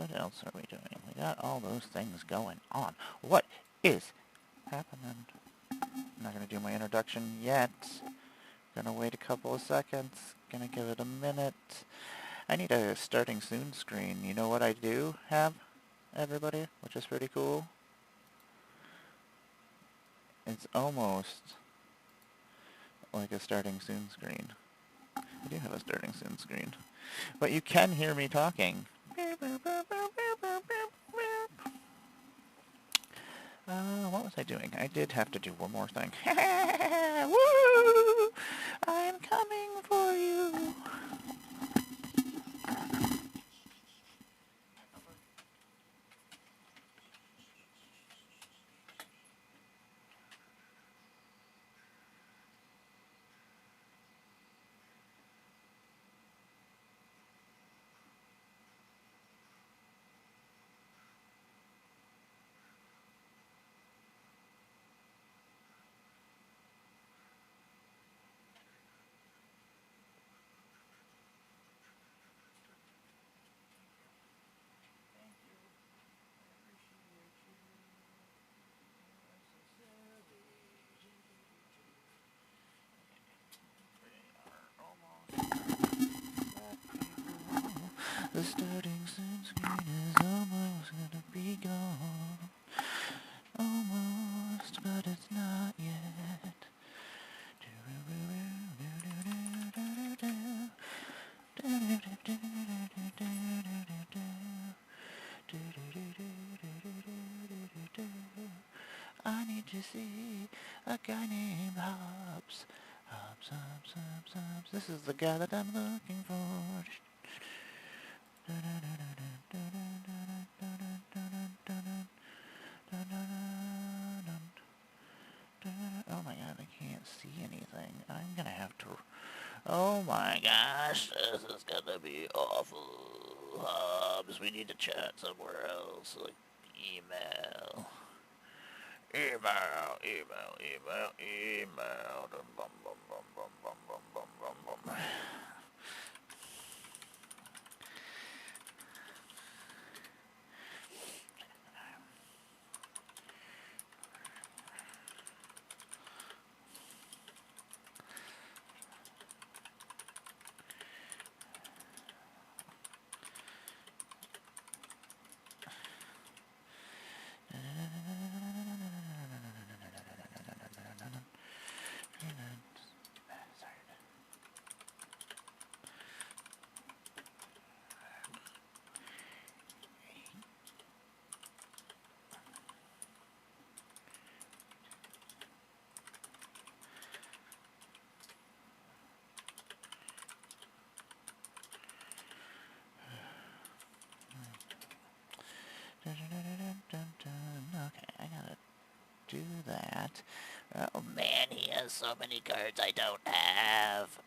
what else are we doing? We got all those things going on. What is happening? I'm not going to do my introduction yet. Gonna wait a couple of seconds. Gonna give it a minute. I need a starting soon screen. You know what I do have, everybody? Which is pretty cool. It's almost like a starting soon screen. I do have a starting soon screen. But you can hear me talking. What was I doing? I did have to do one more thing. Woo! I'm coming for you. The starting soon screen is almost gonna be gone. Almost, but it's not yet. I need to see a guy named Hobbs. Hobbs, Hobbs, Hobbs, Hobbs. This is the guy that I'm looking for. Oh my god, I can't see anything. I'm gonna have to... Oh my gosh, this is gonna be awful. Hobbs, we need to chat somewhere else. Like, email. Email. Dum, bum, bum, bum, bum, bum, bum, bum, bum, bum. Okay, I gotta do that. Oh man, he has so many cards I don't have.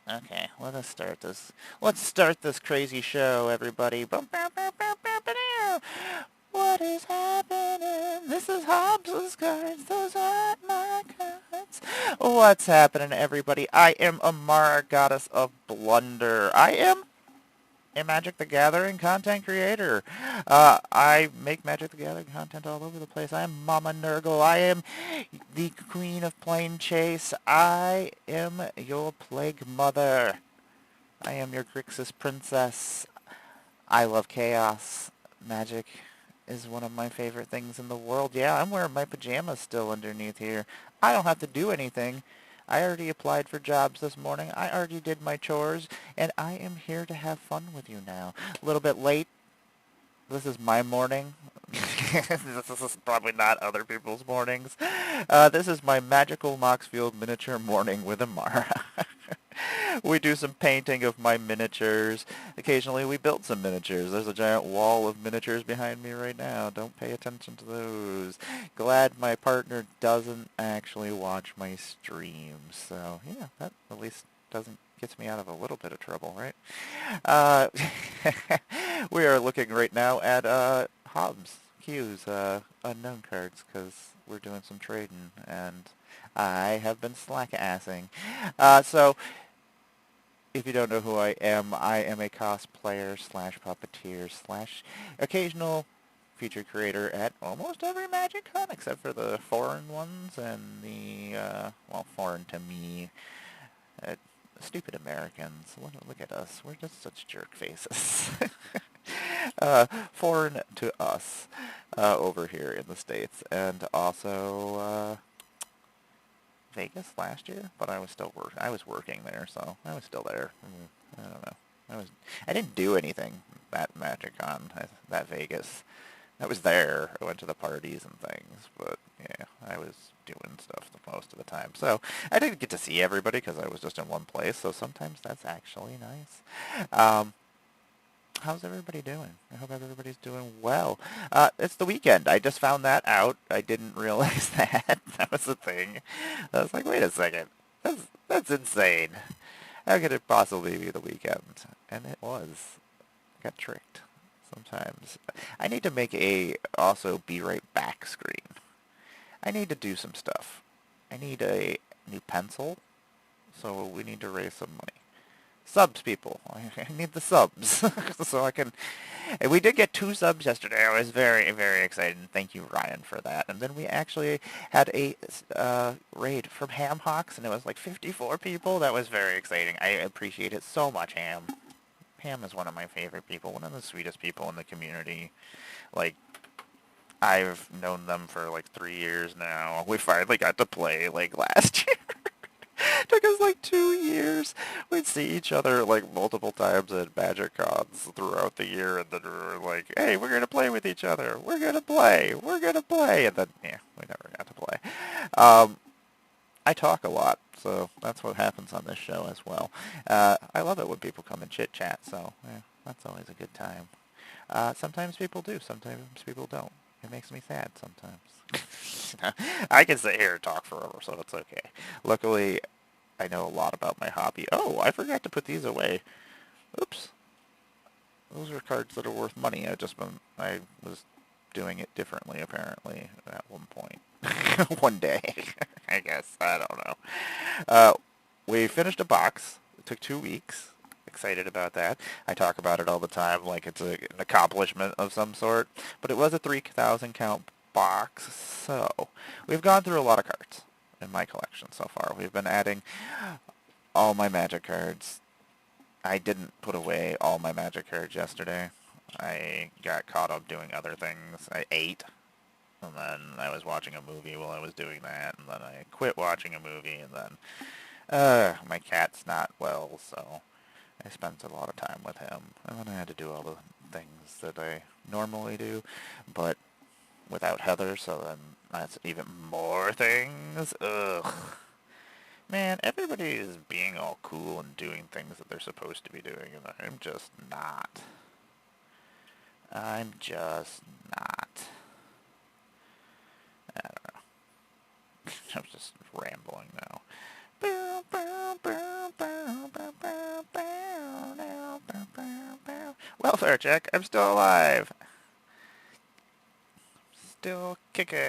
Okay, let us start this. Let's start this crazy show, everybody. What is happening? This is Hobbs's cards. Those aren't my cards. What's happening, everybody? I am Emmara, goddess of blunder. I am a Magic the Gathering content creator. I make Magic the Gathering content all over the place. I am Mama Nurgle. I am the Queen of Plane Chase. I am your Plague Mother. I am your Grixis Princess. I love chaos. Magic is one of my favorite things in the world. Yeah, I'm wearing my pajamas still underneath here. I don't have to do anything. I already applied for jobs this morning. I already did my chores, and I am here to have fun with you now. A little bit late. This is my morning. This is probably not other people's mornings. This is my magical Moxfield miniature morning with Emmara. We do some painting of my miniatures. Occasionally we build some miniatures. There's a giant wall of miniatures behind me right now. Don't pay attention to those. Glad my partner doesn't actually watch my streams. So, yeah, that at least gets me out of a little bit of trouble, right? We are looking right now at Hobbs, Q's, unknown cards, because we're doing some trading, and I have been slack-assing. So if you don't know who I am a cosplayer slash puppeteer slash occasional feature creator at almost every Magic Con except for the foreign ones and the, well, foreign to me. Stupid Americans. Look at us. We're just such jerk faces. Foreign to us over here in the States. And also Vegas last year, but I was still I was working there, so I was still there. I don't know. I didn't do anything that MagicCon, that Vegas. I was there. I went to the parties and things, but yeah, I was doing stuff most of the time. So I didn't get to see everybody because I was just in one place, so sometimes that's actually nice. How's everybody doing? I hope everybody's doing well. It's the weekend. I just found that out. I didn't realize that. That was a thing. I was like, wait a second. That's insane. How could it possibly be the weekend? And it was. I got tricked. Sometimes. I need to make a also be right back screen. I need to do some stuff. I need a new pencil, so we need to raise some money. Subs, people. I need the subs, so I can... And we did get 2 subs yesterday. I was very, very excited, and thank you, Ryan, for that. And then we actually had a raid from Ham Hawks, and it was like 54 people. That was very exciting. I appreciate it so much, Ham. Ham is one of my favorite people, one of the sweetest people in the community. Like, I've known them for like 3 years now. We finally got to play like last year. Took us like 2 years. We'd see each other like multiple times at Magic Cons throughout the year, and then we were like, hey, we're gonna play with each other. We're gonna play. And then, yeah, we never got to play. I talk a lot, so that's what happens on this show as well. I love it when people come and chit-chat, so yeah, that's always a good time. Sometimes people do, sometimes people don't. It makes me sad sometimes. I can sit here and talk forever, so it's okay. Luckily, I know a lot about my hobby. Oh, I forgot to put these away. Oops. Those are cards that are worth money. I was doing it differently, apparently, at one point. One day, I guess. I don't know. We finished a box. It took 2 weeks. Excited about that. I talk about it all the time like it's an accomplishment of some sort. But it was a 3,000 count box, so we've gone through a lot of cards in my collection so far. We've been adding all my Magic cards. I didn't put away all my Magic cards yesterday. I got caught up doing other things. I ate. And then I was watching a movie while I was doing that, and then I quit watching a movie, and then my cat's not well, so I spent a lot of time with him, and then I had to do all the things that I normally do, but without Heather, so then that's even more things. Ugh. Man, everybody is being all cool and doing things that they're supposed to be doing, and I'm just not. I'm just not. I don't know. I'm just rambling now. Welfare check. I'm still alive. Still kicking.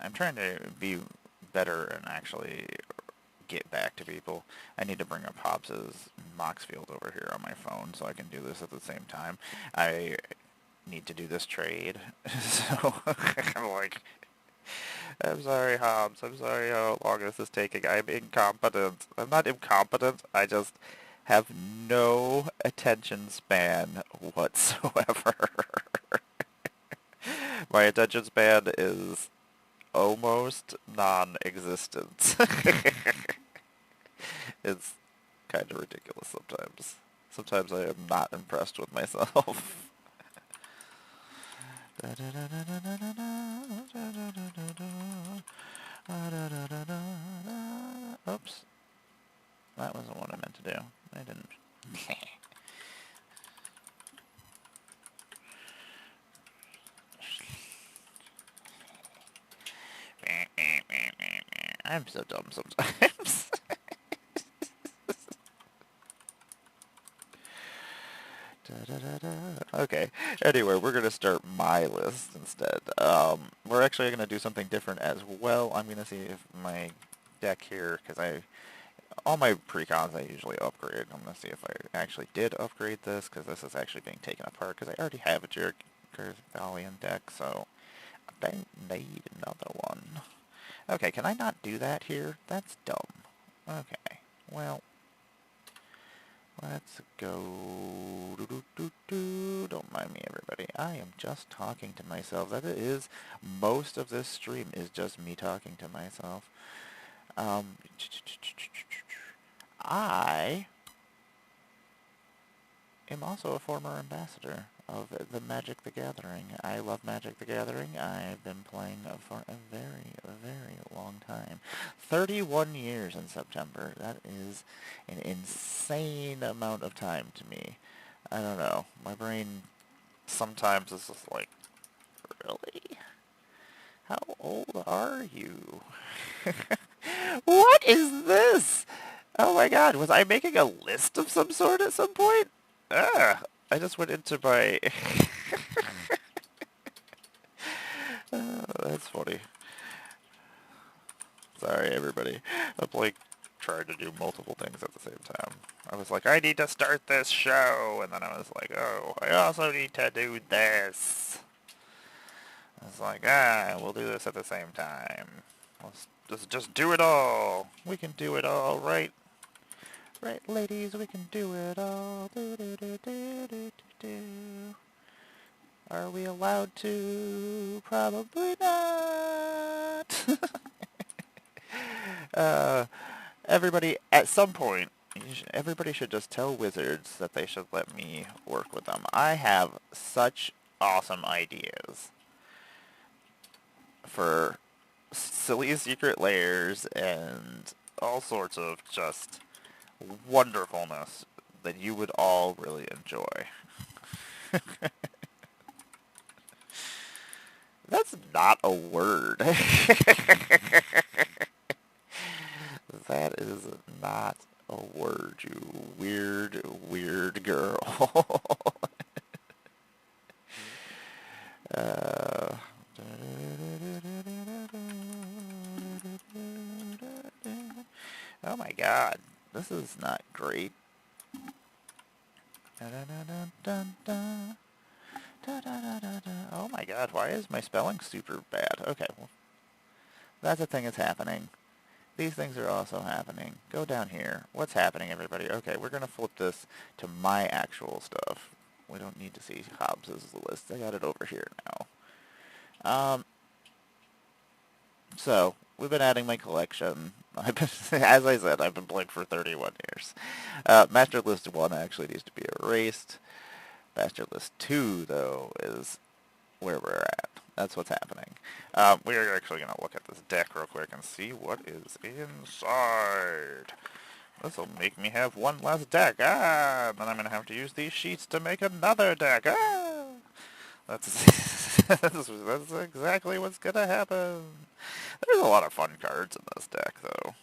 I'm trying to be better and actually get back to people. I need to bring up Hobbs's Moxfield over here on my phone so I can do this at the same time. I need to do this trade. So I'm like, I'm sorry, Hobbs. I'm sorry how long this is taking. I'm incompetent. I'm not incompetent. I just have no attention span whatsoever. My attention span is almost non-existent. It's kind of ridiculous sometimes. Sometimes I am not impressed with myself. Oops. that wasn't what I meant to do. I didn't. I'm so dumb sometimes. Okay, anyway, we're going to start my list instead. We're actually going to do something different as well. I'm going to see if my deck here, because all my precons I usually upgrade. I'm going to see if I actually did upgrade this, because this is actually being taken apart, because I already have a Jericho's Valiant deck, so I don't need another one. Okay, can I not do that here? That's dumb. Okay, well, let's go. Don't mind me, everybody. I am just talking to myself. That is, most of this stream is just me talking to myself. I am also a former ambassador of the Magic the Gathering. I love Magic the Gathering. I've been playing for a very, very long time. 31 years in September. That is an insane amount of time to me. I don't know. My brain sometimes is just like, really? How old are you? What is this? Oh my god, was I making a list of some sort at some point? Ah, I just went into my... Oh, that's funny. Sorry, everybody. I'm like trying to do multiple things at the same time. I was like, I need to start this show, and then I was like, oh, I also need to do this. I was like, we'll do this at the same time. Let's just do it all. We can do it all, right? Right, ladies, we can do it all. Do, do, do, do, do, do. Are we allowed to? Probably not. Everybody, at some point, everybody should just tell wizards that they should let me work with them. I have such awesome ideas for silly secret layers and all sorts of just wonderfulness that you would all really enjoy. That's not a word. That is not a word, you weird, weird girl. Oh my god, this is not great. Oh my god, why is my spelling super bad? Okay, well, that's a thing that's happening. These things are also happening. Go down here. What's happening, everybody? Okay, we're going to flip this to my actual stuff. We don't need to see Hobbs's list. I got it over here now. So, we've been adding my collection. As I said, I've been playing for 31 years. Master List 1 actually needs to be erased. Master List 2, though, is where we're at. That's what's happening. We're actually going to look at this deck real quick and see what is inside. This will make me have one less deck. Then I'm going to have to use these sheets to make another deck. That's that's exactly what's going to happen. There's a lot of fun cards in this deck, though.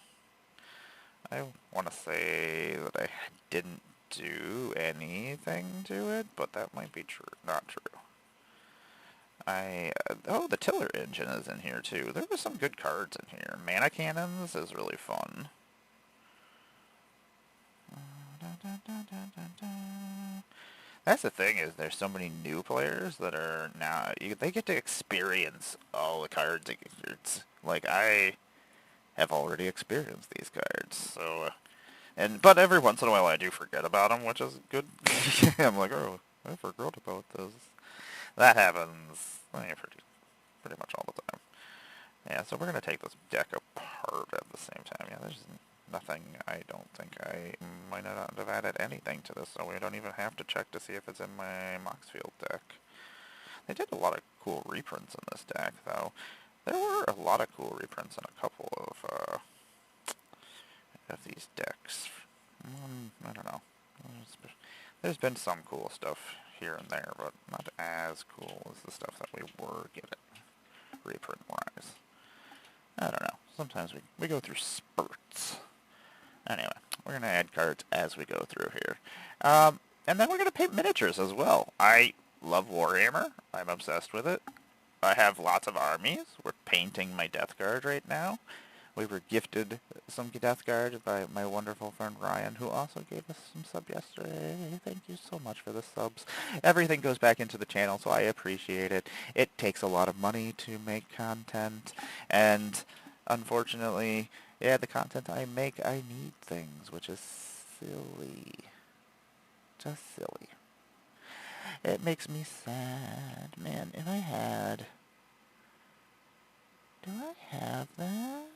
I want to say that I didn't do anything to it, but that might be true. Not true. Oh, the Tiller engine is in here too. There were some good cards in here. Mana Cannons is really fun. That's the thing, is there's so many new players that are now, they get to experience all the cards. Like, I have already experienced these cards, so, but every once in a while I do forget about them, which is good. I'm like, oh, I forgot about this. That happens pretty much all the time. Yeah, so we're going to take this deck apart at the same time. Yeah, there's nothing. I don't think I might not have added anything to this, so we don't even have to check to see if it's in my Moxfield deck. They did a lot of cool reprints in this deck, though. There were a lot of cool reprints in a couple of these decks. I don't know. There's been some cool stuff here and there, but not as cool as the stuff that we were getting reprint-wise. I don't know. Sometimes we go through spurts. Anyway, we're going to add cards as we go through here. And then we're going to paint miniatures as well. I love Warhammer. I'm obsessed with it. I have lots of armies. We're painting my Death Guard right now. We were gifted some Death Guard by my wonderful friend Ryan, who also gave us some sub yesterday. Thank you so much for the subs. Everything goes back into the channel, so I appreciate it. It takes a lot of money to make content, and unfortunately, yeah, the content I make, I need things, which is silly. Just silly. It makes me sad. Man, if I had... Do I have that?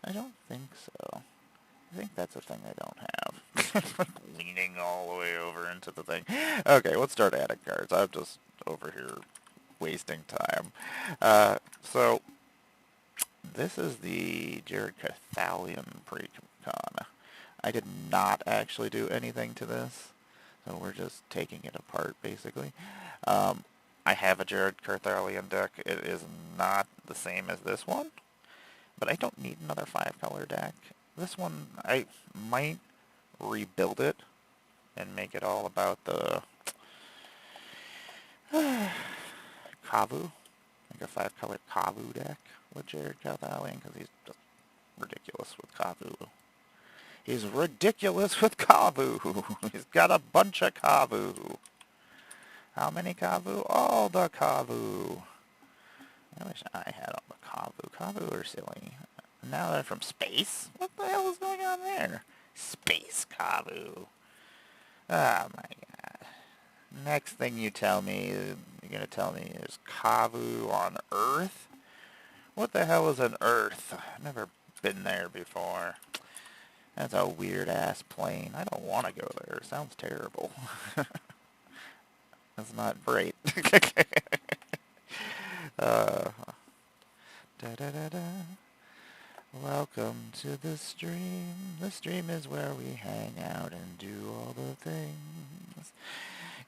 I don't think so. I think that's a thing I don't have. Like leaning all the way over into the thing. Okay, let's start adding cards. I'm just over here wasting time. So, this is the Jared Cathalion pre-con. I did not actually do anything to this, so we're just taking it apart, basically. I have a Jared Carthalion deck. It is not the same as this one, but I don't need another 5-color deck. This one, I might rebuild it and make it all about the Kavu, like a 5-color Kavu deck with Jared Carthalion, because he's just ridiculous with Kavu. He's ridiculous with Kavu. He's got a bunch of Kavu. How many Kavu? All the Kavu. I wish I had all the Kavu. Kavu are silly. Now they're from space? What the hell is going on there? Space Kavu. Oh my god. Next thing you tell me, you're going to tell me is Kavu on Earth? What the hell is an Earth? I've never been there before. That's a weird-ass plane. I don't want to go there. It sounds terrible. That's not great. Da da da da. Welcome to the stream. The stream is where we hang out and do all the things.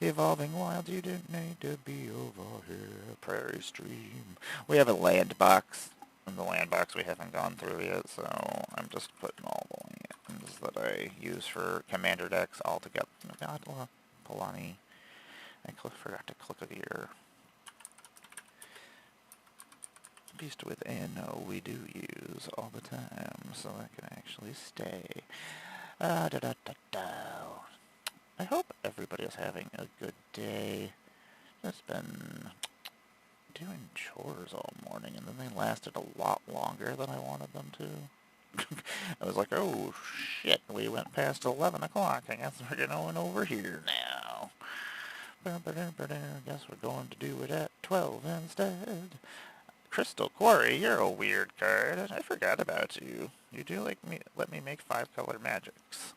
Evolving Wild, you didn't need to be over here. Prairie Stream. We have a land box. In the land box we haven't gone through yet, so I'm just putting all the lands that I use for commander decks all together. God, Polani. I forgot to click a gear. Beast Within, we do use all the time, so that can actually stay. I hope everybody is having a good day. Just been doing chores all morning, and then they lasted a lot longer than I wanted them to. I was like, oh shit, we went past 11 o'clock. I guess we're going over here now. Guess we're going to do it at 12 instead. Crystal Quarry, you're a weird card. I forgot about you. You do let me make 5-color magics.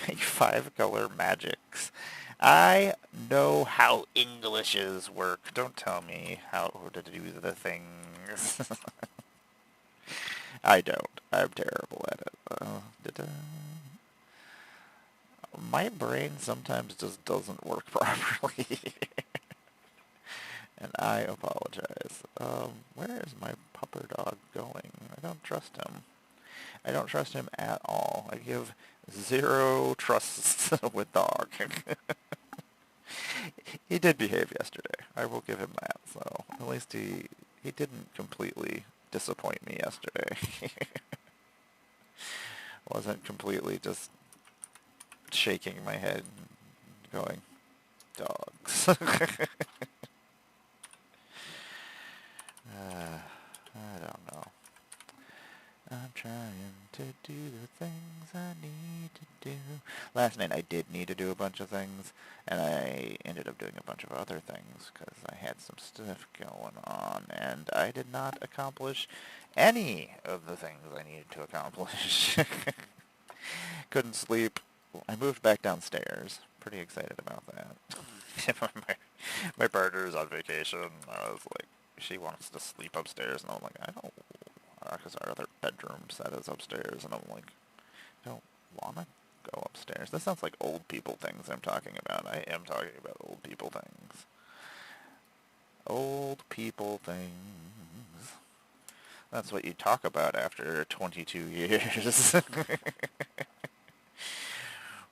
Make 5-color magics. I know how Englishes work. Don't tell me how to do the things. I don't. I'm terrible at it. My brain sometimes just doesn't work properly. And I apologize. Where is my pupper dog going? I don't trust him. I don't trust him at all. I give 0 trust with dog. He did behave yesterday. I will give him that. So at least he didn't completely disappoint me yesterday. Wasn't completely just shaking my head and going, dogs. I don't know. I'm trying to do the things I need to do. Last night I did need to do a bunch of things, and I ended up doing a bunch of other things because I had some stuff going on, and I did not accomplish any of the things I needed to accomplish. Couldn't sleep. I moved back downstairs. Pretty excited about that. my partner's on vacation. I was like, she wants to sleep upstairs, and I'm like, I don't, because our other bedroom set is upstairs, and I'm like, I don't want to go upstairs. This sounds like old people things I'm talking about. I am talking about old people things. Old people things. That's what you talk about after 22 years.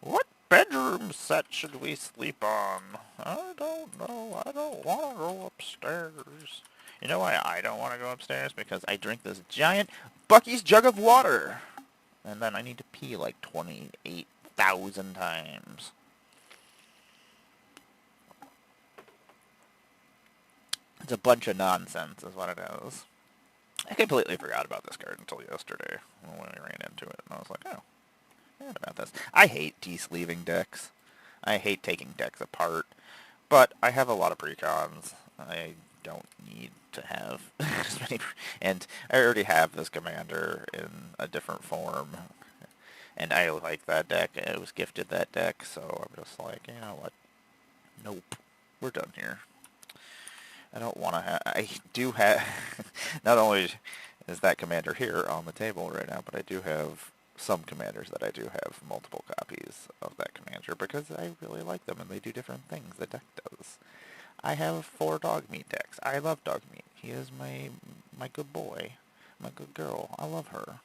What bedroom set should we sleep on? I don't know. I don't want to go upstairs. You know why I don't want to go upstairs? Because I drink this giant Bucky's jug of water. And then I need to pee like 28,000 times. It's a bunch of nonsense is what it is. I completely forgot about this card until yesterday when we ran into it. And I was like, oh, I forgot about this. I hate de-sleeving decks. I hate taking decks apart. But I have a lot of precons. I don't need to have as many... And I already have this commander in a different form. And I like that deck. I was gifted that deck, so I'm just like, you know what? Nope. We're done here. I don't want to have... I do have... Not only is that commander here on the table right now, but I do have some commanders that I do have multiple copies of that commander because I really like them and they do different things the deck does. I have 4 dog meat decks. I love dog meat. He is my good boy. My good girl. I love her.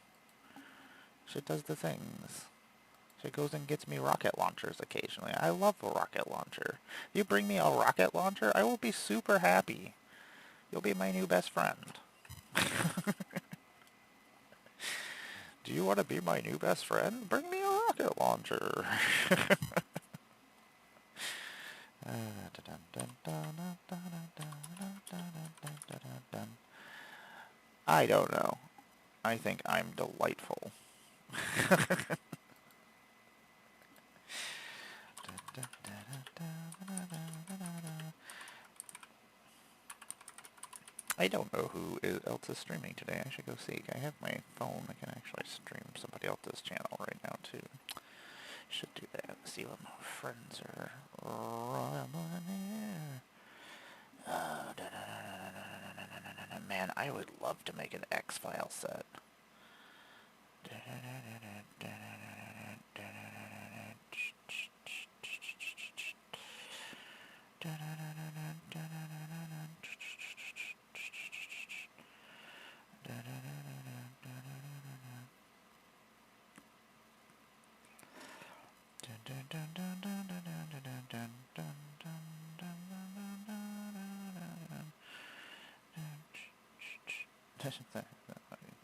She does the things. She goes and gets me rocket launchers occasionally. I love a rocket launcher. If you bring me a rocket launcher, I will be super happy. You'll be my new best friend. Do you want to be my new best friend? Bring me a rocket launcher. I don't know. I think I'm delightful. I don't know who else is streaming today. I should go see. I have my phone. I can actually stream somebody else's channel right now, too. Should do that. See what my friends are running here. Man, I would love to make an X-File set.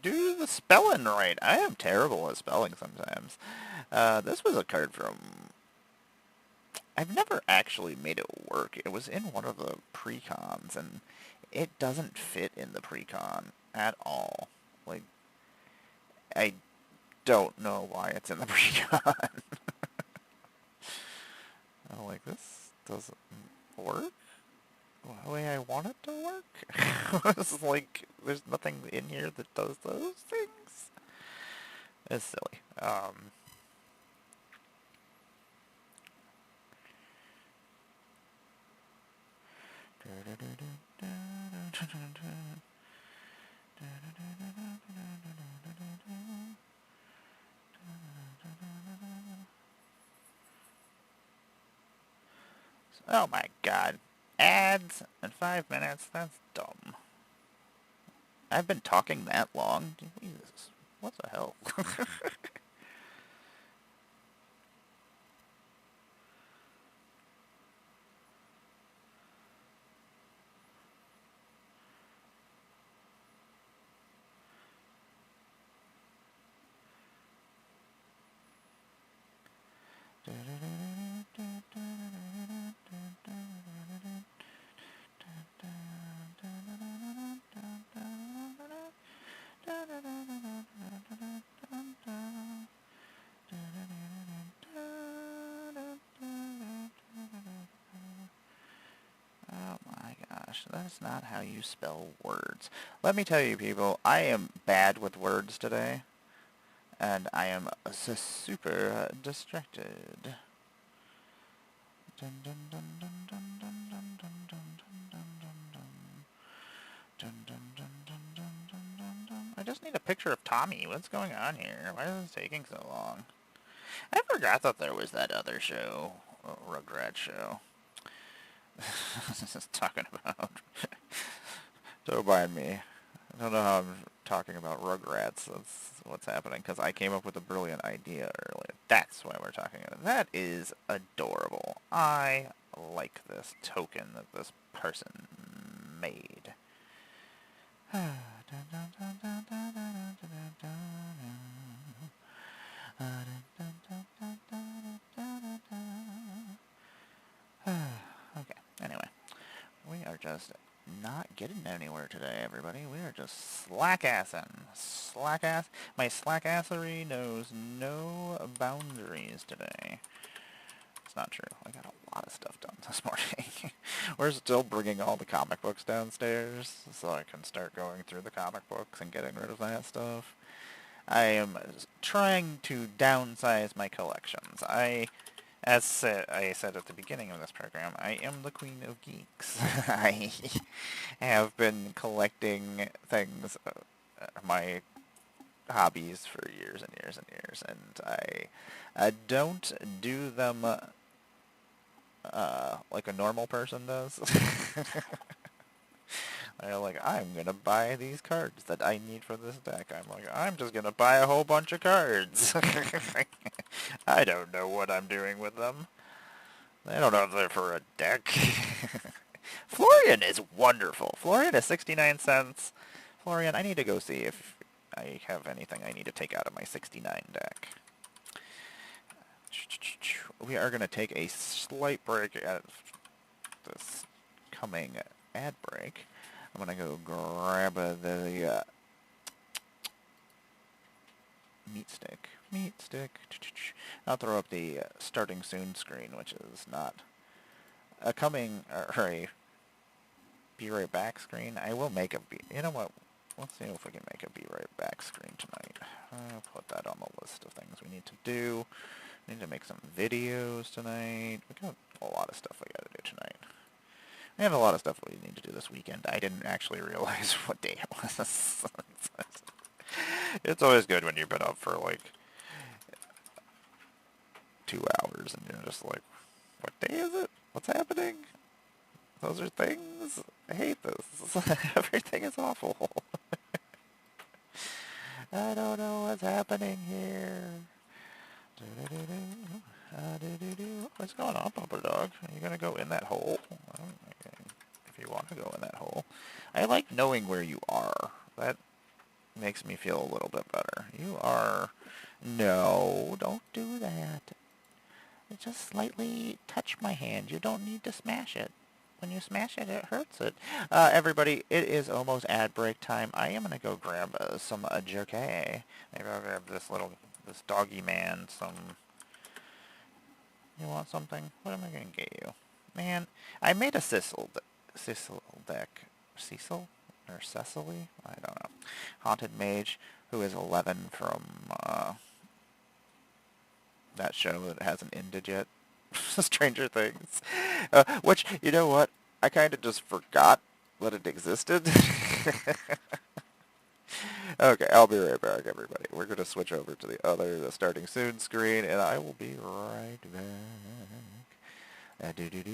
Do the spelling right. I am terrible at spelling sometimes. This was a card from... I've never actually made it work. It was in one of the precons, and it doesn't fit in the precon at all. Like, I don't know why it's in the precon. I'm like, this doesn't work the way I want it to work. It's like, there's nothing in here that does those things. It's silly. Oh my god. Ads in 5 minutes? That's dumb. I've been talking that long? Jesus. What the hell? That's not how you spell words. Let me tell you, people, I am bad with words today, and I am super distracted. I just need a picture of Tommy. What's going on here? Why is this taking so long? I forgot that there was that other show, Rugrats show. Just talking about. Don't mind me. I don't know how I'm talking about Rugrats. That's what's happening, because I came up with a brilliant idea earlier. That's why we're talking about it. That is adorable. I like this token that this person made. Okay, anyway. We are just not getting anywhere today, everybody. We are just slack-assing. Slack-ass. My slack-assery knows no boundaries today. It's not true. I got a lot of stuff done this morning. We're still bringing all the comic books downstairs so I can start going through the comic books and getting rid of that stuff. I am trying to downsize my collections. As I said at the beginning of this program, I am the queen of geeks. I have been collecting things, my hobbies, for years and years and years, and I don't do them like a normal person does. I'm gonna buy these cards that I need for this deck. I'm just gonna buy a whole bunch of cards. I don't know what I'm doing with them. I don't know if they're for a deck. Florian is wonderful. Florian is 69 cents. Florian, I need to go see if I have anything I need to take out of my 69 deck. We are going to take a slight break at this coming ad break. I'm going to go grab the meat stick. Meat stick. I'll throw up the starting soon screen, which is not a coming, or a be right back screen. I will make a you know what? Let's see if we can make a be right back screen tonight. I'll put that on the list of things we need to do. We need to make some videos tonight. We got a lot of stuff we got to do tonight. We have a lot of stuff we need to do this weekend. I didn't actually realize what day it was. It's always good when you've been up for like 2 hours and you're just like, what day is it? What's happening? Those are things? I hate this. Everything is awful. I don't know what's happening here. What's going on, Papa Dog? Are you going to go in that hole? If you want to go in that hole. I like knowing where you are. That makes me feel a little bit better. You are... No, don't do that. Just slightly touch my hand. You don't need to smash it. When you smash it, it hurts it. Everybody, it is almost ad break time. I am going to go grab some jerky. Maybe I'll grab this doggy man some... You want something? What am I going to get you? Man, I made a Cecil deck. Cecil? Or Cecily? I don't know. Haunted Mage, who is 11 from that show that hasn't ended yet. Stranger Things. Which, you know what? I kind of just forgot that it existed. Okay, I'll be right back, everybody. We're going to switch over to the starting soon screen, and I will be right back. Do-do-do.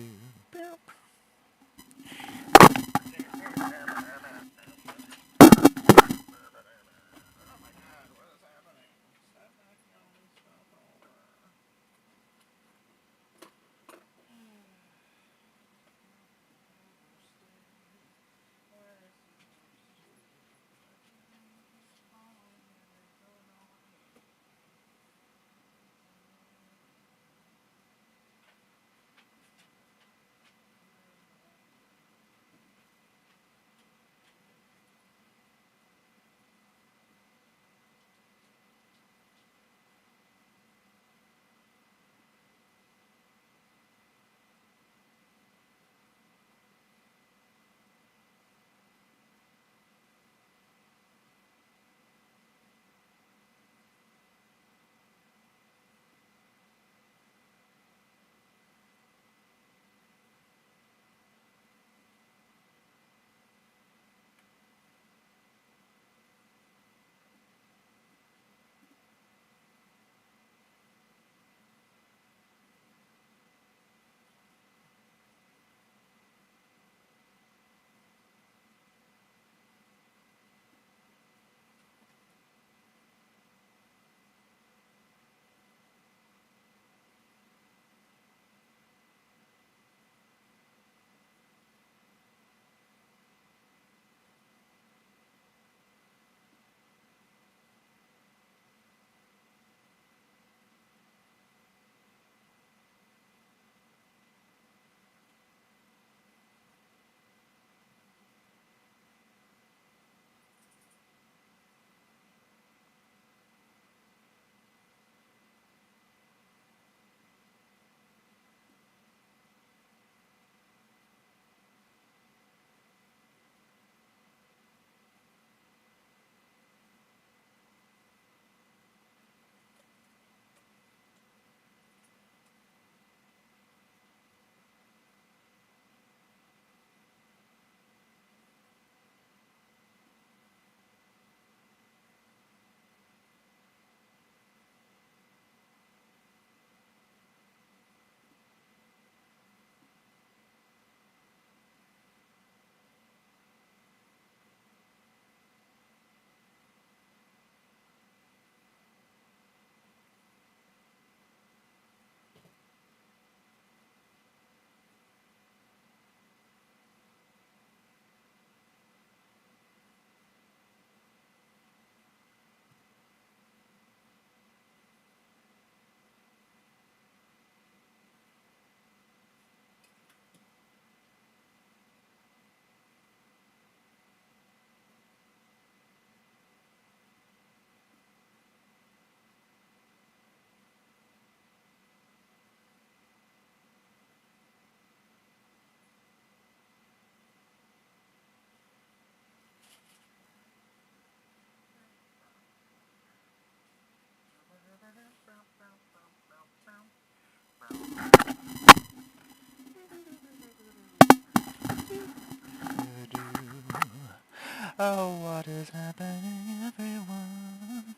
Oh, what is happening, everyone?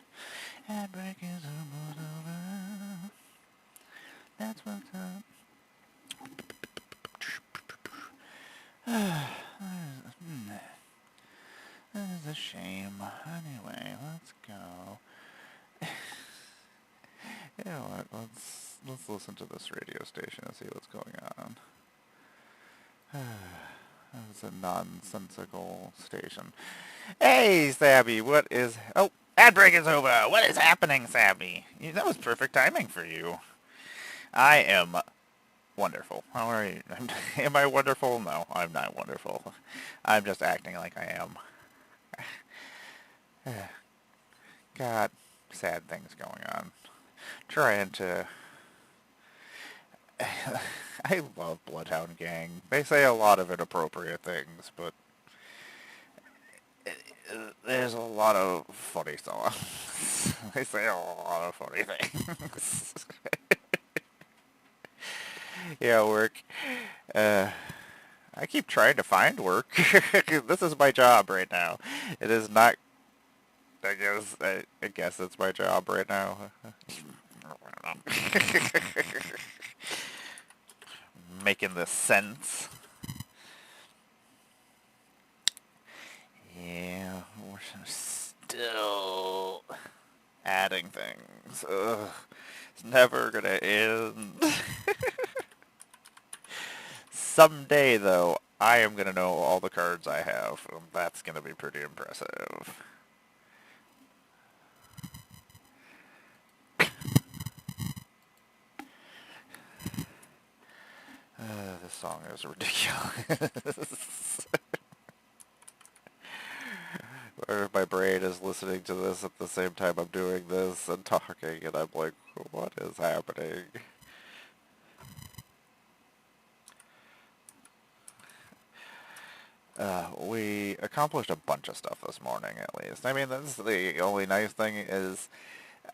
Ad break is almost over. That's what's up. That is a shame. Anyway, let's go. You know what? Let's listen to this radio station and see what's going on. It's a nonsensical station. Hey, Sabby, what is... Oh, ad break is over. What is happening, Sabby? That was perfect timing for you. I am wonderful. How are you? Am I wonderful? No, I'm not wonderful. I'm just acting like I am. Got sad things going on. Trying to... I love Bloodhound Gang. They say a lot of inappropriate things, but there's a lot of funny songs. They say a lot of funny things. Yeah, work. I keep trying to find work. This is my job right now. It is not... I guess it's my job right now. Making this sense. Yeah, we're still adding things. Ugh, it's never gonna end. Someday, though, I am gonna know all the cards I have, and that's gonna be pretty impressive. This song is ridiculous. Or my brain is listening to this at the same time I'm doing this and talking, and I'm like, what is happening? We accomplished a bunch of stuff this morning, at least. I mean, that's the only nice thing is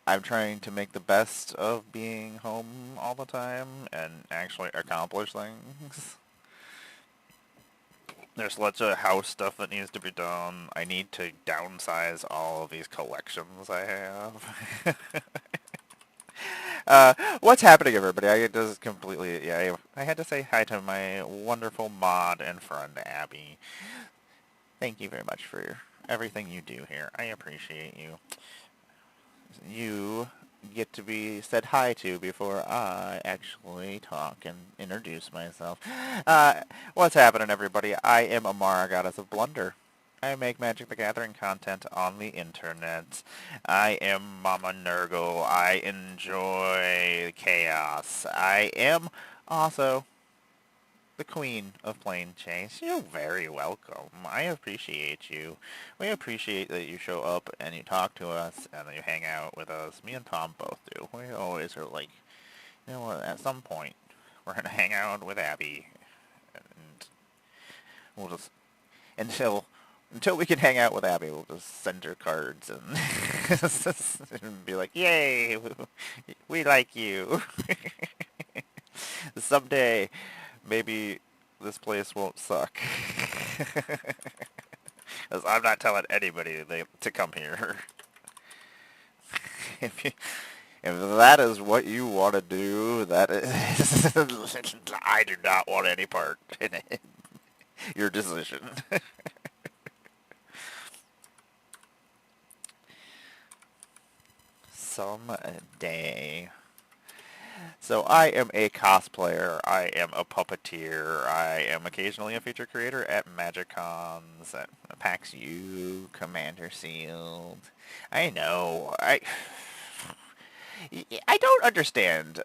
I'm trying to make the best of being home all the time and actually accomplish things. There's lots of house stuff that needs to be done. I need to downsize all of these collections I have. What's happening, everybody? I just completely, yeah, I had to say hi to my wonderful mod and friend, Abby. Thank you very much for everything you do here. I appreciate you. You get to be said hi to before I actually talk and introduce myself. What's happening, everybody? I am Emmara, Goddess of Blunder. I make Magic the Gathering content on the internet. I am Mama Nurgle. I enjoy chaos. I am also the Queen of Plane Chase. You're very welcome. I appreciate you. We appreciate that you show up and you talk to us and you hang out with us. Me and Tom both do. We always are like, you know what, at some point we're going to hang out with Abby and we'll just, until we can hang out with Abby, we'll just send her cards and, and be like, yay, we like you. Someday, maybe this place won't suck. Because I'm not telling anybody to come here. If that is what you want to do, that is... I do not want any part in it. Your decision. Someday. So I am a cosplayer, I am a puppeteer, I am occasionally a feature creator at MagicCons, at PAX U, Commander Sealed. I know, I don't understand.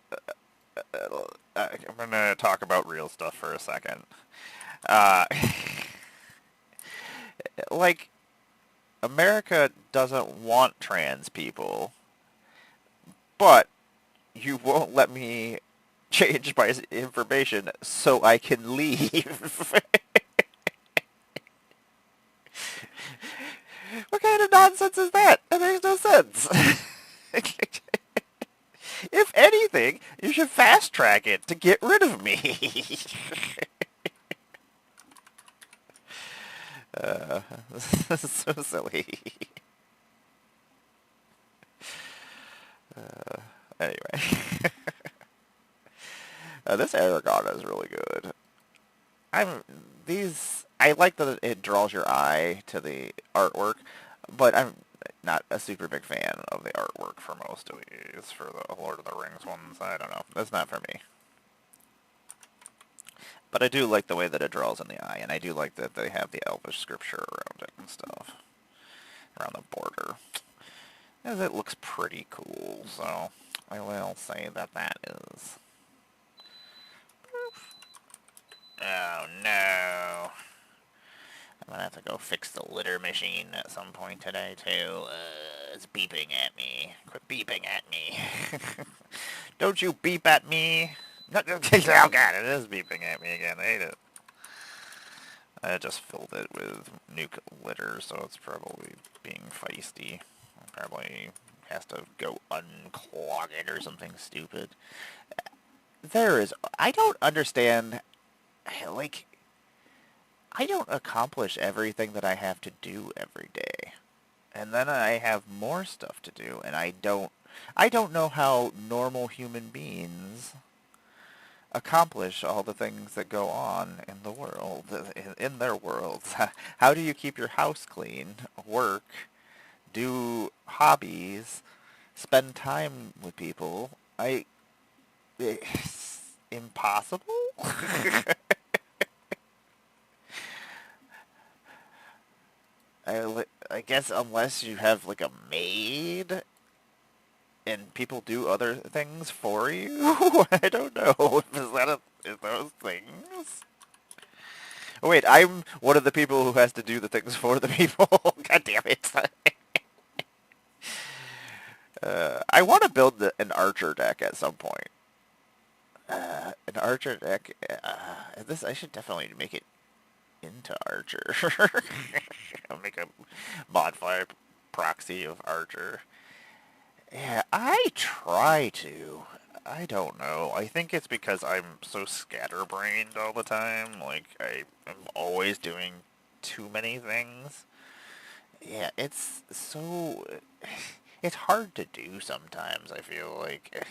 I'm going to talk about real stuff for a second. Like, America doesn't want trans people, but you won't let me change my information so I can leave. What kind of nonsense is that? That makes no sense. If anything, you should fast track it to get rid of me. This is so silly. Anyway. This Aragon is really good. I'm I like that it draws your eye to the artwork, but I'm not a super big fan of the artwork for most of these. For the Lord of the Rings ones, I don't know. That's not for me. But I do like the way that it draws in the eye, and I do like that they have the Elvish scripture around it and stuff, around the border. And it looks pretty cool, so I will say that that is. Oh no. I'm gonna have to go fix the litter machine at some point today, too. It's beeping at me. Quit beeping at me. Don't you beep at me. No, oh god, it is beeping at me again. I hate it. I just filled it with new litter, so it's probably being feisty. Probably has to go unclog it or something stupid. I don't understand, like, I don't accomplish everything that I have to do every day. And then I have more stuff to do, and I don't know how normal human beings accomplish all the things that go on in the world, in their worlds. How do you keep your house clean, work, do hobbies, spend time with people? It's impossible? I guess unless you have, like, a maid and people do other things for you? I don't know. Is those things? Oh, wait, I'm one of the people who has to do the things for the people. God damn it. I want to build an archer deck at some point. An archer deck. I should definitely make it into Archer. I'll make a modified proxy of Archer. Yeah, I try to. I don't know. I think it's because I'm so scatterbrained all the time. Like, I am always doing too many things. Yeah, it's so... It's hard to do sometimes, I feel like.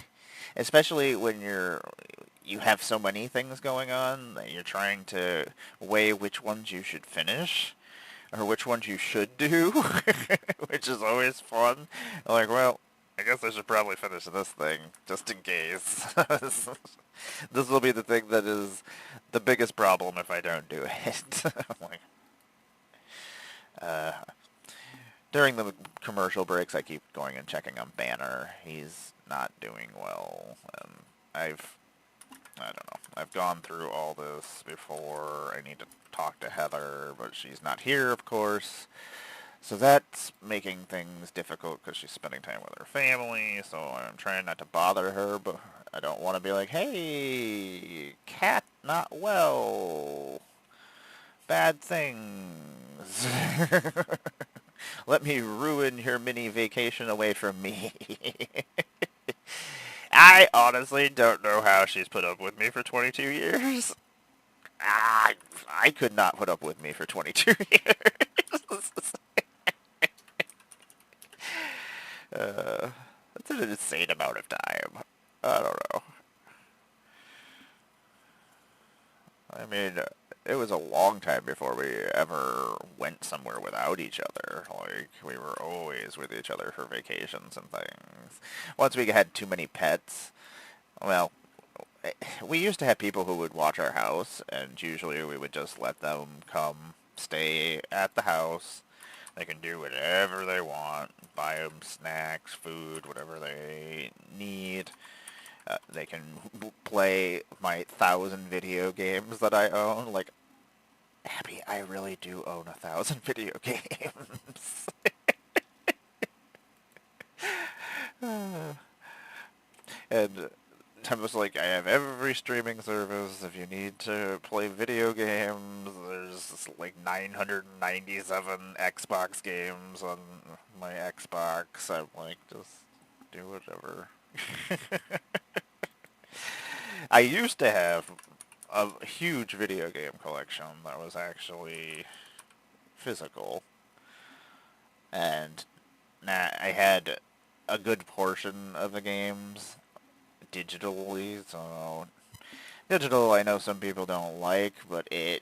Especially when you have so many things going on that you're trying to weigh which ones you should finish or which ones you should do, which is always fun. I'm like, well, I guess I should probably finish this thing just in case. This will be the thing that is the biggest problem if I don't do it. Like, during the commercial breaks, I keep going and checking on Banner. He's not doing well, and I don't know. I've gone through all this before. I need to talk to Heather, but she's not here, of course. So that's making things difficult because she's spending time with her family, so I'm trying not to bother her, but I don't want to be like, hey, cat not well. Bad things. Let me ruin your mini vacation away from me. I honestly don't know how she's put up with me for 22 years. I could not put up with me for 22 years. That's an insane amount of time. I don't know. I mean, it was a long time before we ever went somewhere without each other. Like, we were always with each other for vacations and things. Once we had too many pets, well, we used to have people who would watch our house, and usually we would just let them come stay at the house. They can do whatever they want, buy them snacks, food, whatever they need. They can play my 1,000 video games that I own. Like, Abby, I really do own 1,000 video games. And I was like, I have every streaming service. If you need to play video games, there's like 997 Xbox games on my Xbox. I'm like, just do whatever. I used to have a huge video game collection that was actually physical. And I had a good portion of the games digitally, so digital I know some people don't like, but it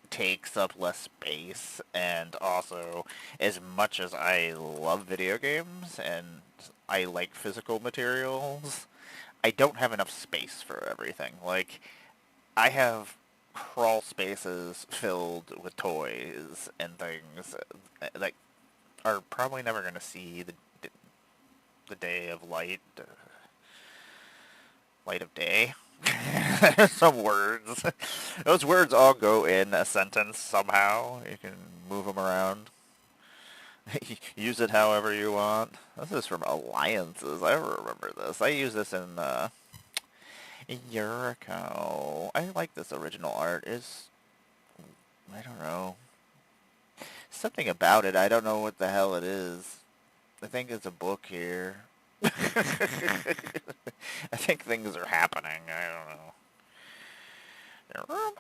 takes up less space, and also, as much as I love video games and I like physical materials, I don't have enough space for everything. Like, I have crawl spaces filled with toys and things that are probably never going to see the day of light of day. Some words. Those words all go in a sentence somehow. You can move them around. Use it however you want. This is from Alliances. I remember this. I use this in Yuriko. I like this original art. I don't know. Something about it. I don't know what the hell it is. I think it's a book here. I think things are happening. I don't know.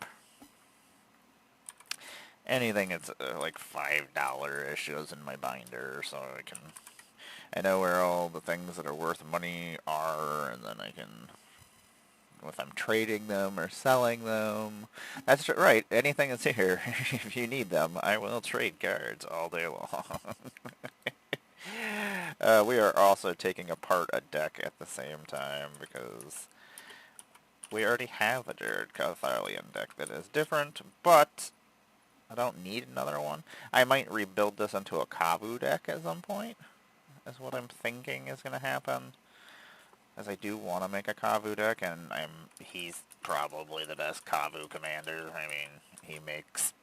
Anything that's like $5 goes in my binder, so I know where all the things that are worth money are, and then I can, if I'm trading them or selling them. That's right, anything that's here, if you need them, I will trade cards all day long. We are also taking apart a deck at the same time, because we already have a Jared Cathalian deck that is different, but I don't need another one. I might rebuild this into a Kavu deck at some point, is what I'm thinking is going to happen. As I do want to make a Kavu deck, and he's probably the best Kavu commander. I mean, he makes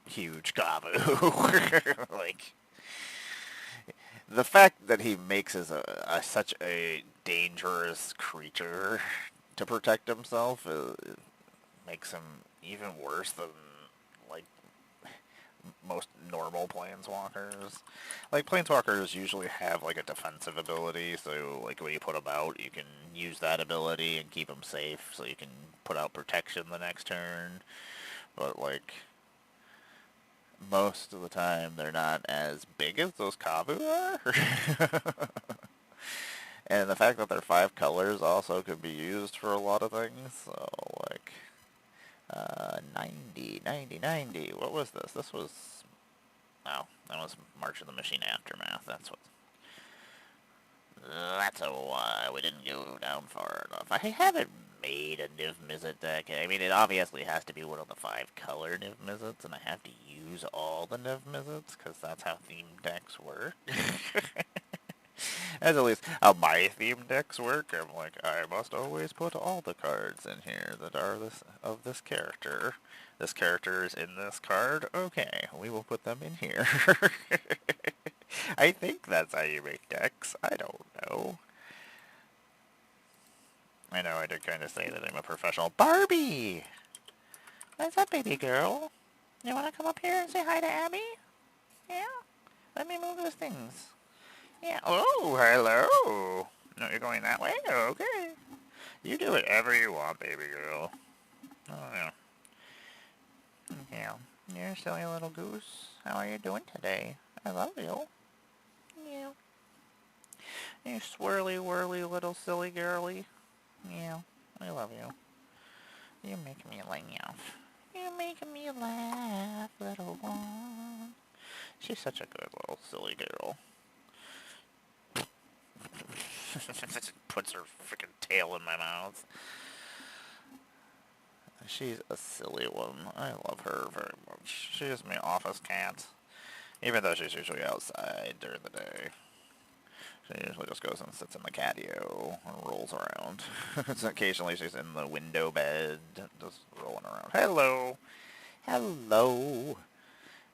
huge Kavu. Like, the fact that he makes is such a dangerous creature to protect himself makes him even worse than, like, most normal planeswalkers. Like, planeswalkers usually have, like, a defensive ability, so, like, when you put them out, you can use that ability and keep them safe, so you can put out protection the next turn. But, like, most of the time, they're not as big as those Kavu are. And the fact that they're 5 colors also could be used for a lot of things, so, like, 90. What was this? This was, oh, that was March of the Machine Aftermath. That's why we didn't go down far enough. I haven't made a Niv Mizzet deck. I mean, it obviously has to be one of the 5 color Niv Mizzets, and I have to use all the Niv Mizzets, because that's how theme decks work. That's at least how my theme decks work. I'm like, I must always put all the cards in here that are of this character. This character is in this card. Okay, we will put them in here. I think that's how you make decks. I don't know. I know I did kind of say that I'm a professional. Barbie! What's up, baby girl? You want to come up here and say hi to Abby? Yeah? Let me move those things. Yeah. Oh, hello. No, you're going that way? Okay. You do whatever you want, baby girl. Oh, yeah. Yeah. You're a silly little goose. How are you doing today? I love you. Yeah. You swirly, whirly little silly girly. Yeah. I love you. You make me laugh. You make me laugh, little one. She's such a good little silly girl. Puts her freaking tail in my mouth. She's a silly one. I love her very much. She's my office cat. Even though she's usually outside during the day. She usually just goes and sits in the catio and rolls around. So occasionally she's in the window bed, just rolling around. Hello! Hello!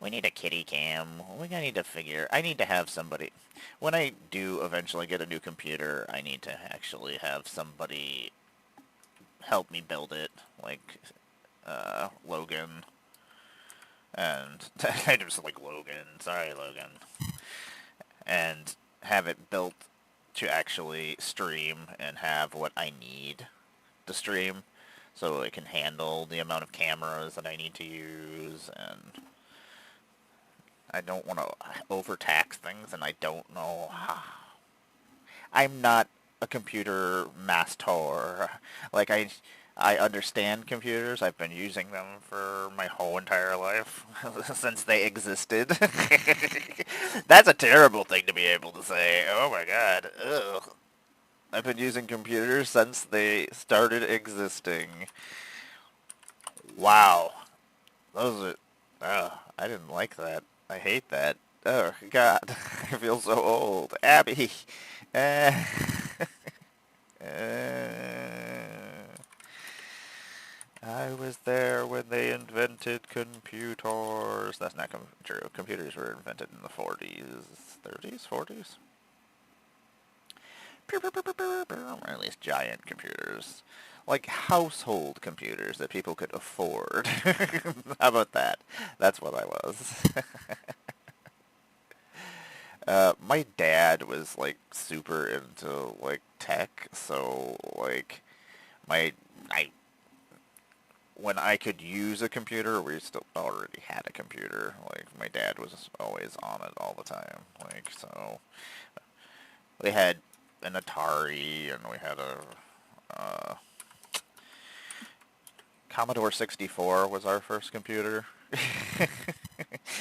We need a kitty cam. I need to have somebody. When I do eventually get a new computer, I need to actually have somebody help me build it. Like, Logan. And, I just like Logan. Sorry, Logan. And have it built to actually stream and have what I need to stream. So it can handle the amount of cameras that I need to use, and I don't want to overtax things, and I don't know how. I'm not a computer master. Like, I understand computers. I've been using them for my whole entire life, since they existed. That's a terrible thing to be able to say. Oh my god. Ugh. I've been using computers since they started existing. Wow. Those are... I didn't like that. I hate that. Oh, God. I feel so old. Abby. Uh, I was there when they invented computers. That's not true. Computers were invented in the 40s, 30s, 40s? Or at least giant computers. Like household computers that people could afford. How about that? That's what I was. My dad was like super into like tech, so like my I when I could use a computer, we still already had a computer. Like my dad was always on it all the time. Like so, we had an Atari and we had a Commodore 64 was our first computer.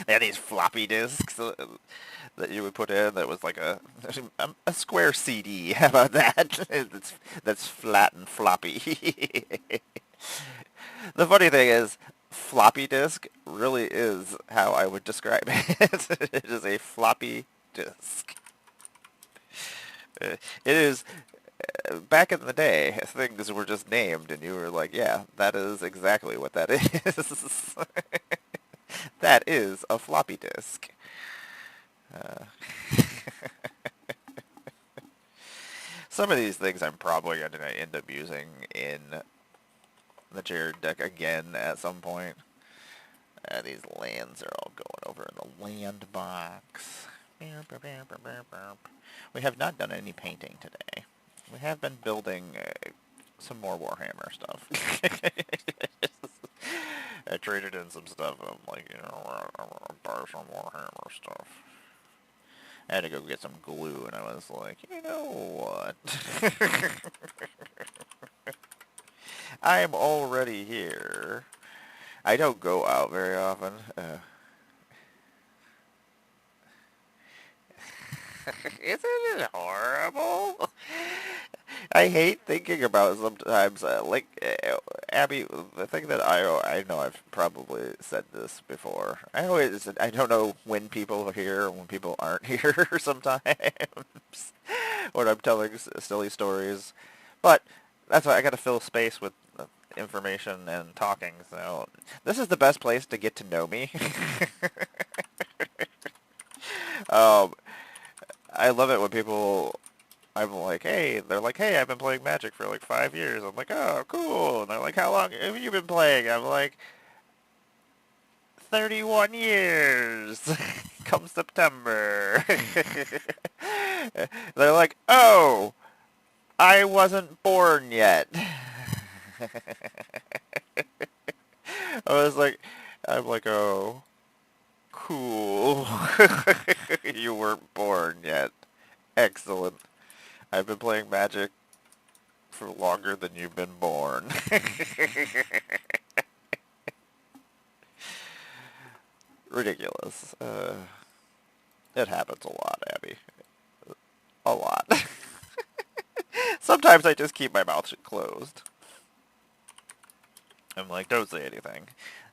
They had these floppy disks that you would put in that was like a square CD. How about that? That's flat and floppy. The funny thing is, floppy disk really is how I would describe it. It is a floppy disk. It is, back in the day, things were just named, and you were like, yeah, that is exactly what that is. That is a floppy disk. Uh, some of these things I'm probably going to end up using in the Jared deck again at some point. These lands are all going over in the land box. We have not done any painting today. We have been building some more Warhammer stuff. I traded in some stuff. I'm like, I'm gonna buy some Warhammer stuff. I had to go get some glue, and I was like, you know what? I'm already here. I don't go out very often. Isn't it horrible? I hate thinking about it sometimes. Abby, the thing that I know I've probably said this before. I don't know when people are here and when people aren't here sometimes. When I'm telling silly stories. But that's why I got to fill space with information and talking. So this is the best place to get to know me. um, I love it when I'm like, hey, they're like, hey, I've been playing Magic for like 5 years. I'm like, oh, cool. And they're like, how long have you been playing? I'm like, 31 years. Come September. They're like, oh, I wasn't born yet. I'm like, oh, cool. You weren't born yet. Excellent. I've been playing Magic for longer than you've been born. Ridiculous. It happens a lot, Abby. A lot. Sometimes I just keep my mouth closed. I'm like, don't say anything.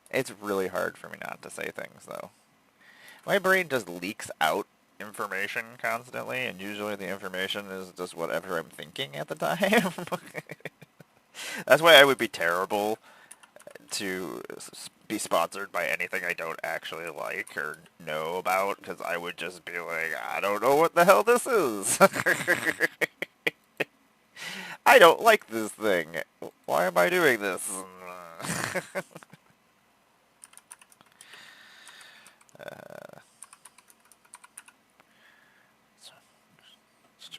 It's really hard for me not to say things, though. My brain just leaks out information constantly, and usually the information is just whatever I'm thinking at the time. That's why I would be terrible to be sponsored by anything I don't actually like or know about, because I would just be like, I don't know what the hell this is. I don't like this thing. Why am I doing this?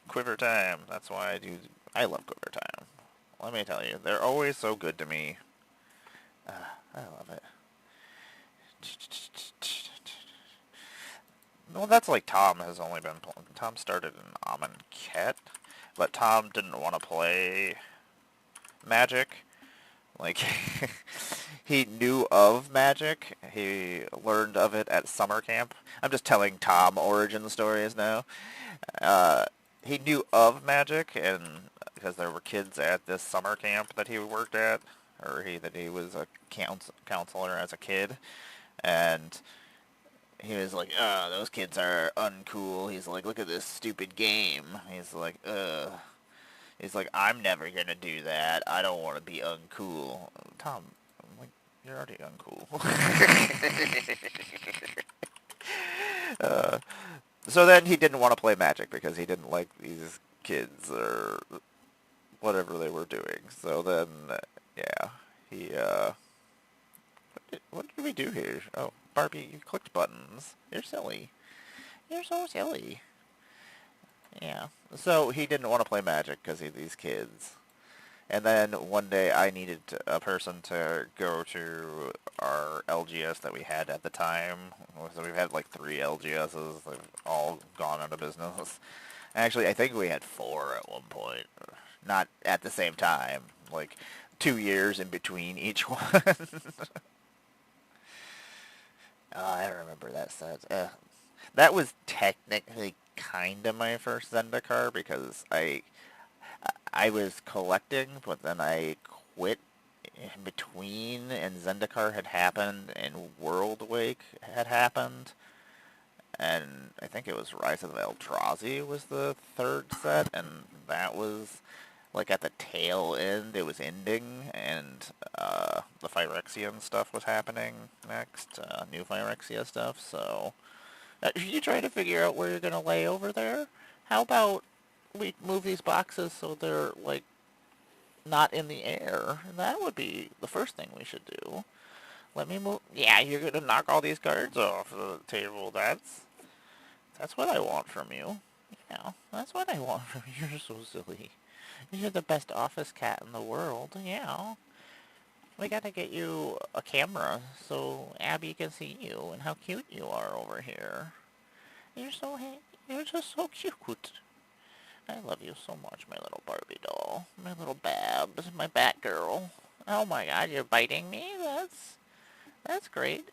Quiver time. That's why I love Quiver time. Let me tell you, they're always so good to me. I love it. Well, that's like Tom has only been... Tom started in Amonkhet, but Tom didn't want to play Magic. Like, he knew of Magic. He learned of it at summer camp. I'm just telling Tom origin stories now. Uh, he knew of Magic, and because there were kids at this summer camp that he worked at, or that he was a counselor as a kid, and he was like, those kids are uncool. He's like, look at this stupid game. He's like, ugh. He's like, I'm never gonna do that. I don't want to be uncool. Tom, I'm like, you're already uncool. uh, so then he didn't want to play Magic because he didn't like these kids or whatever they were doing. So then, yeah, he, what did we do here? Oh, Barbie, you clicked buttons. You're silly. You're so silly. Yeah. So he didn't want to play Magic because of these kids. And then one day I needed a person to go to our LGS that we had at the time. So we've had like 3 LGSs. They've all gone out of business. Actually, I think we had 4 at one point. Not at the same time. Like 2 years in between each one. Oh, I remember that set. That was technically kind of my first Zendikar because I was collecting, but then I quit in between, and Zendikar had happened, and World Wake had happened, and I think it was Rise of Eldrazi was the 3rd set, and that was like at the tail end. It was ending, and the Phyrexian stuff was happening next, new Phyrexia stuff. So, you trying to figure out where you're gonna lay over there? How about we move these boxes so they're like not in the air? That would be the first thing we should do. Let me move. Yeah, you're gonna knock all these cards off the table. That's what I want from you. Yeah, that's what I want from you. You're so silly. You're the best office cat in the world. Yeah. We gotta get you a camera so Abby can see you and how cute you are over here. You're just so cute. I love you so much, my little Barbie doll. My little Babs, my Batgirl. Oh my god, you're biting me? That's great.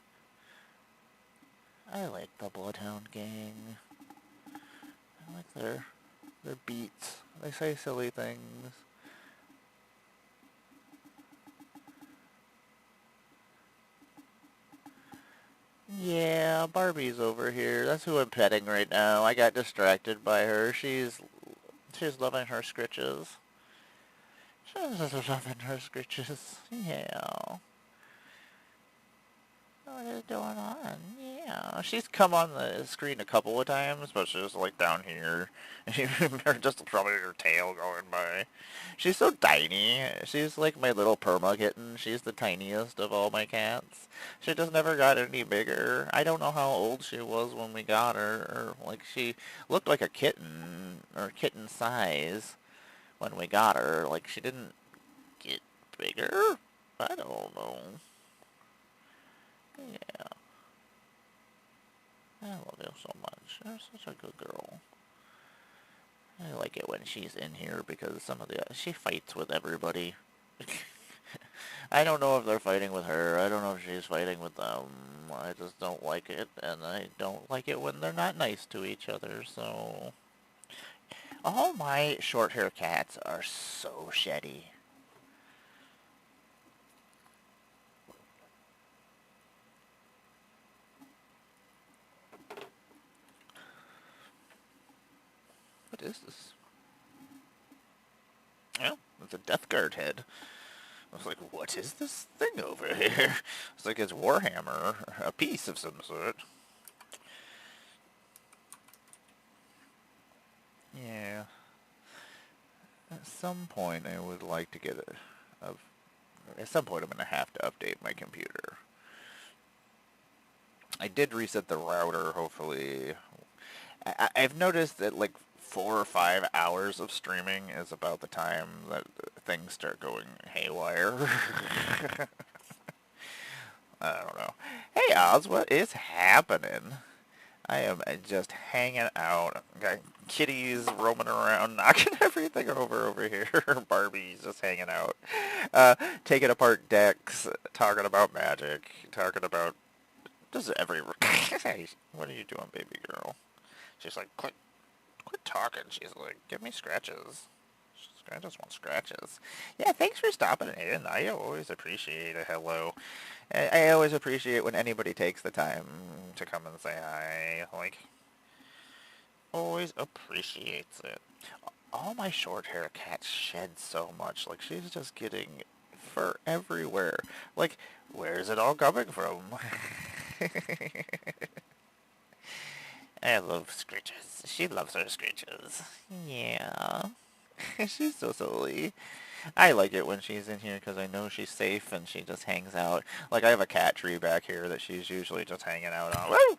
I like the Bloodhound Gang. I like their beats. They say silly things. Yeah, Barbie's over here. That's who I'm petting right now. I got distracted by her. She's loving her scritches. She's loving her scritches. Yeah. What is going on? Yeah. She's come on the screen a couple of times, but she's like down here. Just probably her tail going by. She's so tiny. She's like my little perma kitten. She's the tiniest of all my cats. She just never got any bigger. I don't know how old she was when we got her. Or, like, she looked like a kitten, or kitten size when we got her. Like, she didn't get bigger? I don't know. Yeah. I love you so much. You're such a good girl. I like it when she's in here because she fights with everybody. I don't know if they're fighting with her. I don't know if she's fighting with them. I just don't like it, and I don't like it when they're not nice to each other, so... All my short hair cats are so sheddy. What is this? Oh, it's a Death Guard head. I was like, what is this thing over here? It's like it's Warhammer, a piece of some sort. Yeah. At some point I would like to get at some point I'm going to have to update my computer. I did reset the router, hopefully. I've noticed that like 4 or 5 hours of streaming is about the time that things start going haywire. I don't know. Hey Oz, what is happening? I am just hanging out. Got kitties roaming around, knocking everything over here. Barbie's just hanging out. Taking apart decks, talking about magic, talking about just every... Hey, what are you doing, baby girl? She's like, quit talking. She's like, give me scratches. I just want scratches. Yeah, thanks for stopping in. I always appreciate a hello. I always appreciate when anybody takes the time to come and say hi. Like, always appreciates it. All my short hair cats shed so much. Like, she's just getting fur everywhere. Like, where's it all coming from? I love screeches. She loves her screeches. Yeah. She's so silly. I like it when she's in here because I know she's safe and she just hangs out. Like, I have a cat tree back here that she's usually just hanging out on. Woo!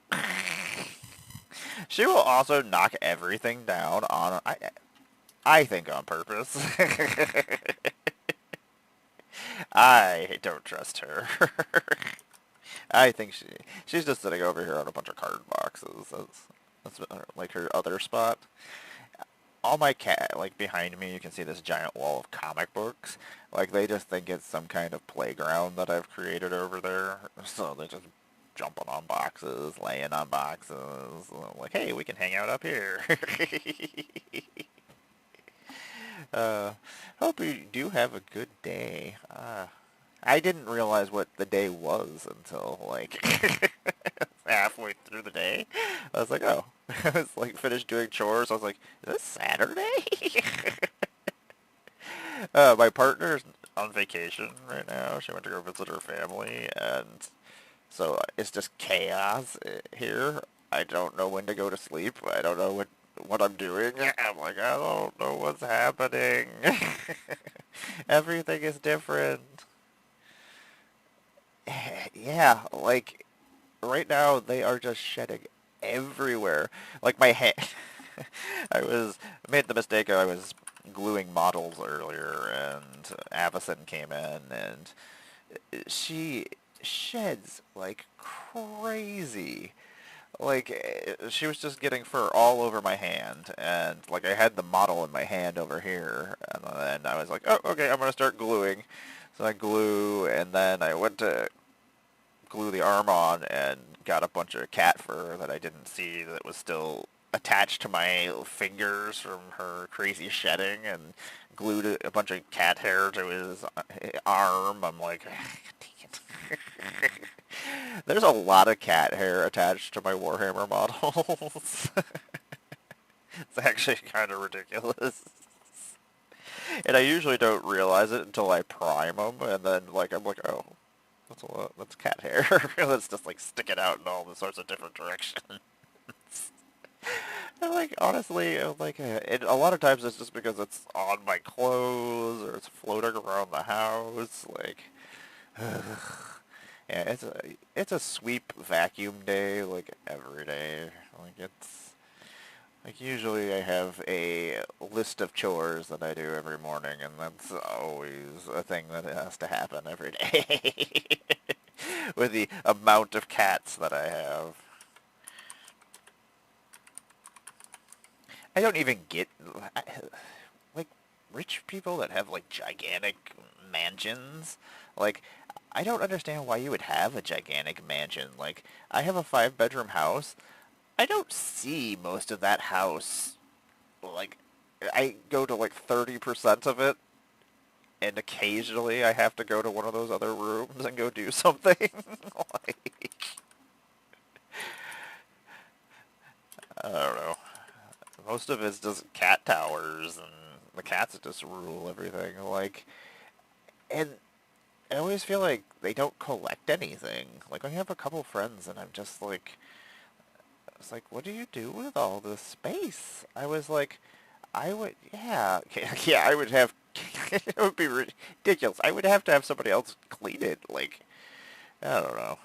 She will also knock everything down on... I think on purpose. I don't trust her. I think she's just sitting over here on a bunch of card boxes. That's like her other spot. All my like behind me, you can see this giant wall of comic books. Like, they just think it's some kind of playground that I've created over there. So they just jumping on boxes, laying on boxes. Like, hey, we can hang out up here. Hope you do have a good day. I didn't realize what the day was until, like, halfway through the day. I was like, oh. I was, like, finished doing chores. I was like, is this Saturday? My partner's on vacation right now. She went to go visit her family, and so it's just chaos here. I don't know when to go to sleep. I don't know what I'm doing. I'm like, I don't know what's happening. Everything is different. Yeah, like, right now they are just shedding everywhere. Like, my hair. Made the mistake. I was gluing models earlier, and Avison came in, and she sheds like crazy. Like, she was just getting fur all over my hand, and like, I had the model in my hand over here, and then I was like, oh, okay, I'm gonna start gluing. So I glue, and then I went to glue the arm on and got a bunch of cat fur that I didn't see that was still attached to my fingers from her crazy shedding, and glued a bunch of cat hair to his arm. I'm like, dang it. There's a lot of cat hair attached to my Warhammer models. It's actually kind of ridiculous. And I usually don't realize it until I prime them, and then like I'm like, oh, that's cat hair. That's just like sticking out in all the sorts of different directions. And like, honestly, like, a lot of times it's just because it's on my clothes or it's floating around the house. Like, yeah, it's a sweep vacuum day like every day. Like, it's like, usually I have a list of chores that I do every morning, and that's always a thing that has to happen every day. With the amount of cats that I have. I don't even get, like, rich people that have, like, gigantic mansions. Like, I don't understand why you would have a gigantic mansion. Like, I have a 5-bedroom house. I don't see most of that house. Like, I go to, like, 30% of it, and occasionally I have to go to one of those other rooms and go do something. Like, I don't know. Most of it's just cat towers, and the cats just rule everything. Like, and I always feel like they don't collect anything. Like, I have a couple friends, and I'm just like, it's like, what do you do with all this space? I was like, I would, yeah, yeah, I would have, it would be ridiculous. I would have to have somebody else clean it. Like, I don't know.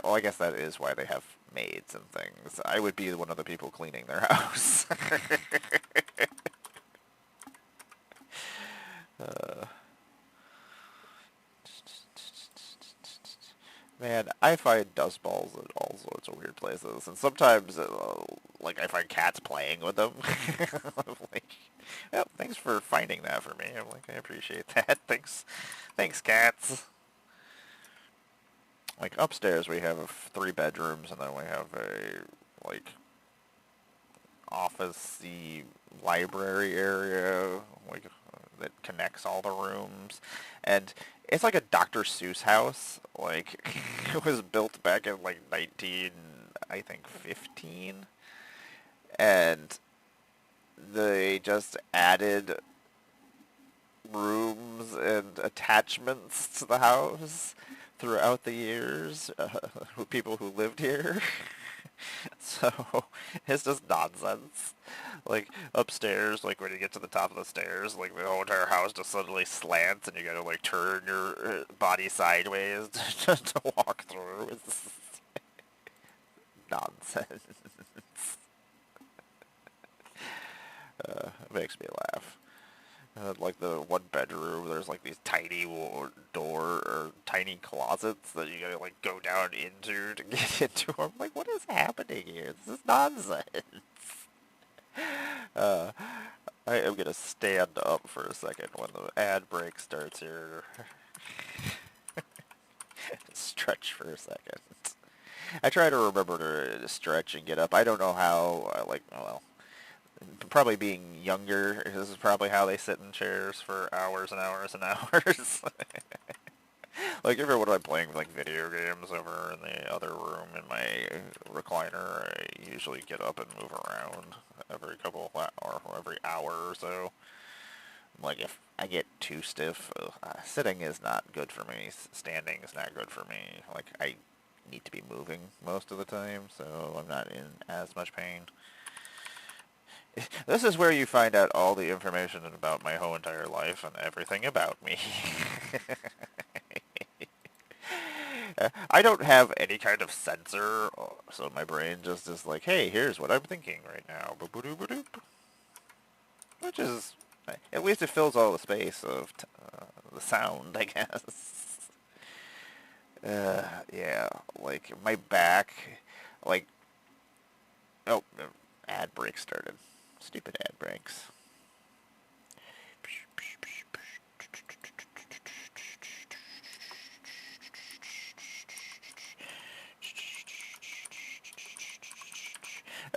Well, I guess that is why they have maids and things. I would be one of the people cleaning their house. uh, Man, I find dust balls in all sorts of weird places, and sometimes, like, I find cats playing with them. I'm like, well, thanks for finding that for me. I'm like, I appreciate that. Thanks, cats. Like, upstairs we have 3 bedrooms, and then we have a, like, office-y library area, like, that connects all the rooms, and it's like a Dr. Seuss house. Like, it was built back in like 19, I think 15, and they just added rooms and attachments to the house throughout the years, people who lived here. So it's just nonsense. Like upstairs, like when you get to the top of the stairs, like the whole entire house just suddenly slants, and you gotta like turn your body sideways to walk through. It's nonsense. It makes me laugh. Like the 1 bedroom, there's like these tiny or tiny closets that you gotta like go down into to get into. I'm like, what is happening here? This is nonsense. Uh, I am gonna stand up for a second when the ad break starts here. Stretch for a second. I try to remember to stretch and get up. I don't know how, well, probably being younger, this is probably how they sit in chairs for hours and hours and hours. Like, even when I'm playing, like, video games over in the other room in my recliner, I usually get up and move around every or every hour or so. Like, if I get too stiff, sitting is not good for me. Standing is not good for me. Like, I need to be moving most of the time, so I'm not in as much pain. This is where you find out all the information about my whole entire life and everything about me. I don't have any kind of sensor, so my brain just is like, hey, here's what I'm thinking right now. Boop-a-doop-a-doop. Which is, at least it fills all the space of the sound, I guess. Yeah, like, my back, like, oh, ad break started. Stupid ad breaks.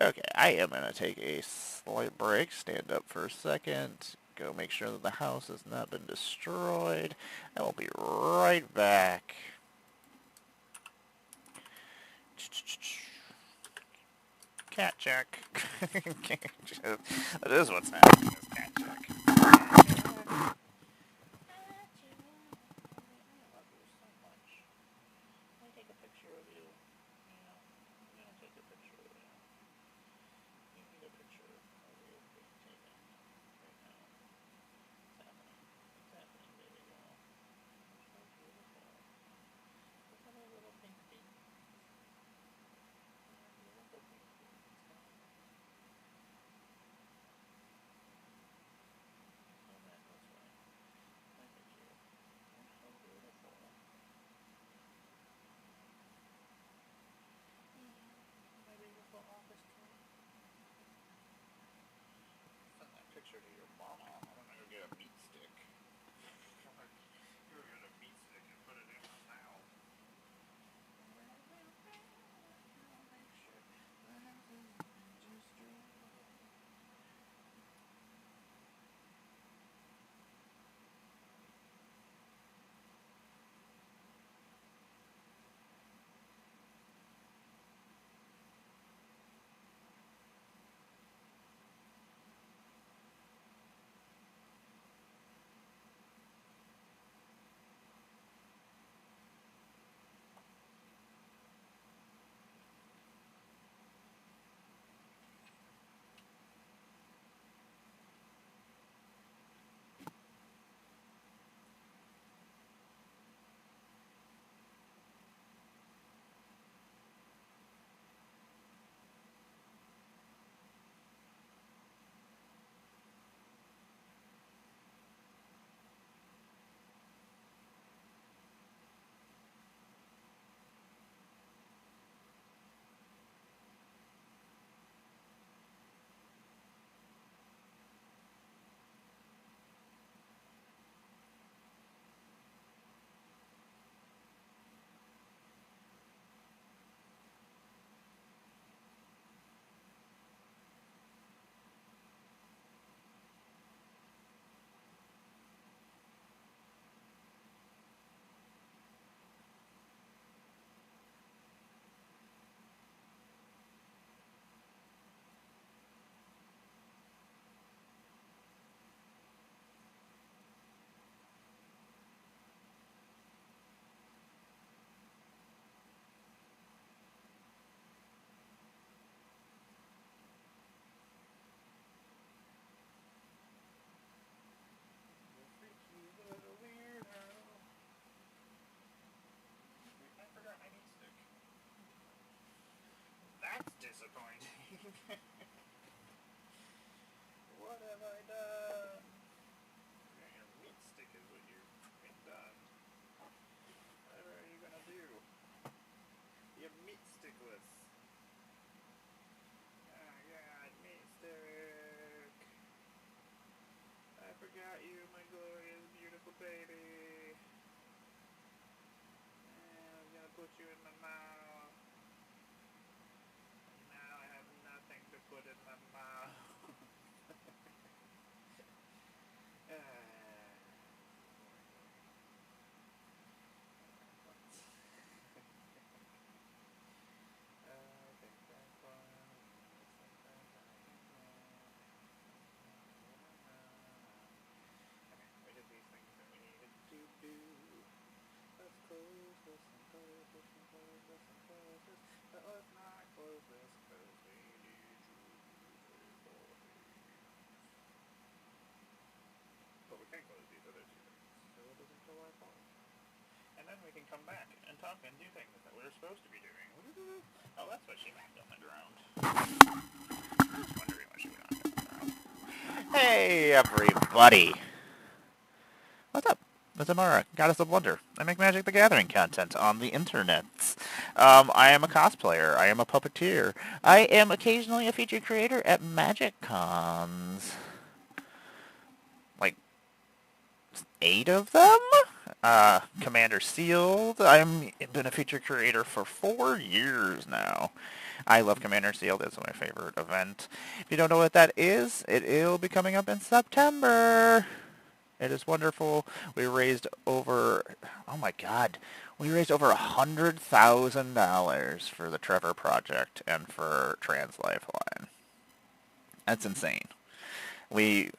Okay, I am going to take a slight break, stand up for a second, go make sure that the house has not been destroyed. I will be right back. Cat check. That is what's happening, is cat check. What have I done? Your meat stick is what you've done. Whatever are you gonna do? You meat stickless. Oh god, meat stick. I forgot you, my glorious, beautiful baby. I'm gonna put you in my mouth. Now I have nothing to put in my mouth. But we can't close these other two things, so it doesn't fill our phone. And then we can come back and talk and do things that we're supposed to be doing. Oh, that's what she left on the ground. I was wondering what she would on the ground. Hey, everybody! What's up? It's Emmara, Goddess of Wonder. I make Magic the Gathering content on the internets. I am a cosplayer. I am a puppeteer. I am occasionally a featured creator at Magic Cons. Like 8 of them? Commander Sealed. I've been a featured creator for 4 years now. I love Commander Sealed. It's my favorite event. If you don't know what that is, it'll be coming up in September. It is wonderful. We raised over, oh my god, we raised over $100,000 for the Trevor Project and for Trans Lifeline. That's insane. We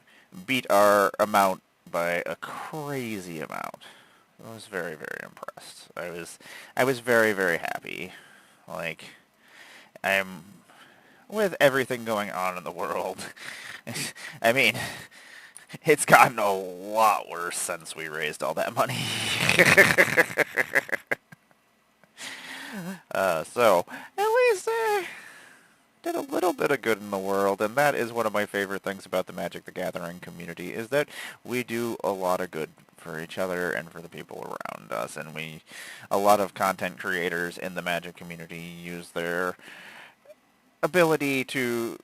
beat our amount by a crazy amount. I was very, very impressed. I was very, very happy. Like, I'm with everything going on in the world. I mean, it's gotten a lot worse since we raised all that money. So, at least did a little bit of good in the world, and that is one of my favorite things about the Magic the Gathering community, is that we do a lot of good for each other and for the people around us, and a lot of content creators in the Magic community use their ability to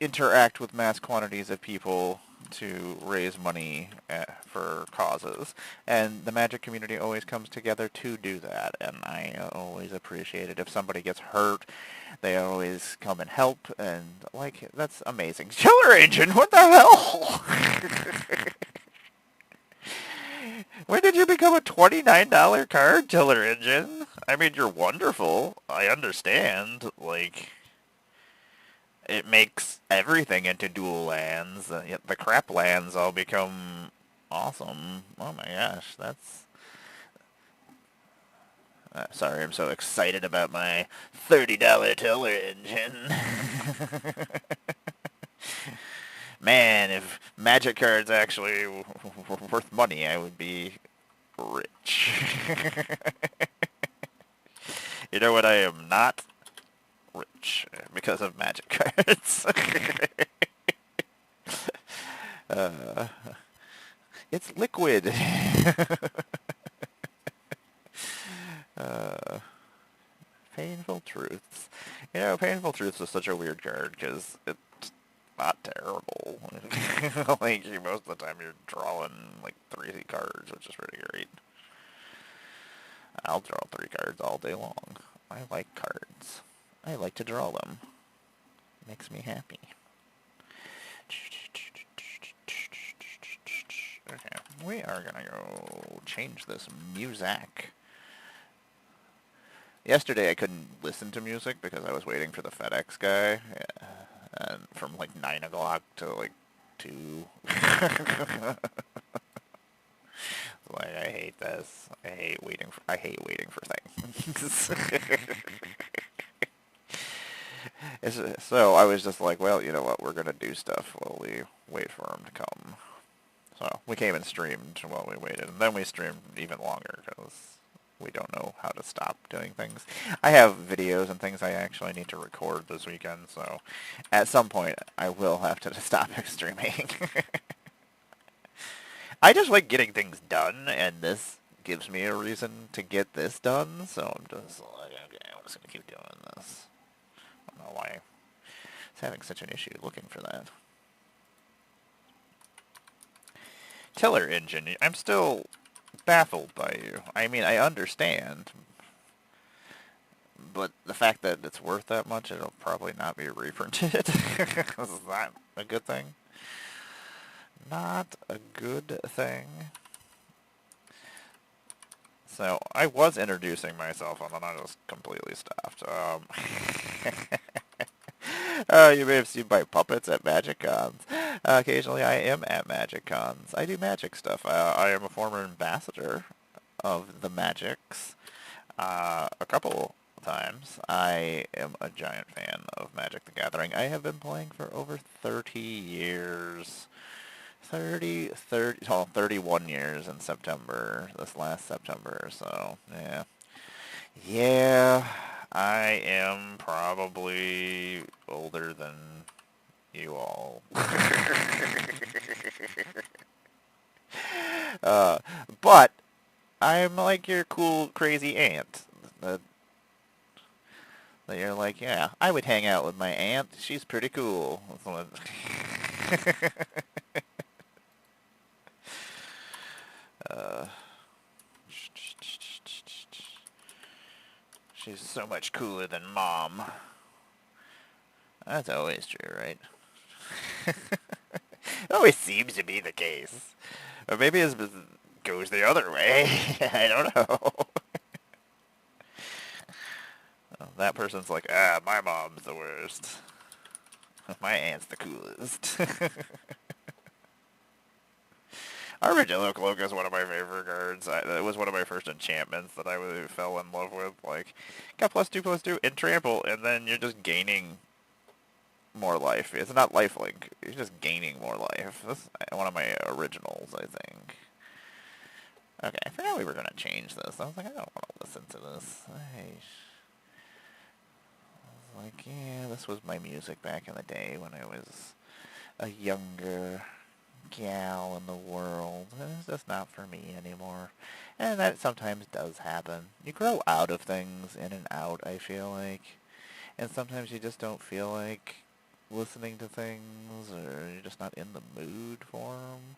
interact with mass quantities of people to raise money for causes, and the Magic community always comes together to do that, and I always appreciate it. If somebody gets hurt, they always come and help, and like, that's amazing. Killer Agent, what the hell? When did you become a $29 card, Killer Engine? I mean, you're wonderful. I understand, like, it makes everything into dual lands. The crap lands all become awesome. Oh my gosh, that's... sorry, I'm so excited about my $30 Tiller Engine. Man, if Magic cards actually were worth money, I would be rich. You know what I am not? Rich. Because of Magic cards. It's liquid. Painful Truths. You know, Painful Truths is such a weird card because it's not terrible. Like, most of the time you're drawing like 3 cards, which is pretty great. I'll draw 3 cards all day long. I like cards. I like to draw them. Makes me happy. Okay, we are gonna go change this music. Yesterday I couldn't listen to music because I was waiting for the FedEx guy, and from like 9 o'clock to like 2. Like, I hate this. I hate waiting for things. So I was just like, well, you know what, we're gonna do stuff while we wait for him to come. So we came and streamed while we waited, and then we streamed even longer because we don't know how to stop doing things. I have videos and things I actually need to record this weekend, so at some point I will have to stop streaming. I just like getting things done, and this gives me a reason to get this done, so I'm just like, okay, I'm just going to keep doing this. I don't know why it's having such an issue looking for that. Tiller engine, I'm still baffled by you. I mean, I understand, but the fact that it's worth that much, it'll probably not be reprinted. Is that a good thing? Not a good thing. So, I was introducing myself, and then I just completely stopped. You may have seen my puppets at Magic Cons. Occasionally I am at Magic Cons. I do magic stuff. I am a former ambassador of the Magics. A couple times. I am a giant fan of Magic the Gathering. I have been playing for over 30 years. 31 years in September, this last September, so, yeah. Yeah, I am probably older than you all. But I'm like your cool, crazy aunt. That you're like, yeah, I would hang out with my aunt. She's pretty cool. uh, she's so much cooler than Mom. That's always true, right? It always seems to be the case. Or maybe it goes the other way. I don't know. That person's like, my mom's the worst. My aunt's the coolest. Armadillo Cloak is one of my favorite cards. It was one of my first enchantments that I really fell in love with. Like, got +2/+2 and trample, and then you're just gaining more life. It's not lifelink. You're just gaining more life. That's one of my originals, I think. Okay, I forgot we were going to change this. I was like, I don't want to listen to this. I was like, yeah, this was my music back in the day when I was a younger gal in the world. It's just not for me anymore. And that sometimes does happen. You grow out of things, in and out, I feel like. And sometimes you just don't feel like listening to things, or you're just not in the mood for them.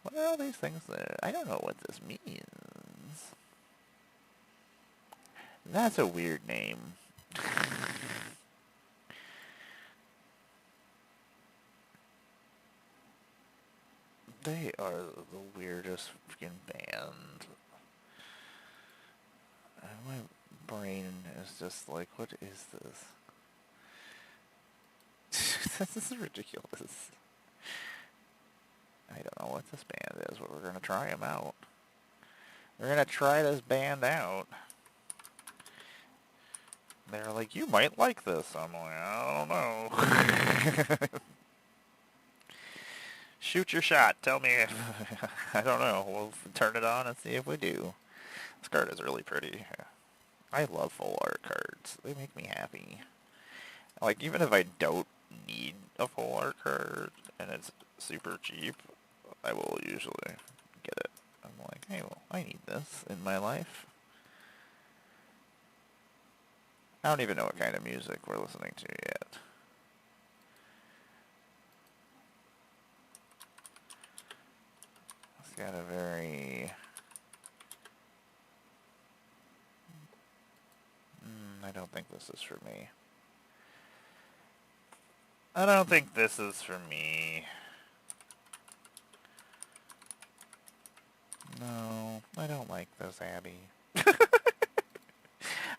What are all these things there? I don't know what this means. That's a weird name. They are the weirdest freaking band. My brain is just like, what is this? This is ridiculous. I don't know what this band is, but we're going to try them out. We're going to try this band out. They're like, you might like this. I'm like, I don't know. Shoot your shot. Tell me if... I don't know. We'll turn it on and see if we do. This card is really pretty. I love full art cards. They make me happy. Like, even if I don't need a full art card and it's super cheap, I will usually get it. I'm like, hey, well, I need this in my life. I don't even know what kind of music we're listening to yet. It's got a very... I don't think this is for me. I don't think this is for me. No, I don't like this, Abby.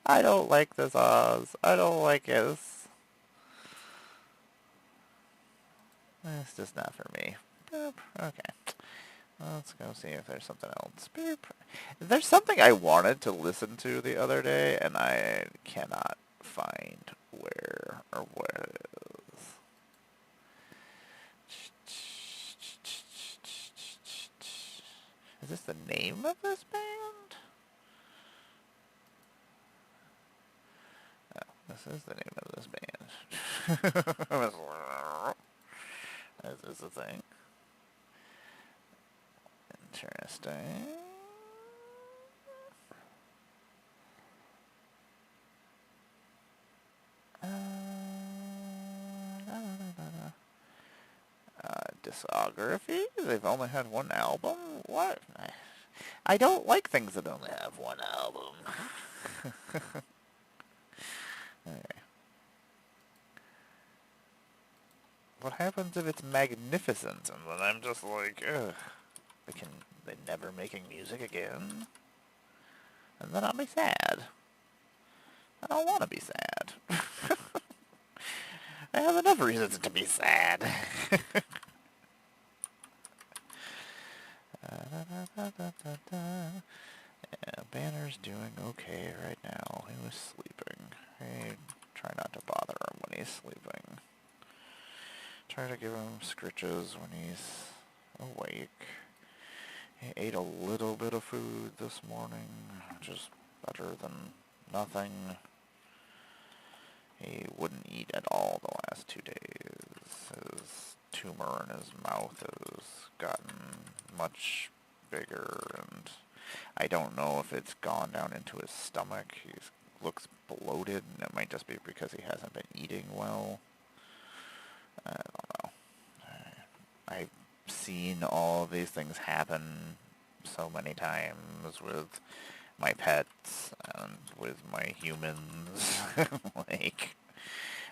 I don't like this, Oz. I don't like it. It's just not for me. Boop. Okay. Let's go see if there's something else. Boop. There's something I wanted to listen to the other day, and I cannot find where or what it is. Is this the name of this band? is the name of this band. Is this a thing? Interesting. Discography? They've only had one album? What? I don't like things that only have one album. Okay. What happens if it's magnificent and then I'm just like, ugh, they never making music again? And then I'll be sad. I don't want to be sad. I have enough reasons to be sad. Yeah, Banner's doing okay right now. He was sleeping. Hey, try not to bother him when he's sleeping. Try to give him scritches when he's awake. He ate a little bit of food this morning, which is better than nothing. He wouldn't eat at all the last 2 days. His tumor in his mouth has gotten much bigger, and I don't know if it's gone down into his stomach. He looks bloated, and it might just be because he hasn't been eating well. I don't know. I've seen all of these things happen so many times with my pets and with my humans. Like,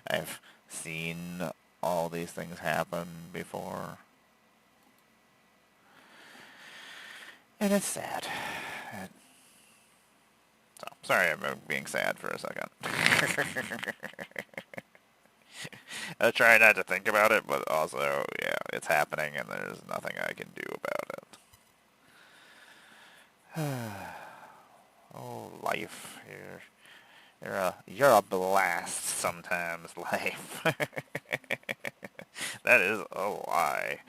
I've seen all these things happen before. And it's sad. So, sorry I'm being sad for a second. I try not to think about it, but also, yeah, it's happening and there's nothing I can do about it. Oh, life. You're a blast sometimes, life. That is a lie.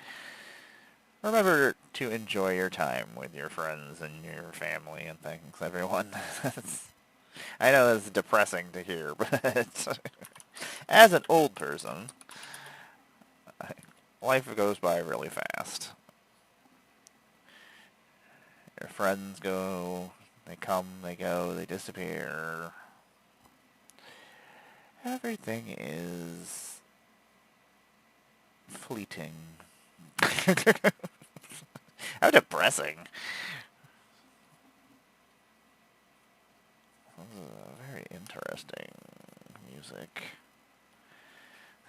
Remember to enjoy your time with your friends and your family and things, everyone. I know that's depressing to hear, but as an old person, life goes by really fast. Your friends go, they come, they go, they disappear. Everything is fleeting. How depressing. Very interesting music.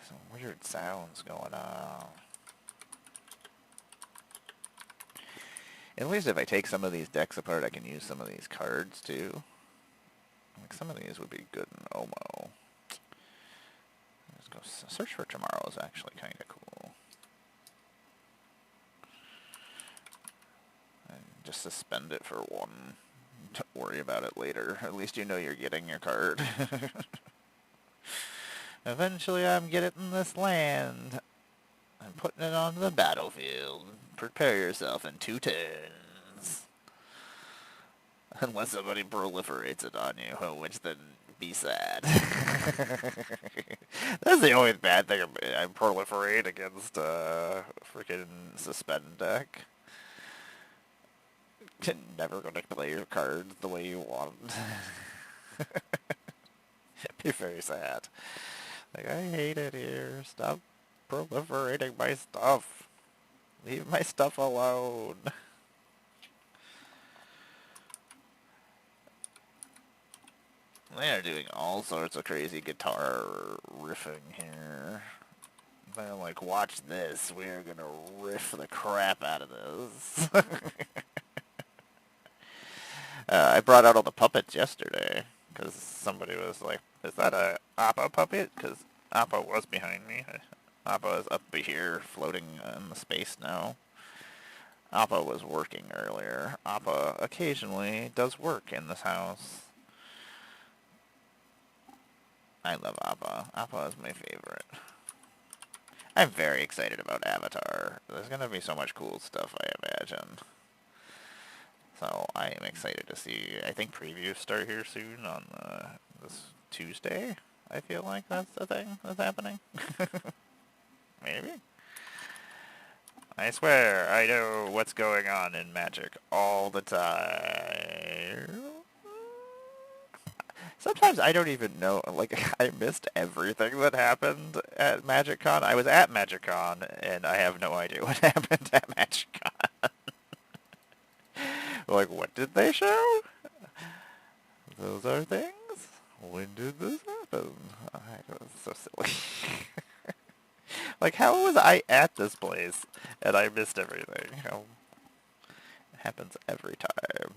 Some weird sounds going on. At least if I take some of these decks apart, I can use some of these cards too. Like, some of these would be good in Omo. Let's go Search for Tomorrow is actually kind of cool. And just suspend it for one. Don't worry about it later. At least you know you're getting your card. Eventually I'm getting this land. I'm putting it onto the battlefield. Prepare yourself in 2 turns. Unless somebody proliferates it on you, which then be sad. That's the only bad thing I proliferate against freaking suspend deck. You're never gonna play your cards the way you want. Be very sad. Like, I hate it here. Stop proliferating my stuff. Leave my stuff alone. They are doing all sorts of crazy guitar riffing here. They're like, watch this. We're gonna riff the crap out of this. I brought out all the puppets yesterday, because somebody was like, is that a Appa puppet? Because Appa was behind me. Appa is up here, floating in the space now. Appa was working earlier. Appa occasionally does work in this house. I love Appa. Appa is my favorite. I'm very excited about Avatar. There's going to be so much cool stuff, I imagine. So I am excited to see. I think previews start here soon on this Tuesday. I feel like that's the thing that's happening. Maybe. I swear, I know what's going on in Magic all the time. Sometimes I don't even know, like, I missed everything that happened at MagicCon. I was at MagicCon, and I have no idea what happened at MagicCon. Like, what did they show? Those are things? When did this happen? It was so silly. Like, how was I at this place, and I missed everything? It happens every time.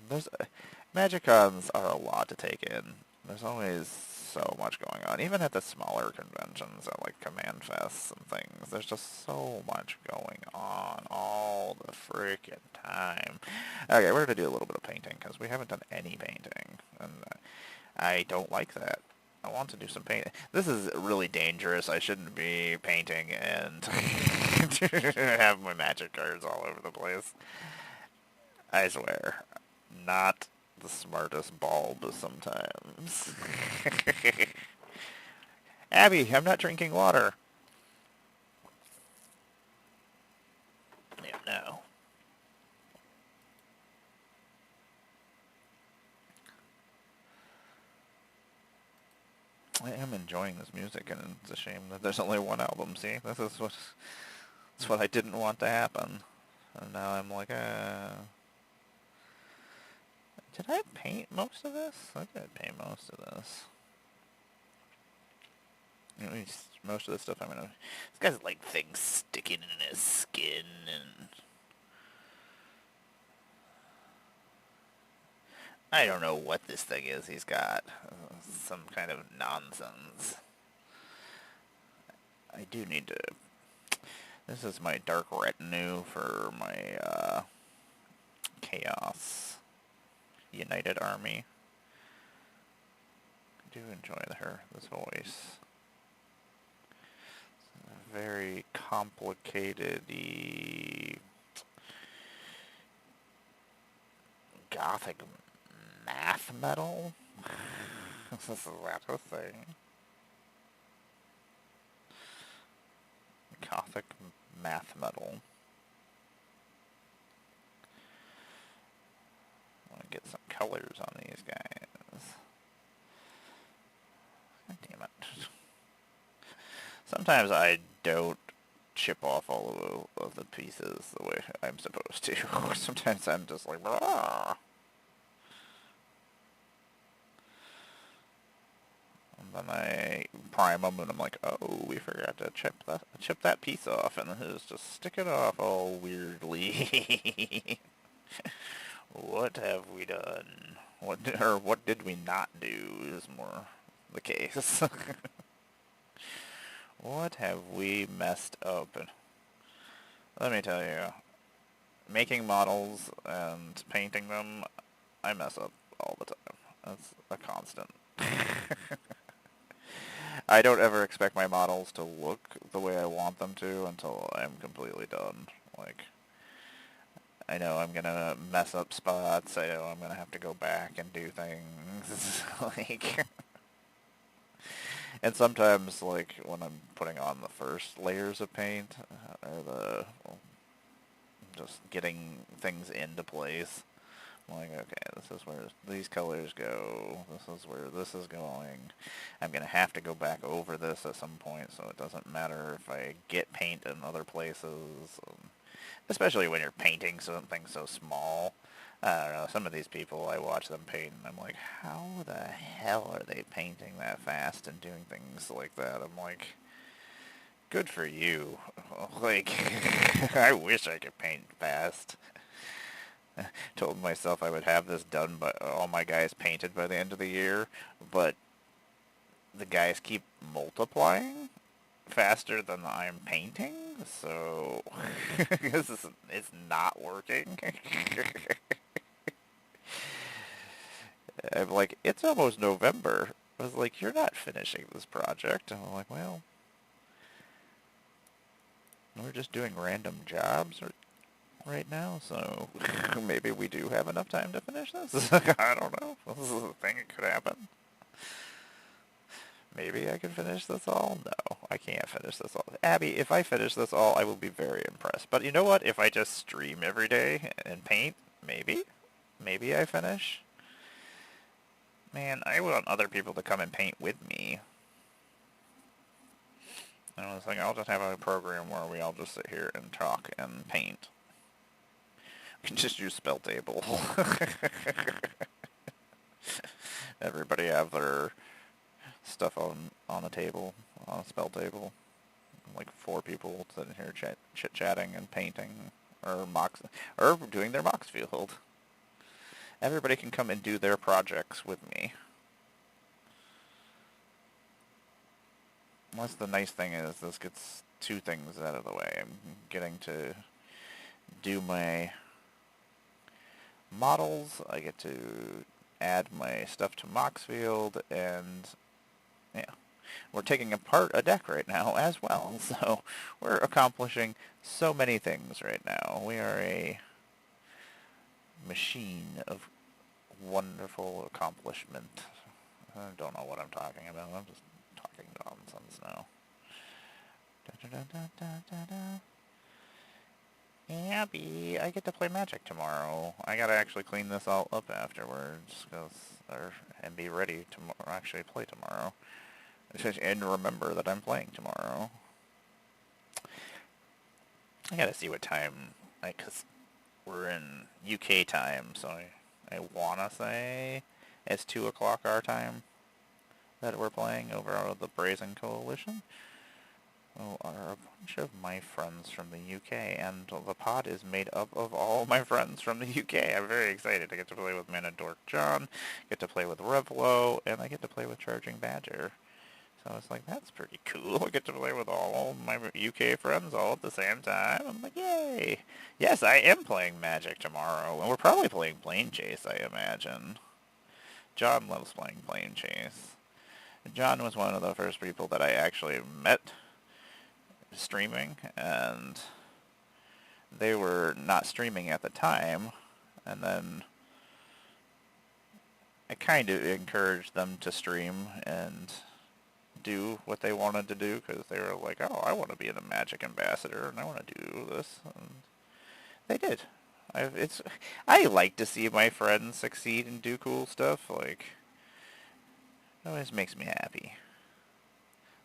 MagicCons are a lot to take in. There's always so much going on. Even at the smaller conventions, at like Command Fests and things, there's just so much going on all the freaking time. Okay, we're going to do a little bit of painting, because we haven't done any painting, and I don't like that. I want to do some painting. This is really dangerous. I shouldn't be painting and have my magic cards all over the place. I swear. Not the smartest bulb sometimes. Abby, I'm not drinking water. Yeah, no. I am enjoying this music, and it's a shame that there's only one album. See, that's what I didn't want to happen. And now I'm like, did I paint most of this? I did paint most of this. At least most of the stuff I'm gonna... This guy's like things sticking in his skin and... I don't know what this thing is he's got. Some kind of nonsense. I do need to... This is my dark retinue for my Chaos United Army. I do enjoy this voice. Very complicated-y gothic math metal. Is that a thing? Gothic math metal. I want to get some colors on these guys. God damn it. Sometimes I don't chip off all of the pieces the way I'm supposed to. Sometimes I'm just like, ah. And then I prime them and I'm like, oh, we forgot to chip that piece off, and then just stick it off all weirdly. What have we done? What did we not do is more the case. What have we messed up? Let me tell you, making models and painting them, I mess up all the time. That's a constant. I don't ever expect my models to look the way I want them to until I'm completely done. Like, I know I'm gonna mess up spots, I know I'm gonna have to go back and do things, like... And sometimes, like, when I'm putting on the first layers of paint, or just getting things into place, I'm like, okay, this is where these colors go, this is where this is going. I'm going to have to go back over this at some point, so it doesn't matter if I get paint in other places, especially when you're painting something so small. I don't know, some of these people, I watch them paint, and I'm like, how the hell are they painting that fast and doing things like that? I'm like, good for you. Like, I wish I could paint fast. Told myself I would have this done, but all my guys painted by the end of the year, but the guys keep multiplying faster than I'm painting, so it's not working. I'm like, it's almost November. I was like, you're not finishing this project. And I'm like, well, we're just doing random jobs right now, so maybe we do have enough time to finish this. I don't know. This is a thing that could happen. Maybe I can finish this all? No, I can't finish this all. Abby, if I finish this all, I will be very impressed. But you know what? If I just stream every day and paint, maybe? Maybe I finish? Man, I want other people to come and paint with me. And I was like, I'll just have a program where we all just sit here and talk and paint. We can just use spell table. Everybody have their stuff on the table, on a spell table. Like 4 people sitting here chit-chatting and painting, or doing their Moxfield. Everybody can come and do their projects with me. That's the nice thing is this gets 2 things out of the way. I'm getting to do my models, I get to add my stuff to Moxfield, and yeah, we're taking apart a deck right now as well, so we're accomplishing so many things right now. We are a machine of wonderful accomplishment. I don't know what I'm talking about. I'm just talking nonsense now. Abby, I get to play Magic tomorrow. I gotta actually clean this all up afterwards, and be ready to actually play tomorrow. And remember that I'm playing tomorrow. I gotta see what time, because we're in UK time, so I wanna say it's 2 o'clock our time that we're playing over the Brazen Coalition. Well, are a bunch of my friends from the UK, and the pod is made up of all my friends from the UK. I'm very excited to get to play with Manadork John, get to play with Revlo, and I get to play with Charging Badger. So it's like, that's pretty cool. I get to play with all my UK friends all at the same time. I'm like, yay! Yes, I am playing Magic tomorrow, and we're probably playing Plane Chase, I imagine. John loves playing Plane Chase. John was one of the first people that I actually met streaming, and they were not streaming at the time, and then I kind of encouraged them to stream and do what they wanted to do, because they were like, oh, I want to be the Magic ambassador, and I want to do this, and they did. I like to see my friends succeed and do cool stuff. Like, it always makes me happy.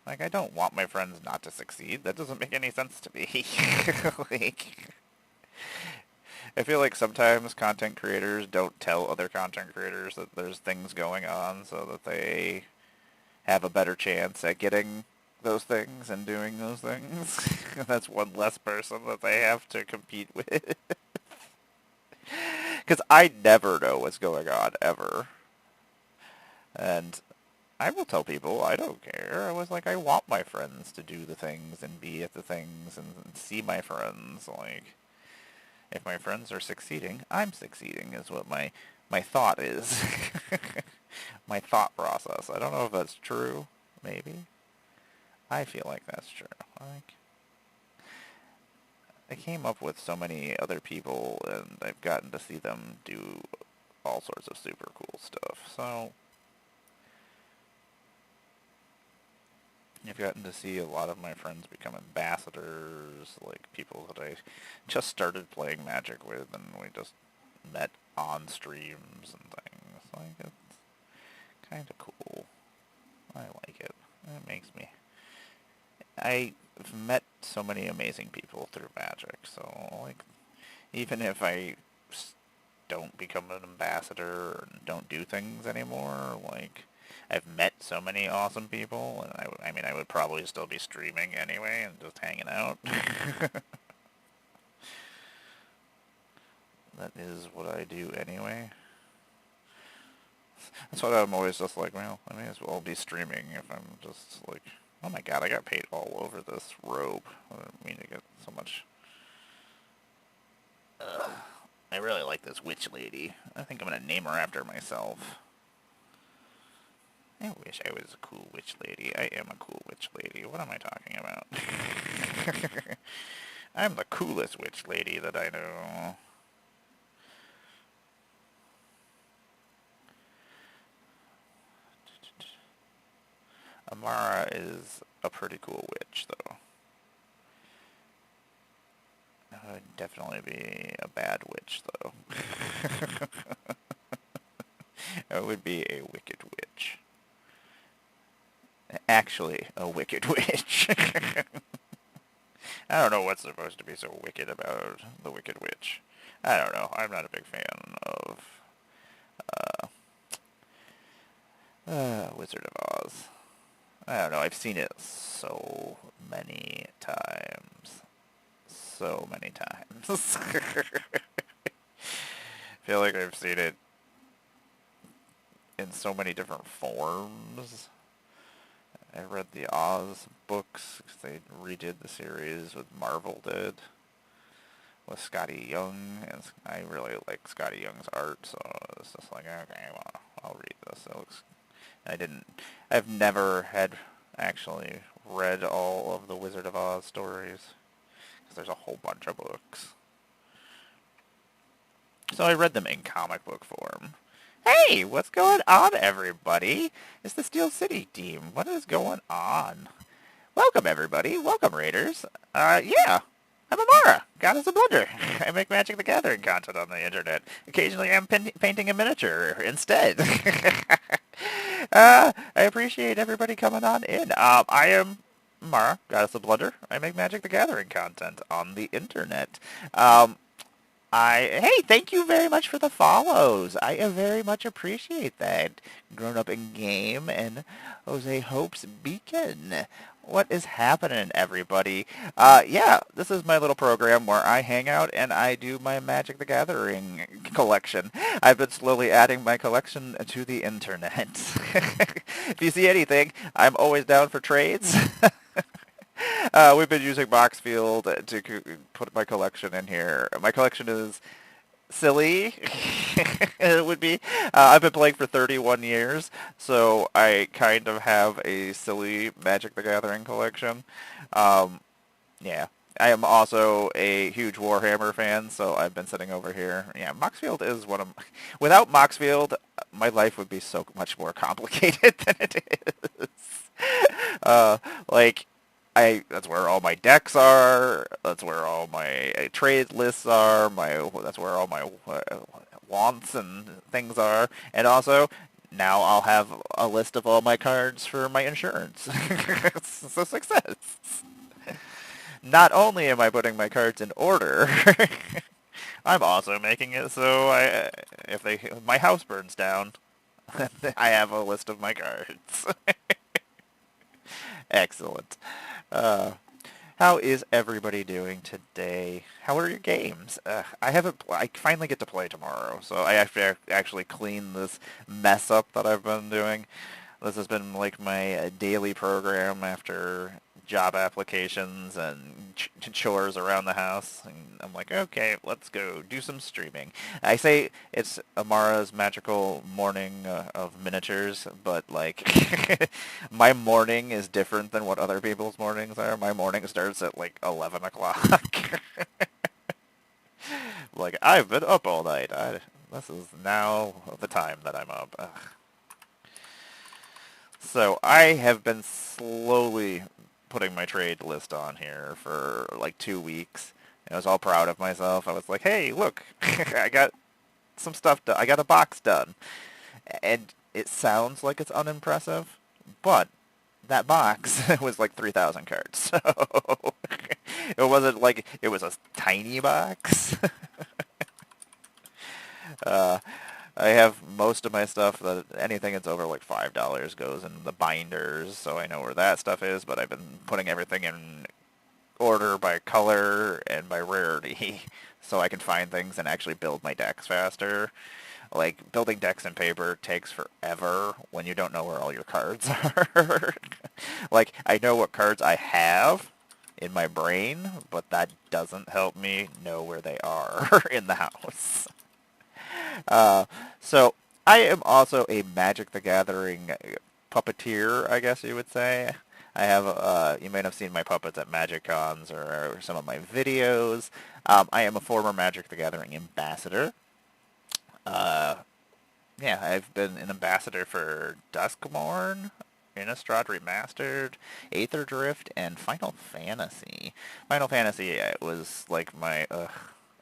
Like, I don't want my friends not to succeed. That doesn't make any sense to me. Like, I feel like sometimes content creators don't tell other content creators that there's things going on so that they have a better chance at getting those things and doing those things. That's one less person that they have to compete with. Because I never know what's going on, ever. And I will tell people, I don't care. I was like, I want my friends to do the things and be at the things and see my friends. Like, if my friends are succeeding, I'm succeeding is what my thought is. My thought process. I don't know if that's true. Maybe. I feel like that's true. Like, I came up with so many other people, and I've gotten to see them do all sorts of super cool stuff. So I've gotten to see a lot of my friends become ambassadors, like people that I just started playing Magic with, and we just met on streams and things. Like, it's kind of cool. I like it. It makes me... I've met so many amazing people through Magic, so, like, even if I don't become an ambassador and don't do things anymore, like, I've met so many awesome people, and I mean, I would probably still be streaming anyway and just hanging out. That is what I do anyway. That's what I'm always just like, well, I may as well be streaming if I'm just like, oh my god, I got paint all over this robe. I didn't mean to get so much. I really like this witch lady. I think I'm going to name her after myself. I wish I was a cool witch lady. I am a cool witch lady. What am I talking about? I'm the coolest witch lady that I know. Emmara is a pretty cool witch, though. Would definitely be a bad witch, though. It would be a wicked witch. Actually, a wicked witch. I don't know what's supposed to be so wicked about the Wicked Witch. I don't know. I'm not a big fan of Wizard of Oz. I don't know. I've seen it so many times. So many times. I feel like I've seen it in so many different forms. I read the Oz books because they redid the series with Marvel did with Scotty Young, and I really like Scotty Young's art, so it's just like, okay, well, I'll read this. It looks. I've never had actually read all of the Wizard of Oz stories because there's a whole bunch of books. So I read them in comic book form. Hey, what's going on, everybody? It's the Steel City team. What is going on? Welcome, everybody. Welcome, Raiders. Yeah. I'm Emmara, Goddess of Blunder. I make Magic the Gathering content on the internet. Occasionally I'm painting a miniature instead. I appreciate everybody coming on in. I am Emmara, Goddess of Blunder. I make Magic the Gathering content on the internet. Hey, thank you very much for the follows. I very much appreciate that. Grown Up in Game and Jose Hope's Beacon. What is happening, everybody? Yeah, this is my little program where I hang out and I do my Magic the Gathering collection. I've been slowly adding my collection to the internet. If you see anything, I'm always down for trades. We've been using Moxfield to put my collection in here. My collection is silly. It would be. I've been playing for 31 years, so I kind of have a silly Magic the Gathering collection. Yeah. I am also a huge Warhammer fan, so I've been sitting over here. Yeah, Moxfield is one of... Without Moxfield, my life would be so much more complicated than it is. Like... that's where all my decks are. That's where all my trade lists are. That's where all my wants and things are. And also, now I'll have a list of all my cards for my insurance. It's a success. Not only am I putting my cards in order, I'm also making it so if my house burns down, I have a list of my cards. Excellent. How is everybody doing today? How are your games? I finally get to play tomorrow, so I have to actually clean this mess up that I've been doing. This has been like my daily program after job applications and chores around the house. And I'm like, okay, let's go do some streaming. I say it's Emmara's magical morning of miniatures, but like my morning is different than what other people's mornings are. My morning starts at like 11 o'clock. Like, I've been up all night. This is now the time that I'm up. Ugh. So I have been slowly putting my trade list on here for like 2 weeks. I was all proud of myself. I was like, hey, look, I got some stuff done. I got a box done. And it sounds like it's unimpressive, but that box was like 3,000 cards. So it wasn't like it was a tiny box. I have most of my stuff, anything that's over like $5 goes in the binders, so I know where that stuff is, but I've been putting everything in order by color and by rarity, so I can find things and actually build my decks faster. Like, building decks in paper takes forever when you don't know where all your cards are. Like, I know what cards I have in my brain, but that doesn't help me know where they are in the house. So I am also a Magic the Gathering puppeteer, I guess you would say. I have, you may have seen my puppets at Magic Cons or some of my videos. I am a former Magic the Gathering ambassador. Yeah, I've been an ambassador for Duskmourn Innistrad Remastered, Aether Drift, and Final Fantasy. Final Fantasy was like my,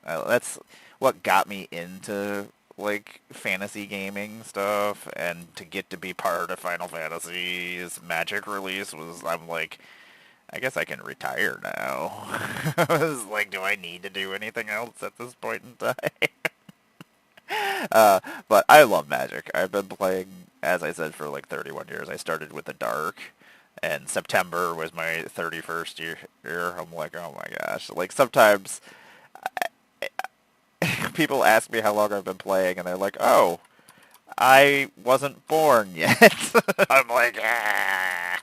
that's what got me into like fantasy gaming stuff, and to get to be part of Final Fantasy's Magic release was, I'm like, I guess I can retire now. I was like, do I need to do anything else at this point in time? But I love Magic. I've been playing, as I said, for like 31 years. I started with the Dark, and September was my 31st year. I'm like, oh my gosh. Like, sometimes people ask me how long I've been playing, and they're like, oh, I wasn't born yet. I'm like, ah.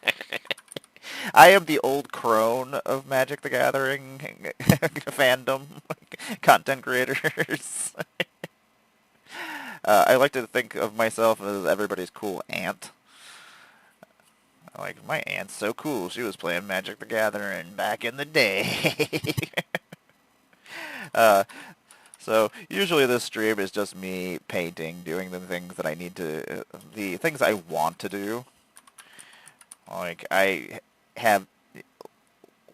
I am the old crone of Magic the Gathering fandom, content creators. I like to think of myself as everybody's cool aunt. Like, my aunt's so cool. She was playing Magic the Gathering back in the day. uh, so usually this stream is just me painting, doing the things that I need to, the things I want to do. Like, I have,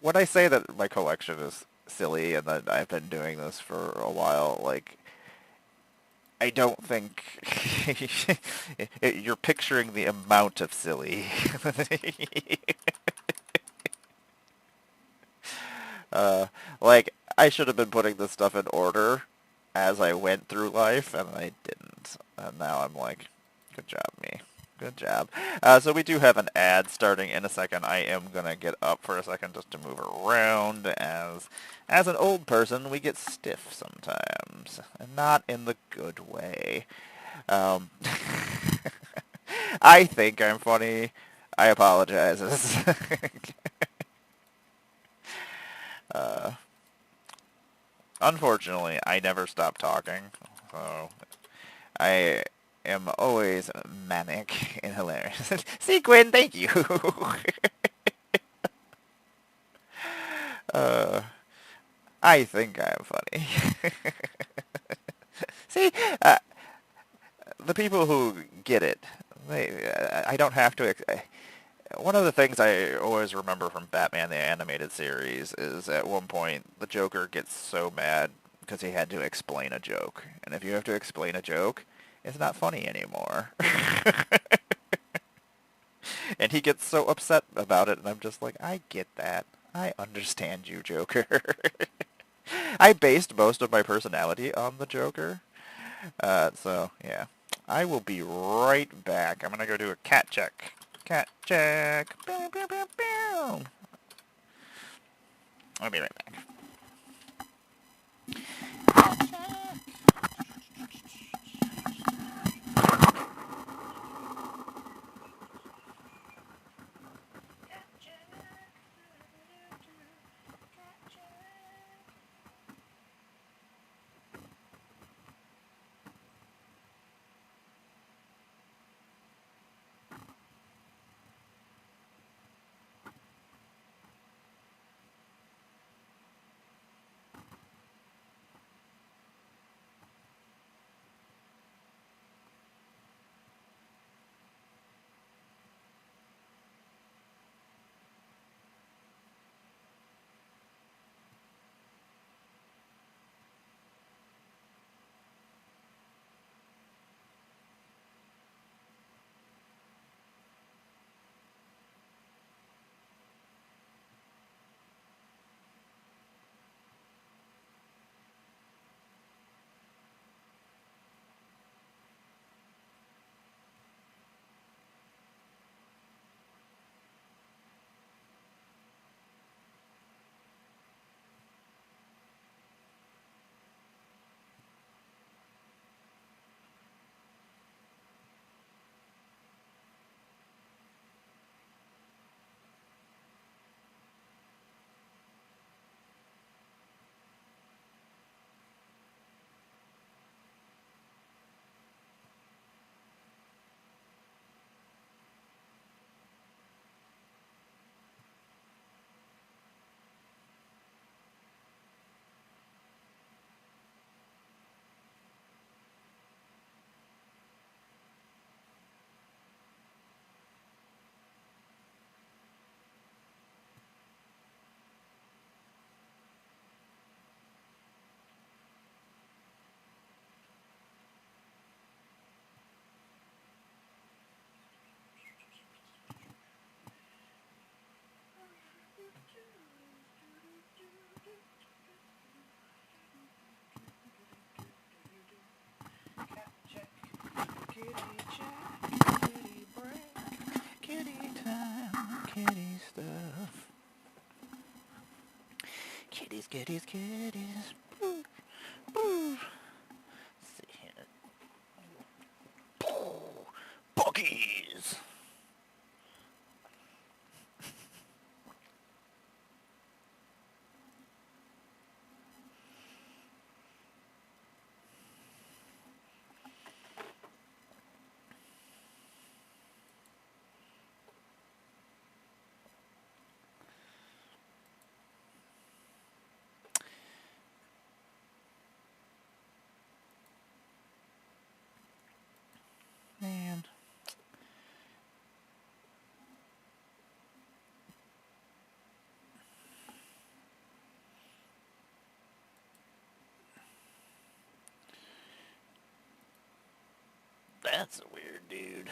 when I say that my collection is silly and that I've been doing this for a while, like, I don't think you're picturing the amount of silly. Like, I should have been putting this stuff in order as I went through life, and I didn't. And now I'm like, good job, me. Good job. So we do have an ad starting in a second. I am going to get up for a second just to move around. As an old person, we get stiff sometimes, and not in the good way. I think I'm funny. I apologize. Unfortunately, I never stop talking, so I am always manic and hilarious. See, Gwen, thank you. I think I'm funny. See, the people who get it, I don't have to. One of the things I always remember from Batman the Animated Series is at one point the Joker gets so mad because he had to explain a joke. And if you have to explain a joke, it's not funny anymore. And he gets so upset about it, and I'm just like, I get that. I understand you, Joker. I based most of my personality on the Joker. So, yeah. I will be right back. I'm going to go do a cat check. Cat check. Bow, bow, bow, bow. I'll be right back. Kitties, kitties, kitties. Boo, boo. Let's see here. Buggies! Man. That's a weird dude.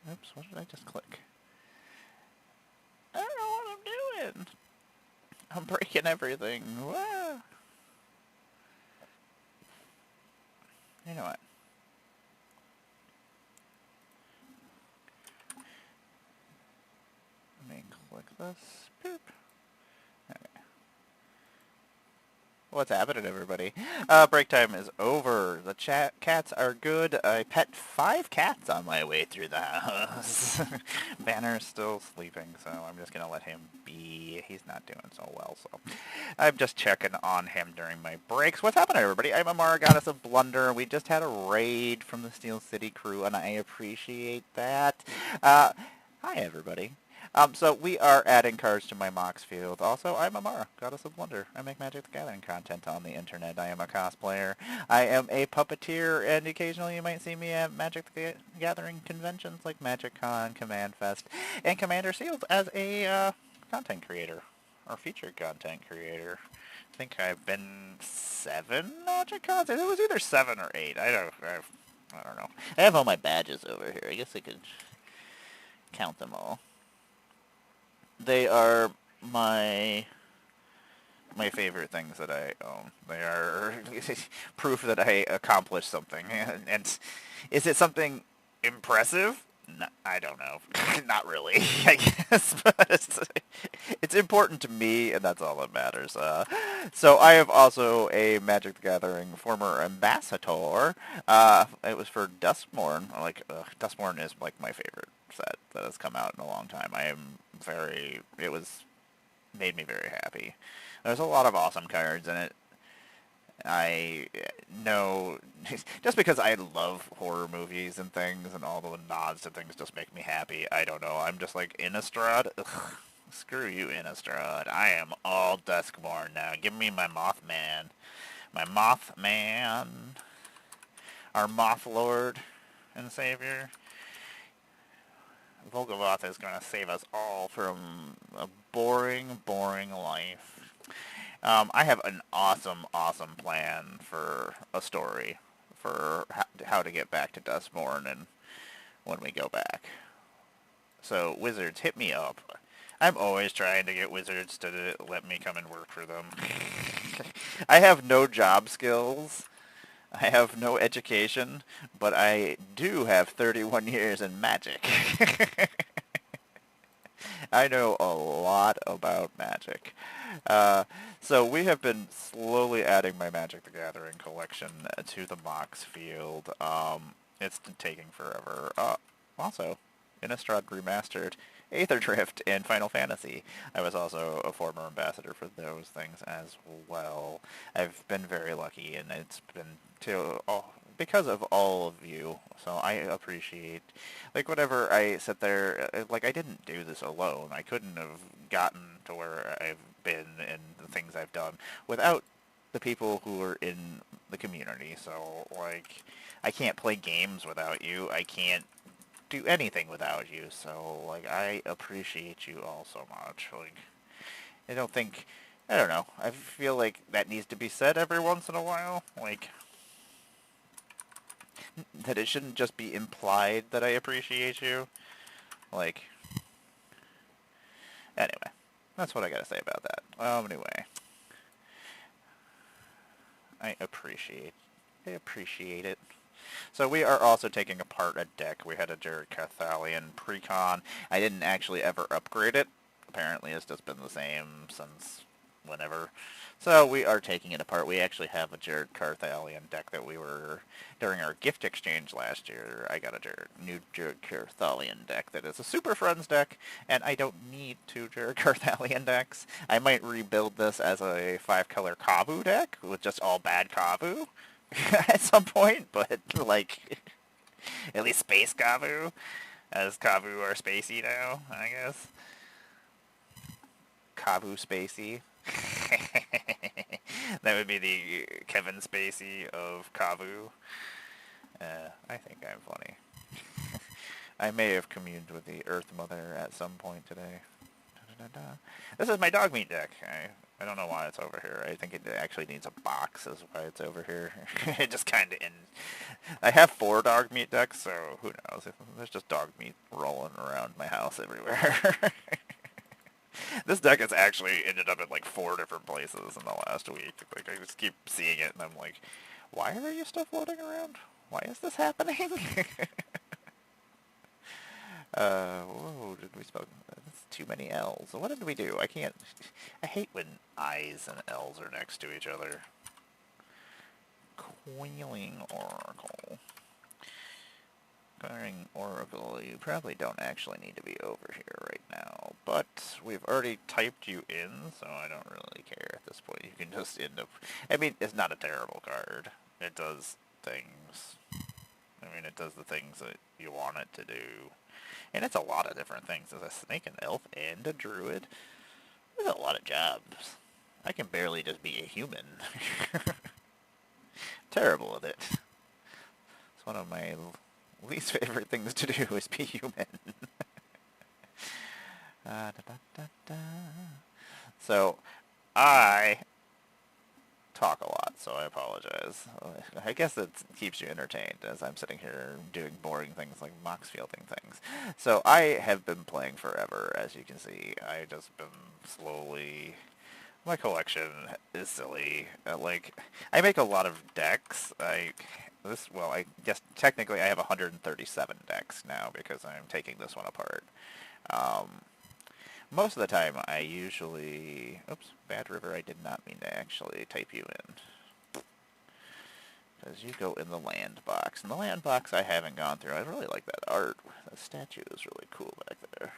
Oops, what did I just click? I don't know what I'm doing. I'm breaking everything. Whoa. You know what? Let me click this. Boop. Okay. What's happening, everybody? Break time is over. The cats are good. I pet 5 cats on my way through the house. Banner's still sleeping, so I'm just going to let him be. He's not doing so well, so I'm just checking on him during my breaks. What's happening, everybody? I'm Emmara, Goddess of Blunder. We just had a raid from the Steel City crew, and I appreciate that. Hi, everybody. So we are adding cards to my Moxfield. Also, I'm Emmara, Goddess of Blunder. I make Magic the Gathering content on the internet. I am a cosplayer. I am a puppeteer, and occasionally you might see me at Magic the Gathering conventions like MagicCon, Command Fest, and Commander Sealed as a content creator, or featured content creator. I think I've been 7 MagicCons. It was either 7 or 8. I don't know. I have all my badges over here. I guess I could count them all. They are my favorite things that I own. They are proof that I accomplished something. And is it something impressive? No, I don't know. Not really, I guess. But it's important to me, and that's all that matters. So I have also a Magic the Gathering former ambassador. It was for Duskmourn. Duskmourn is like my favorite set that has come out in a long time. It made me very happy. There's a lot of awesome cards in it. I know, just because I love horror movies and things, and all the nods to things just make me happy. I don't know, I'm just like, Innistrad? Ugh, screw you, Innistrad. I am all Duskmourn now. Give me my Mothman. My Mothman. Our Moth Lord and Savior. Volgavoth is going to save us all from a boring, boring life. I have an awesome, awesome plan for a story for how to get back to Duskmourn and when we go back. So, Wizards, hit me up. I'm always trying to get Wizards to let me come and work for them. I have no job skills. I have no education, but I do have 31 years in Magic. I know a lot about Magic. So we have been slowly adding my Magic the Gathering collection to the Moxfield. It's taking forever. Also, Innistrad Remastered, Aether Drift, and Final Fantasy. I was also a former ambassador for those things as well. I've been very lucky, and it's been because of all of you. So I appreciate, like, whenever I sit there, like, I didn't do this alone. I couldn't have gotten to where I've been and the things I've done without the people who are in the community. So, like, I can't play games without you. I can't do anything without you. So, like, I appreciate you all so much. Like, I don't know. I feel like that needs to be said every once in a while. Like, that it shouldn't just be implied that I appreciate you. Like, anyway, that's what I gotta say about that. Anyway, I appreciate it. So we are also taking apart a deck. We had a Jared Cathalion Precon. I didn't actually ever upgrade it, apparently has just been the same since whenever. So we are taking it apart. We actually have a Jared Carthalion deck that we were, during our gift exchange last year, I got a new Jared Carthalion deck that is a Super Friends deck, and I don't need 2 Jared Carthalion decks. I might rebuild this as a 5-color Kavu deck with just all bad Kavu at some point, but like, at least Space Kavu, as Kavu are spacey now, I guess. Kavu spacey. That would be the Kevin Spacey of Kavu. I think I'm funny. I may have communed with the Earth Mother at some point today. Da-da-da-da. This is my dog meat deck. I don't know why it's over here. I think it actually needs a box is why it's over here. It just kind of I have 4 dog meat decks, so who knows? There's just dog meat rolling around my house everywhere. This deck has actually ended up at like 4 different places in the last week. Like, I just keep seeing it, and I'm like, why are you still floating around? Why is this happening? Whoa, did we spell? That's too many L's. What did we do? I hate when I's and L's are next to each other. Coiling Oracle. Oracle, you probably don't actually need to be over here right now, but we've already typed you in, so I don't really care at this point. You can just end up... I mean, it's not a terrible card. It does things. I mean, it does the things that you want it to do. And it's a lot of different things. As a snake, an elf, and a druid. There's a lot of jobs. I can barely just be a human. Terrible at it. It's one of my least favorite things to do is be human. So, I talk a lot, so I apologize. I guess it keeps you entertained as I'm sitting here doing boring things like Moxfielding things. So I have been playing forever, as you can see. I've just been slowly... My collection is silly. Like, I make a lot of decks. I guess technically I have 137 decks now because I'm taking this one apart. Most of the time I usually... Oops, Bad River, I did not mean to actually type you in. Because you go in the land box. And the land box I haven't gone through. I really like that art. The statue is really cool back there.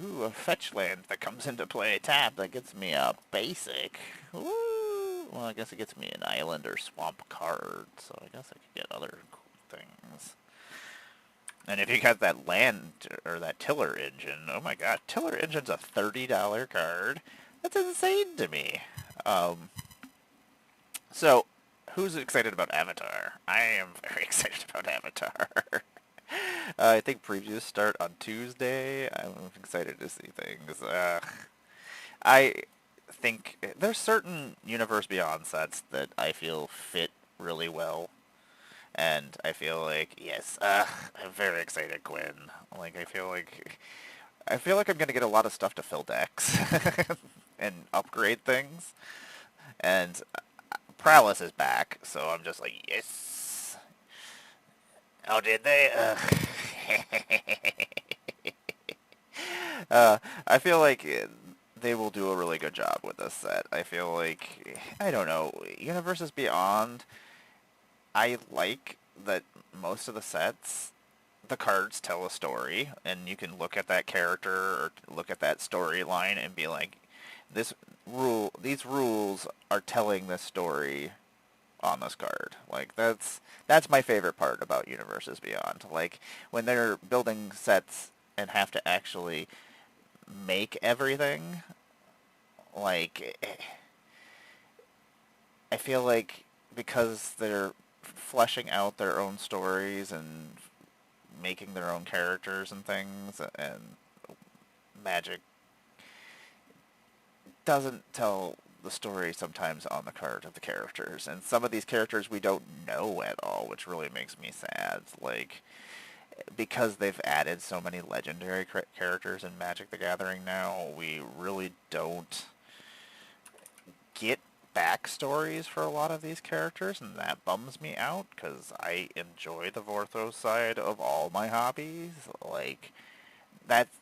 Ooh, a fetch land that comes into play tap that gets me a basic. Woo! Well, I guess it gets me an island or swamp card, so I guess I could get other cool things. And if you got that land, or that tiller engine, oh my god, tiller engine's a $30 card. That's insane to me. So, who's excited about Avatar? I am very excited about Avatar. I think previews start on Tuesday. I'm excited to see things. I think there's certain Universe Beyond sets that I feel fit really well. And I feel like, yes, I'm very excited, Quinn. Like, I feel like I'm going to get a lot of stuff to fill decks and upgrade things. And Prowess is back, so I'm just like, yes. Oh, did they? I feel like they will do a really good job with this set. I feel like, I don't know, Universes Beyond, I like that most of the sets, the cards tell a story, and you can look at that character or look at that storyline and be like, these rules are telling this story on this card. Like, that's my favorite part about Universes Beyond. Like, when they're building sets and have to actually make everything, like, I feel like because they're fleshing out their own stories and making their own characters and things, and Magic doesn't tell the story sometimes on the card of the characters, and some of these characters we don't know at all, which really makes me sad. Like, because they've added so many legendary characters in Magic the Gathering now, we really don't get backstories for a lot of these characters, and that bums me out, because I enjoy the Vorthos side of all my hobbies. Like, that's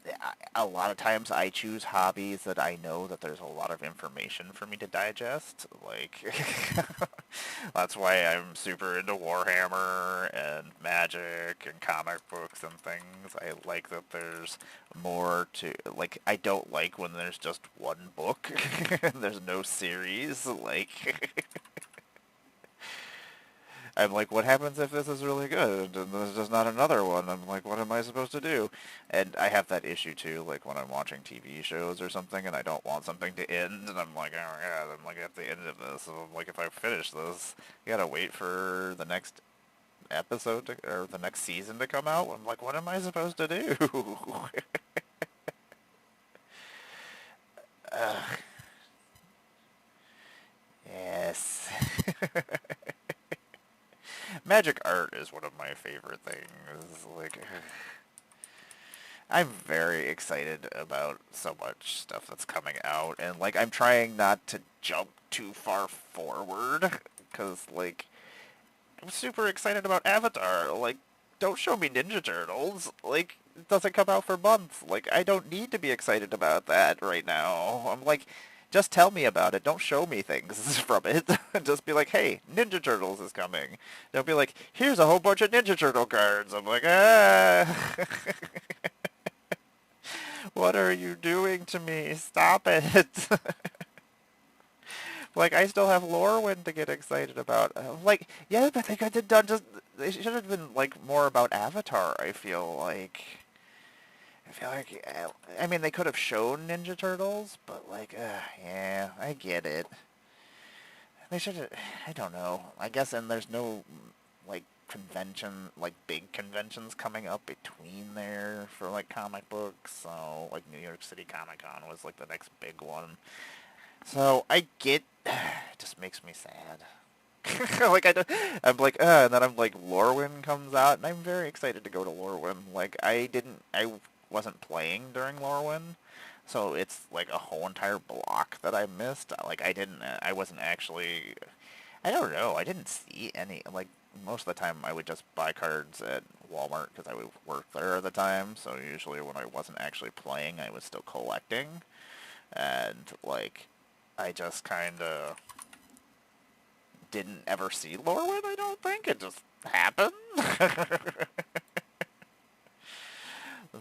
a lot of times I choose hobbies that I know that there's a lot of information for me to digest. Like, that's why I'm super into Warhammer and Magic and comic books and things. I like that there's more to, like, I don't like when there's just one book and there's no series. Like, I'm like, what happens if this is really good and there's just not another one? I'm like, what am I supposed to do? And I have that issue too, like when I'm watching TV shows or something and I don't want something to end, and I'm like, oh my god, I'm like at the end of this. So I'm like, if I finish this, I gotta wait for the next episode to, or the next season to come out. I'm like, what am I supposed to do? Ugh, yes. Magic art is one of my favorite things. Like, I'm very excited about so much stuff that's coming out, and like I'm trying not to jump too far forward, because like I'm super excited about Avatar. Like, don't show me Ninja Turtles. Like, it doesn't come out for months. Like, I don't need to be excited about that right now. I'm like, just tell me about it. Don't show me things from it. Just be like, hey, Ninja Turtles is coming. Don't be like, here's a whole bunch of Ninja Turtle cards. I'm like, ah. What are you doing to me? Stop it. Like, I still have Lorwyn to get excited about. Like, yeah, but they could have done just... They should have been, like, more about Avatar, I feel like. I mean, they could have shown Ninja Turtles, but, like, yeah, I get it. They should have... I don't know. I guess, and there's no, like, convention, like, big conventions coming up between there for, like, comic books. So, like, New York City Comic Con was, like, the next big one. So I get, it just makes me sad. Like I'm like, and then I'm like, Lorwyn comes out, and I'm very excited to go to Lorwyn. Like I wasn't playing during Lorwyn, so it's like a whole entire block that I missed. Like I wasn't actually, I don't know, I didn't see any. Like most of the time, I would just buy cards at Walmart because I would work there at the time. So usually when I wasn't actually playing, I was still collecting, and like. I just kind of didn't ever see Lorwyn, I don't think. It just happened.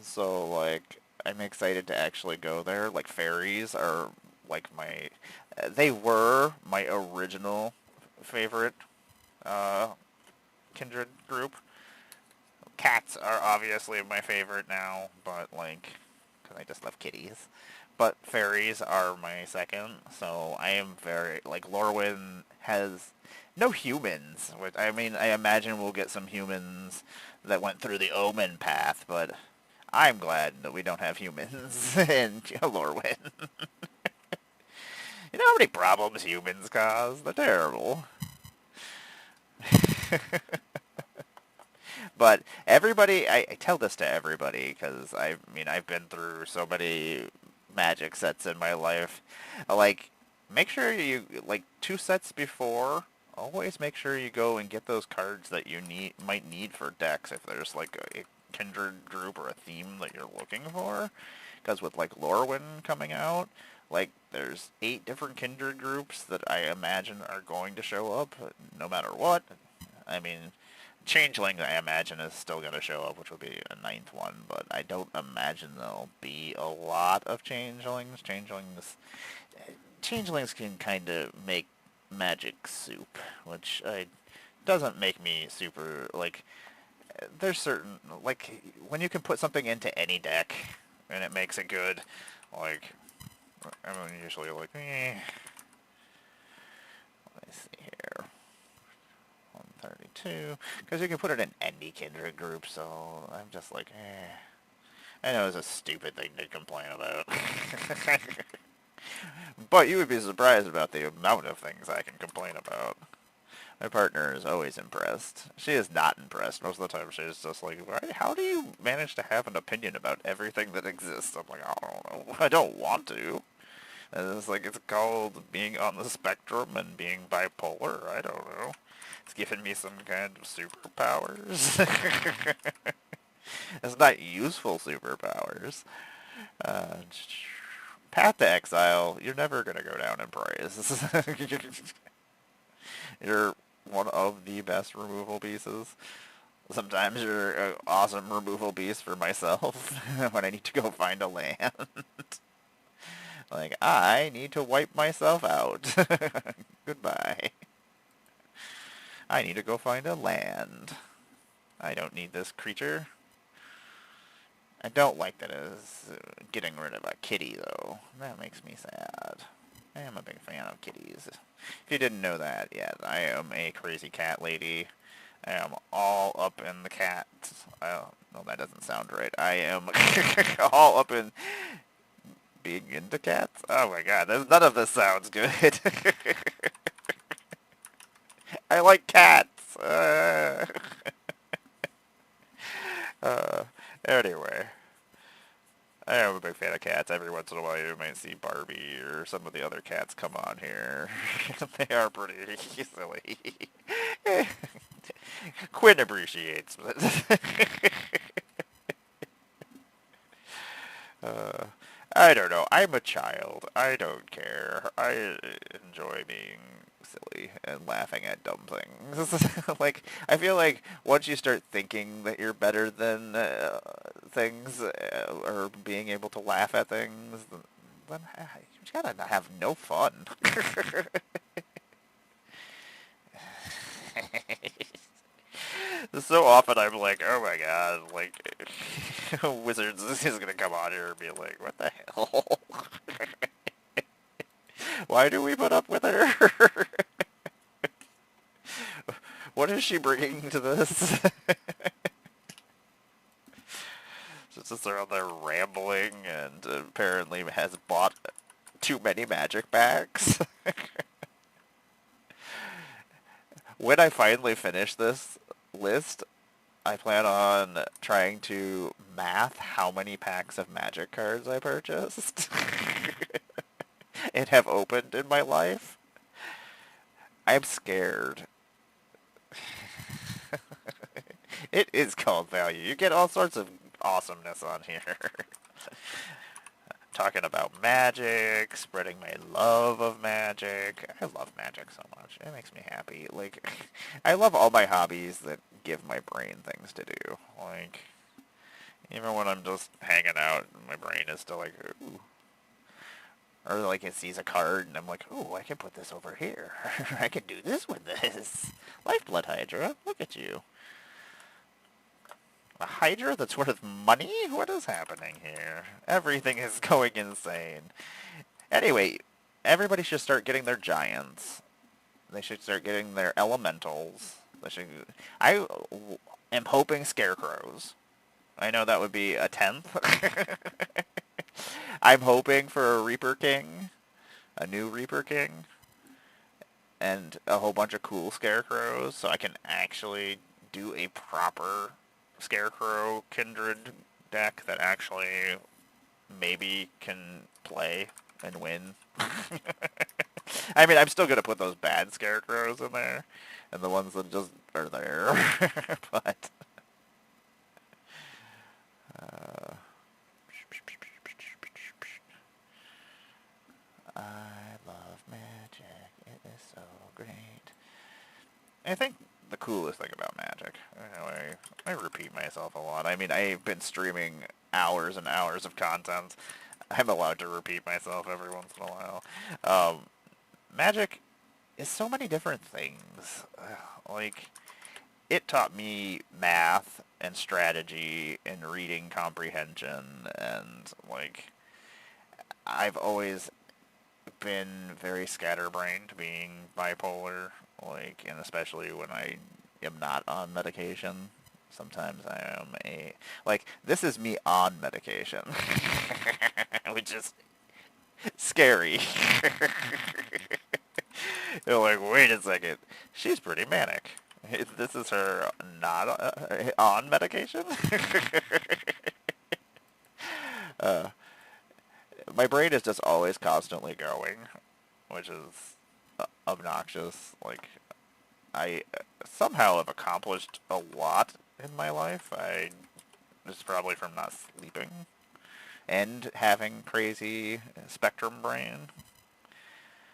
So, like, I'm excited to actually go there. Like, fairies are, like, they were my original favorite uh, kindred group. Cats are obviously my favorite now, but, like, because I just love kitties. But fairies are my second, so I am very, like, Lorwyn has no humans, which, I mean, I imagine we'll get some humans that went through the Omen path, but I'm glad that we don't have humans in Lorwyn. You know how many problems humans cause? They're terrible. But everybody, I tell this to everybody, because I mean, I've been through so many Magic sets in my life. Like, make sure you, like, 2 sets before, always make sure you go and get those cards that you might need for decks if there's, like, a kindred group or a theme that you're looking for. Because with, like, Lorwyn coming out, like, there's 8 different kindred groups that I imagine are going to show up no matter what. I mean, Changeling, I imagine, is still going to show up, which will be a 9th one, but I don't imagine there'll be a lot of Changelings. Changelings can kind of make magic soup, which doesn't make me super, like, there's certain, like, when you can put something into any deck, and it makes it good, like, I'm usually like, let me see here. 132, because you can put it in any kindred group, so I'm just like, I know it's a stupid thing to complain about. But you would be surprised about the amount of things I can complain about. My partner is always impressed. She is not impressed. Most of the time she's just like, how do you manage to have an opinion about everything that exists? I'm like, I don't know. I don't want to. And it's like, it's called being on the spectrum and being bipolar. I don't know. It's giving me some kind of superpowers. It's not useful superpowers. Uh, Path to Exile, you're never going to go down in praise. You're one of the best removal pieces. Sometimes you're an awesome removal beast for myself when I need to go find a land. Like, I need to wipe myself out. Goodbye. I need to go find a land. I don't need this creature. I don't like that it's getting rid of a kitty, though. That makes me sad. I am a big fan of kitties. If you didn't know that yet, I am a crazy cat lady. I am all up in the cats. No, that doesn't sound right. I am all up in being into cats. Oh my god, none of this sounds good. I like cats. Anyway, I am a big fan of cats. Every once in a while you might see Barbie or some of the other cats come on here. They are pretty silly. Quinn appreciates it. I don't know. I'm a child. I don't care. I enjoy being silly and laughing at dumb things. Like, I feel like once you start thinking that you're better than things, or being able to laugh at things, then you gotta have no fun. So often I'm like, oh my god, like, Wizards is gonna come on here and be like, what the hell? Why do we put up with her? What is she bringing to this? Just around there rambling and apparently has bought too many magic packs. When I finally finish this list, I plan on trying to math how many packs of magic cards I purchased and have opened in my life. I'm scared. It is called value. You get all sorts of awesomeness on here. Talking about magic, spreading my love of magic. I love magic so much. It makes me happy. Like, I love all my hobbies that give my brain things to do. Like, even when I'm just hanging out, my brain is still like, ooh. Or like it sees a card and I'm like, ooh, I can put this over here. I can do this with this. Lifeblood Hydra, look at you. A Hydra that's worth money? What is happening here? Everything is going insane. Anyway, everybody should start getting their giants. They should start getting their elementals. I am hoping scarecrows. I know that would be a 10th. I'm hoping for a Reaper King. A new Reaper King. And a whole bunch of cool scarecrows so I can actually do a proper Scarecrow Kindred deck that actually maybe can play and win. I mean, I'm still going to put those bad Scarecrows in there, and the ones that just are there, but... I love magic. It is so great. I think the coolest thing about Magic, I repeat myself a lot. I mean, I've been streaming hours and hours of content. I'm allowed to repeat myself every once in a while. Magic is so many different things. Like, it taught me math and strategy and reading comprehension, and, like, I've always been very scatterbrained, being bipolar, like, and especially when I am not on medication. Sometimes I am like, this is me on medication, which is scary. You're like, wait a second, she's pretty manic. This is her not on medication? My brain is just always constantly going, which is obnoxious. Like, I somehow have accomplished a lot in my life. I It's probably from not sleeping and having crazy spectrum brain.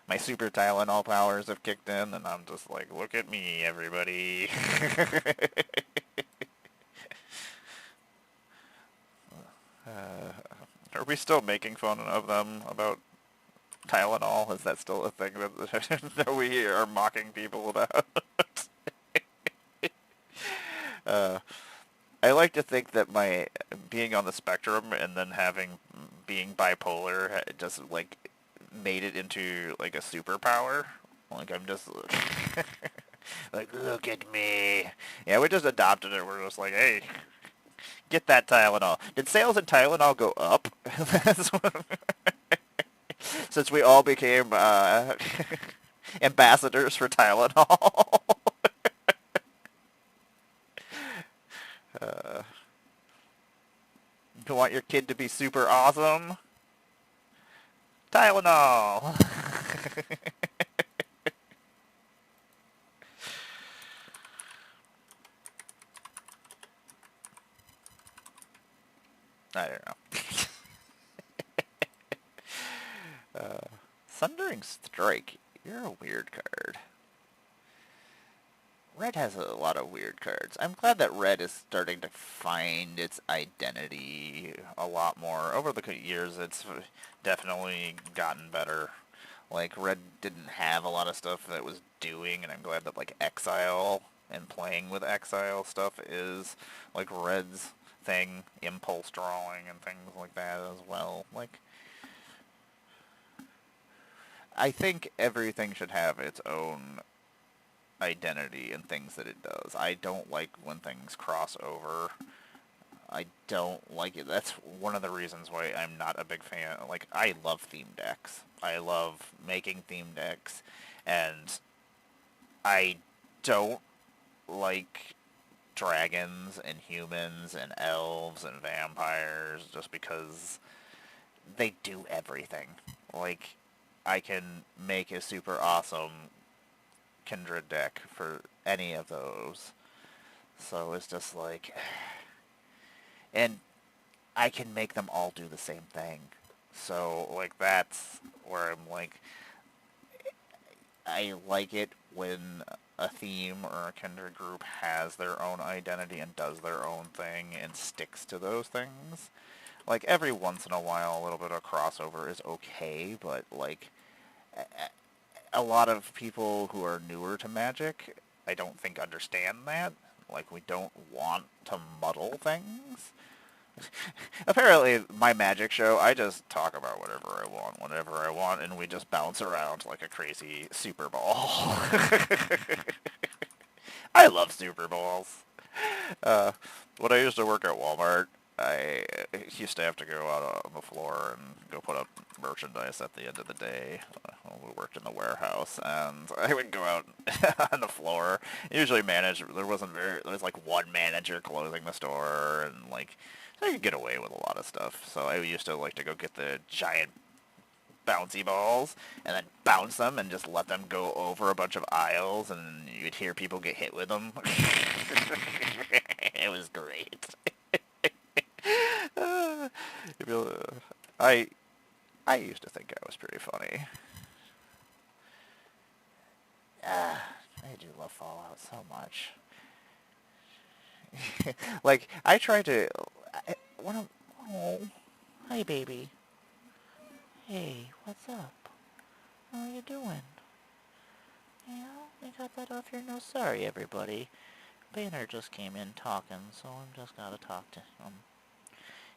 My super Tylenol powers have kicked in, and I'm just like, look at me, everybody. Are we still making fun of them about Tylenol? Is that still a thing that we are mocking people about? uh, I like to think that my being on the spectrum and then being bipolar just like made it into like a superpower. Like I'm just like, look at me. Yeah, we just adopted it. We're just like, hey, get that Tylenol. Did sales in Tylenol go up? Since we all became ambassadors for Tylenol. uh, you want your kid to be super awesome? Tylenol. I don't know. Thundering Strike. You're a weird card. Red has a lot of weird cards. I'm glad that Red is starting to find its identity a lot more. Over the years, it's definitely gotten better. Like, Red didn't have a lot of stuff that it was doing, and I'm glad that, like, Exile and playing with Exile stuff is, like, Red's thing, impulse drawing and things like that as well. Like, I think everything should have its own identity and things that it does. I don't like when things cross over. I don't like it. That's one of the reasons why I'm not a big fan. Like, I love theme decks. I love making theme decks, and I don't like dragons and humans and elves and vampires just because they do everything. Like, I can make a super awesome Kindred deck for any of those. So it's just like... And I can make them all do the same thing. So, like, that's where I'm like... I like it when a theme or a Kindred group has their own identity and does their own thing and sticks to those things. Like, every once in a while, a little bit of crossover is okay, but, like, a lot of people who are newer to Magic, I don't think understand that. Like, we don't want to muddle things. Apparently, my Magic show, I just talk about whatever I want, whenever I want, and we just bounce around like a crazy Super Ball. I love Super Balls. When I used to work at Walmart, I used to have to go out on the floor and go put up merchandise at the end of the day. We worked in the warehouse, and I would go out on the floor. Usually there was like one manager closing the store, and like, so I could get away with a lot of stuff. So I used to like to go get the giant bouncy balls and then bounce them and just let them go over a bunch of aisles, and you'd hear people get hit with them. It was great. I used to think I was pretty funny. I do love Fallout so much. Like, I try to... Oh, hi, baby. Hey, what's up? How are you doing? Yeah, I got that off your nose. Sorry, everybody. Banner just came in talking, so I'm just gotta talk to him.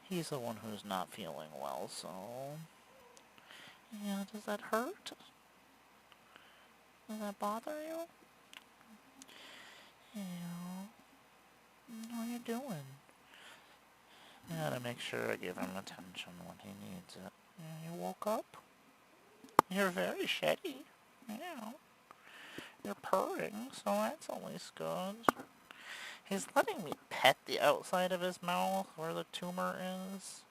He's the one who's not feeling well, so... Yeah, does that hurt? Does that bother you? Yeah. How you doing? I gotta make sure I give him attention when he needs it. Yeah, you woke up? You're very shitty. Yeah. You're purring, so that's always good. He's letting me pet the outside of his mouth where the tumor is.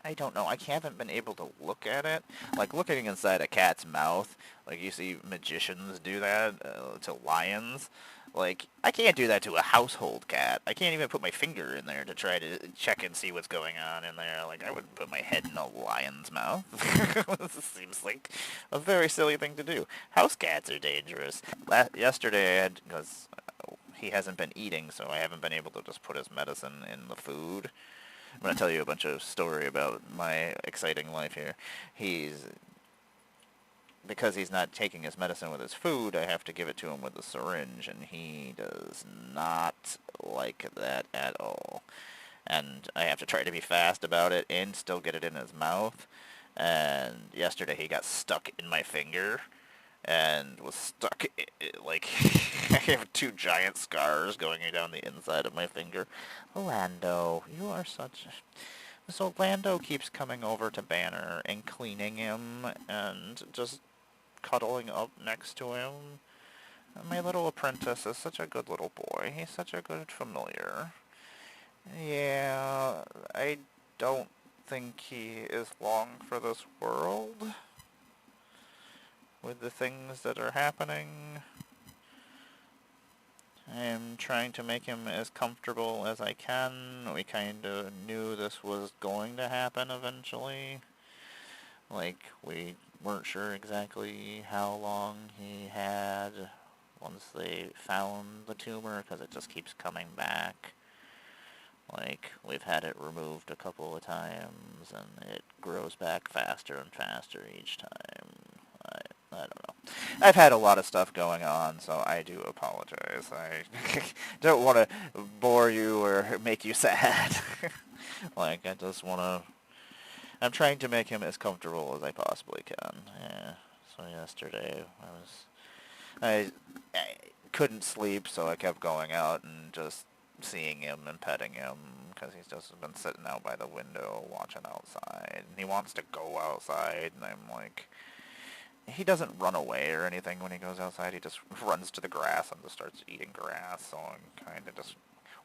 I don't know. I haven't been able to look at it. Like, looking inside a cat's mouth, like you see magicians do that to lions. Like, I can't do that to a household cat. I can't even put my finger in there to try to check and see what's going on in there. Like, I wouldn't put my head in a lion's mouth. This seems like a very silly thing to do. House cats are dangerous. Yesterday I had, because he hasn't been eating, so I haven't been able to just put his medicine in the food. I'm going to tell you a bunch of story about my exciting life here. Because he's not taking his medicine with his food, I have to give it to him with a syringe, and he does not like that at all. And I have to try to be fast about it and still get it in his mouth. And yesterday he got stuck in my finger and was stuck, like, I have 2 giant scars going down the inside of my finger. Lando, you are such... So Lando keeps coming over to Banner and cleaning him and just cuddling up next to him. My little apprentice is such a good little boy. He's such a good familiar. Yeah, I don't think he is long for this world. With the things that are happening, I'm trying to make him as comfortable as I can. We kind of knew this was going to happen eventually. Like, we weren't sure exactly how long he had once they found the tumor, because it just keeps coming back. Like, we've had it removed a couple of times, and it grows back faster and faster each time. I don't know. I've had a lot of stuff going on, so I do apologize. I don't want to bore you or make you sad. Like, I just want to... I'm trying to make him as comfortable as I possibly can. Yeah. So yesterday, I couldn't sleep, so I kept going out and just seeing him and petting him, because he's just been sitting out by the window watching outside. And he wants to go outside, and I'm like... He doesn't run away or anything when he goes outside. He just runs to the grass and just starts eating grass. So I'm kind of just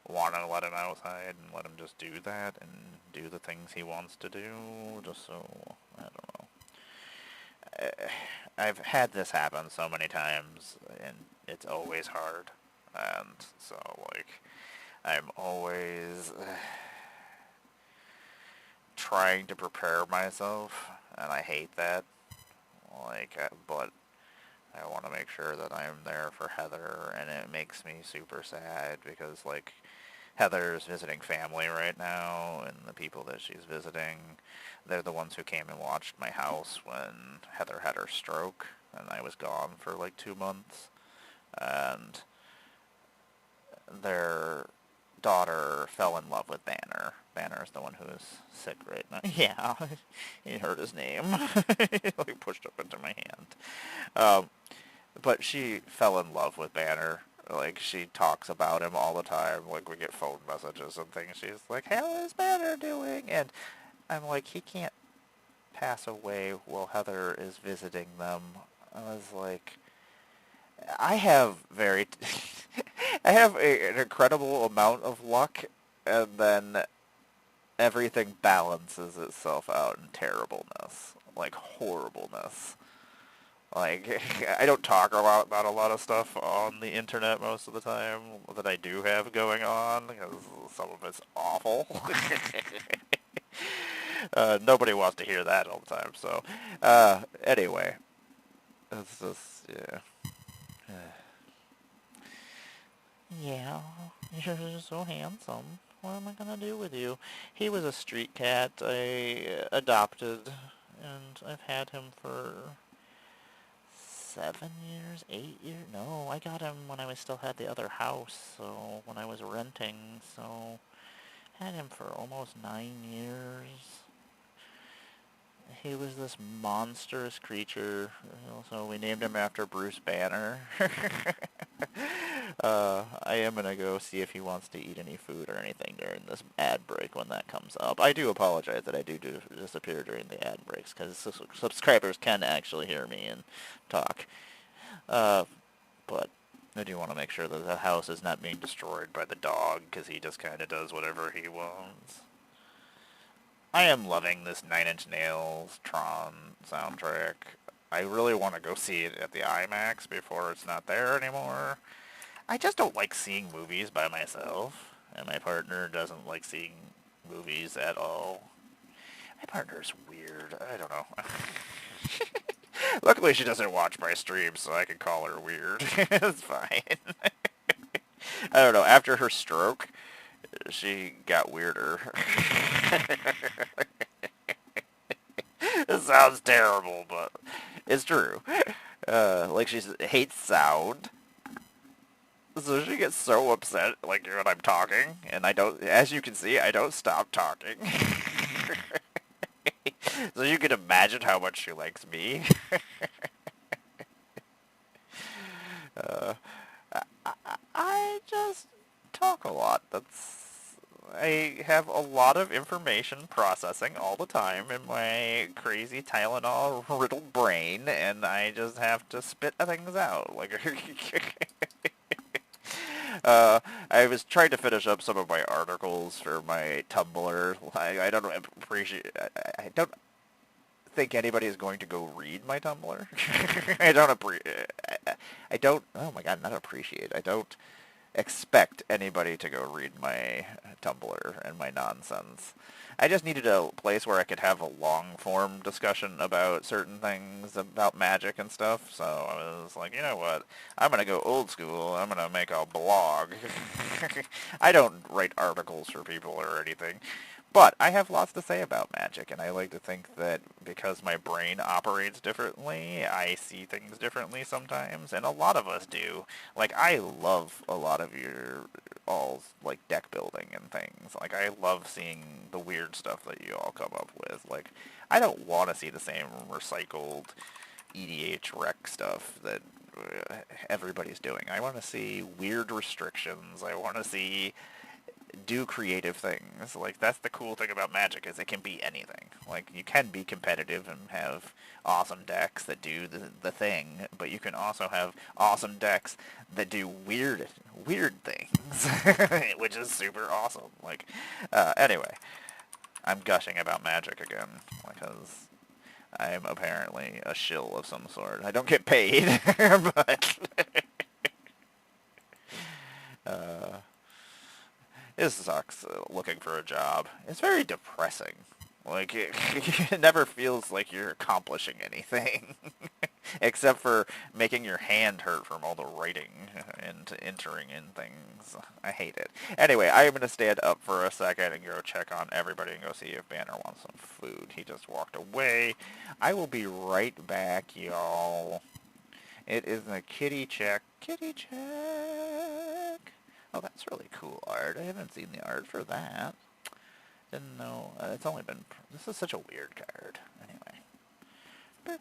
want to let him outside and let him just do that and do the things he wants to do. Just so, I don't know. I've had this happen so many times, and it's always hard. And so, like, I'm always trying to prepare myself, and I hate that. Like, but I want to make sure that I'm there for Heather, and it makes me super sad because, like, Heather's visiting family right now, and the people that she's visiting, they're the ones who came and watched my house when Heather had her stroke, and I was gone for, like, 2 months, and their daughter fell in love with Banner. Banner's the one who is sick right now. Yeah, he heard his name. He like pushed up into my hand. But she fell in love with Banner. Like, she talks about him all the time. Like, we get phone messages and things. She's like, how is Banner doing? And I'm like, he can't pass away while Heather is visiting them. I was like... I have I have an incredible amount of luck, and then everything balances itself out in terribleness, like horribleness. Like, I don't talk about a lot of stuff on the internet most of the time that I do have going on, because some of it's awful. Nobody wants to hear that all the time, so, anyway, it's just, yeah. Yeah, you're so handsome. What am I gonna do with you? He was a street cat I adopted, and I've had him for 7 years, 8 years? No, I got him when I still had the other house, so when I was renting, so had him for almost 9 years. He was this monstrous creature, so we named him after Bruce Banner. I am going to go see if he wants to eat any food or anything during this ad break when that comes up. I do apologize that I do disappear during the ad breaks, because subscribers can actually hear me and talk. But I do want to make sure that the house is not being destroyed by the dog, because he just kind of does whatever he wants. I am loving this 9 Inch Nails Tron soundtrack. I really want to go see it at the IMAX before it's not there anymore. I just don't like seeing movies by myself, and my partner doesn't like seeing movies at all. My partner's weird. I don't know. Luckily, she doesn't watch my streams, so I can call her weird. It's fine. I don't know. After her stroke, she got weirder. It sounds terrible, but it's true. Like she hates sound. So she gets so upset, like, when I'm talking, and I don't, as you can see, I don't stop talking. So you can imagine how much she likes me. uh, I just talk a lot. I have a lot of information processing all the time in my crazy Tylenol-riddled brain, and I just have to spit things out. Like, I was trying to finish up some of my articles for my Tumblr. I don't appreciate. I don't think anybody is going to go read my Tumblr. I don't I don't. Oh my god, not appreciate. I don't expect anybody to go read my Tumblr and my nonsense. I just needed a place where I could have a long-form discussion about certain things, about magic and stuff, so I was like, you know what, I'm going to go old school, I'm going to make a blog. I don't write articles for people or anything, but I have lots to say about magic, and I like to think that because my brain operates differently, I see things differently sometimes, and a lot of us do. Like, I love a lot of your all's, like, deck building and things. Like, I love seeing the weird stuff that you all come up with. Like, I don't want to see the same recycled EDH rec stuff that everybody's doing. I want to see weird restrictions. I want to see do creative things. Like, that's the cool thing about Magic, is it can be anything. Like, you can be competitive and have awesome decks that do the thing, but you can also have awesome decks that do weird things, which is super awesome. Like, anyway, I'm gushing about Magic again, because I'm apparently a shill of some sort. I don't get paid, but uh, it sucks looking for a job. It's very depressing. Like, it never feels like you're accomplishing anything. Except for making your hand hurt from all the writing and entering in things. I hate it. Anyway, I am going to stand up for a second and go check on everybody and go see if Banner wants some food. He just walked away. I will be right back, y'all. It is a kitty check. Kitty check. Oh, that's really cool art. I haven't seen the art for that. Didn't know. It's only been... This is such a weird card. Anyway. Boop.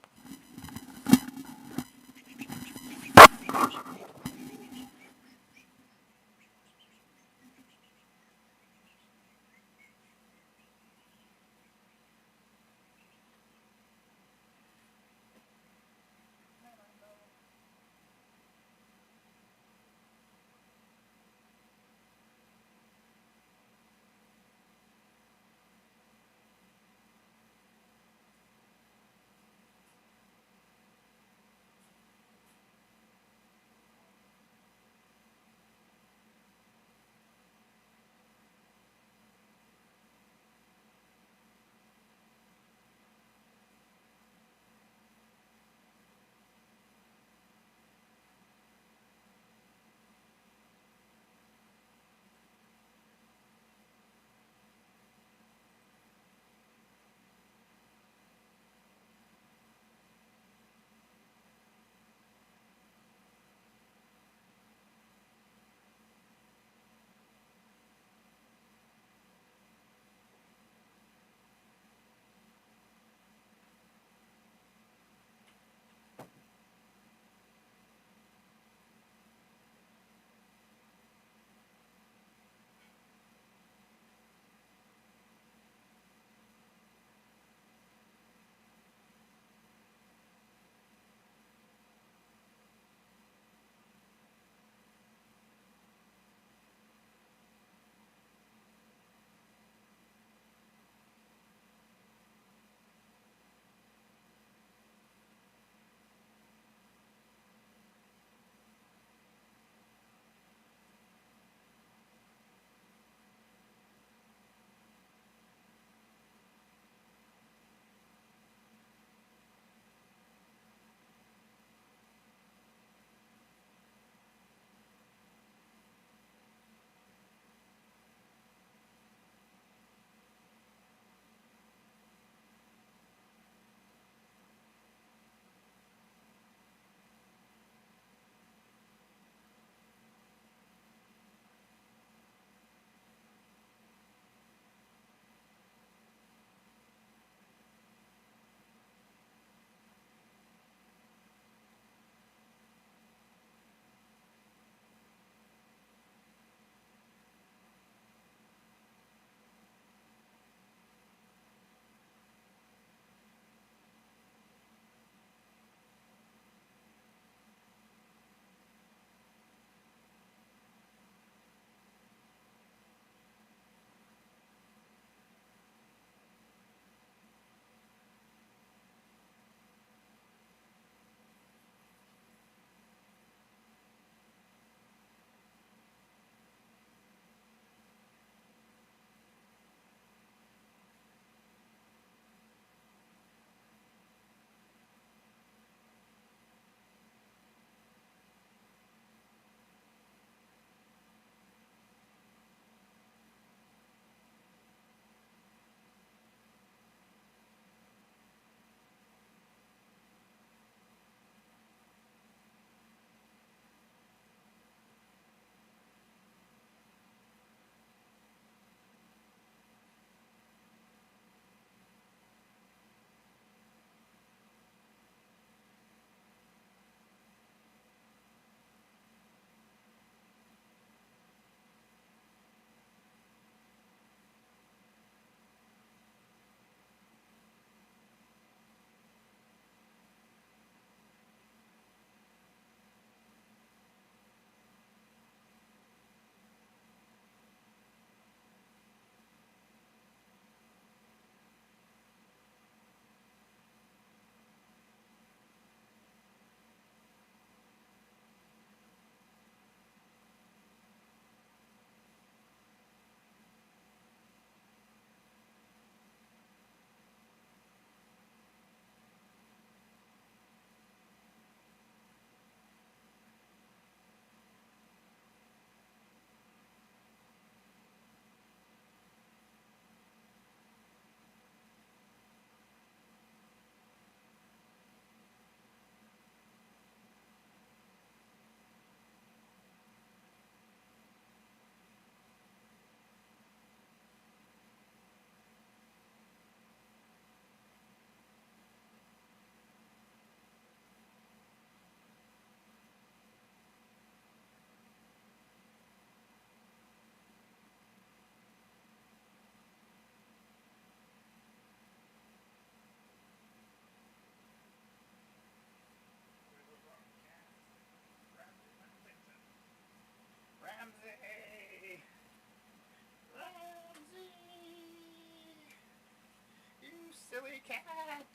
silly cat.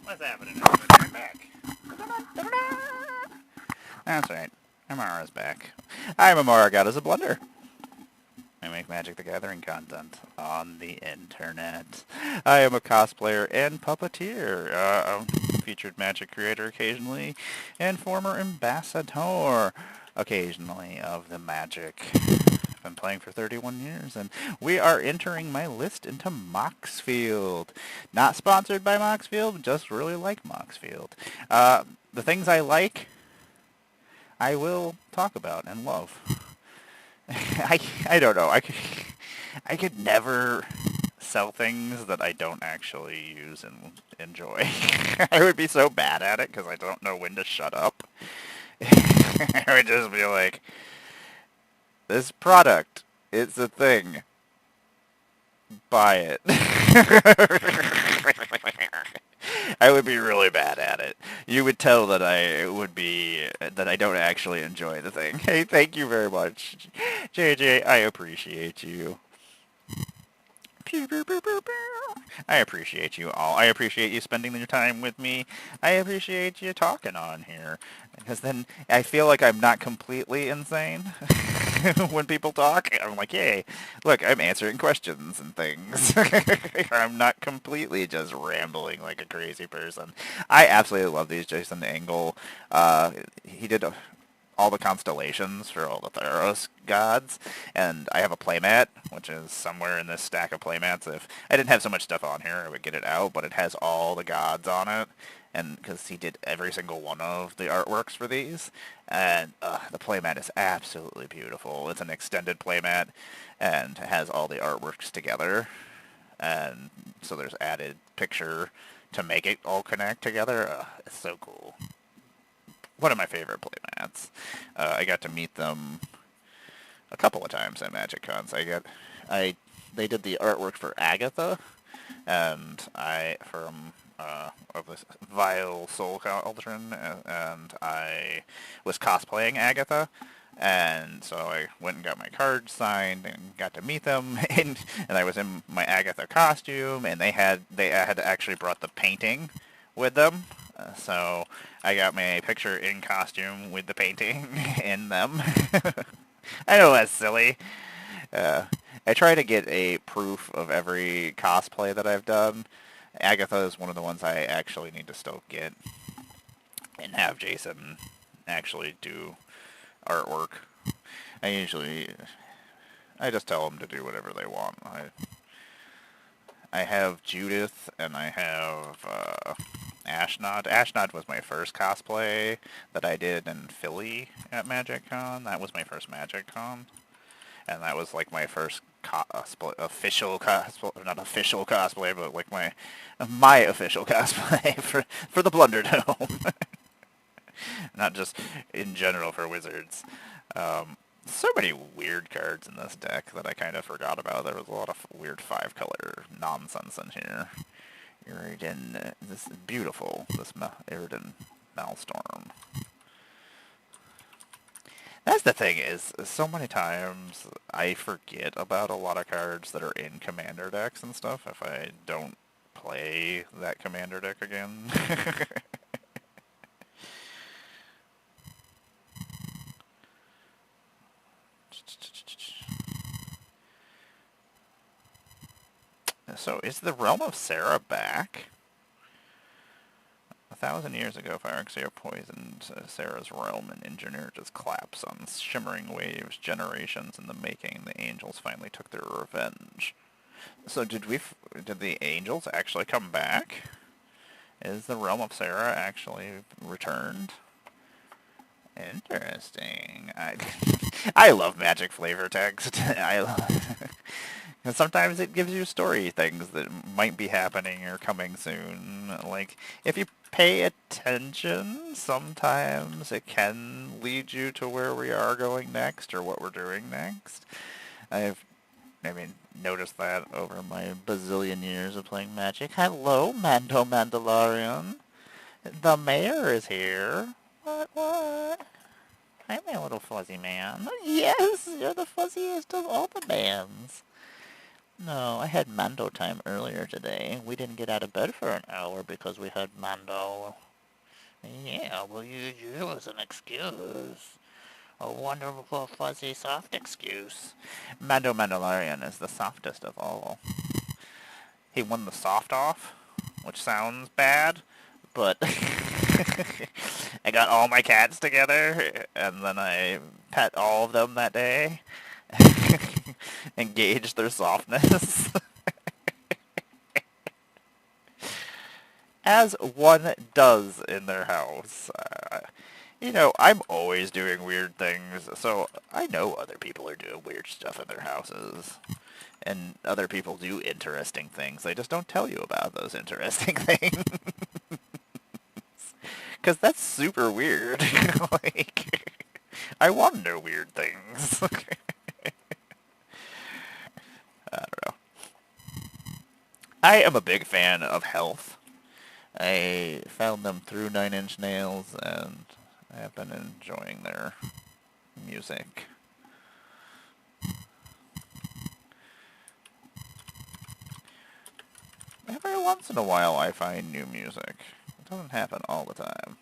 What's happening? I'm back. That's right. Emmara's back. I'm Emmara, Goddess of Blunder. I make Magic the Gathering content on the internet. I am a cosplayer and puppeteer, a featured Magic creator occasionally, and former ambassador occasionally of the Magic. I've been playing for 31 years, and we are entering my list into Moxfield. Not sponsored by Moxfield, just really like Moxfield. The things I like, I will talk about and love. I don't know. I could never sell things that I don't actually use and enjoy. I would be so bad at it because I don't know when to shut up. I would just be like, this product, it's a thing. Buy it. I would be really bad at it. You would tell that I don't actually enjoy the thing. Hey, thank you very much. JJ, I appreciate you. I appreciate you all. I appreciate you spending your time with me. I appreciate you talking on here. Because then I feel like I'm not completely insane when people talk. I'm like, hey, look, I'm answering questions and things. I'm not completely just rambling like a crazy person. I absolutely love these Jason Engel. He did all the constellations for all the Theros gods, and I have a playmat, which is somewhere in this stack of playmats. If I didn't have so much stuff on here, I would get it out, but it has all the gods on it, and because he did every single one of the artworks for these, and the playmat is absolutely beautiful. It's an extended playmat, and has all the artworks together, and so there's added picture to make it all connect together. It's so cool. One of my favorite playmats. I got to meet them a couple of times at Magic Cons. They did the artwork for Agatha, and of this Vile Soul Cauldron, and I was cosplaying Agatha, and so I went and got my card signed and got to meet them, and I was in my Agatha costume, and they had actually brought the painting with them. So I got my picture in costume with the painting in them. I know that's silly. I try to get a proof of every cosplay that I've done. Agatha is one of the ones I actually need to still get and have Jason actually do artwork. I just tell them to do whatever they want. I have Judith, and I have Ashnod. Ashnod was my first cosplay that I did in Philly at Magic Con. That was my first Magic Con. And that was like my first official cosplay, not official cosplay, but like my official cosplay for the Blunder Dome. Not just in general for Wizards. So many weird cards in this deck that I kind of forgot about. There was a lot of weird 5-color nonsense in here. Iridan, this is beautiful, this Iridan Maelstrom. That's the thing is, so many times I forget about a lot of cards that are in Commander decks and stuff if I don't play that Commander deck again. So, is the Realm of Sarah back? 1,000 years ago, Phyrexian poisoned Sarah's realm, and engineered its collapse on shimmering waves, generations in the making. The angels finally took their revenge. So, did the angels actually come back? Is the Realm of Sarah actually returned? Interesting. I love Magic flavor text. And sometimes it gives you story things that might be happening or coming soon. Like, if you pay attention, sometimes it can lead you to where we are going next or what we're doing next. I've noticed that over my bazillion years of playing Magic. Hello, Mando Mandalorian. The mayor is here. What? Hi, my little fuzzy man. Yes, you're the fuzziest of all the mans. No, I had Mando time earlier today. We didn't get out of bed for an hour because we had Mando. Yeah, we'll use you as an excuse. A wonderful, fuzzy, soft excuse. Mando Mandalorian is the softest of all. He won the soft off, which sounds bad, but I got all my cats together, and then I pet all of them that day, and gauge their softness. As one does in their house. I'm always doing weird things, so I know other people are doing weird stuff in their houses. And other people do interesting things. They just don't tell you about those interesting things. Because that's super weird. Like, I want to know weird things. I don't know. I am a big fan of Health. I found them through Nine Inch Nails, and I have been enjoying their music. Every once in a while I find new music. It doesn't happen all the time.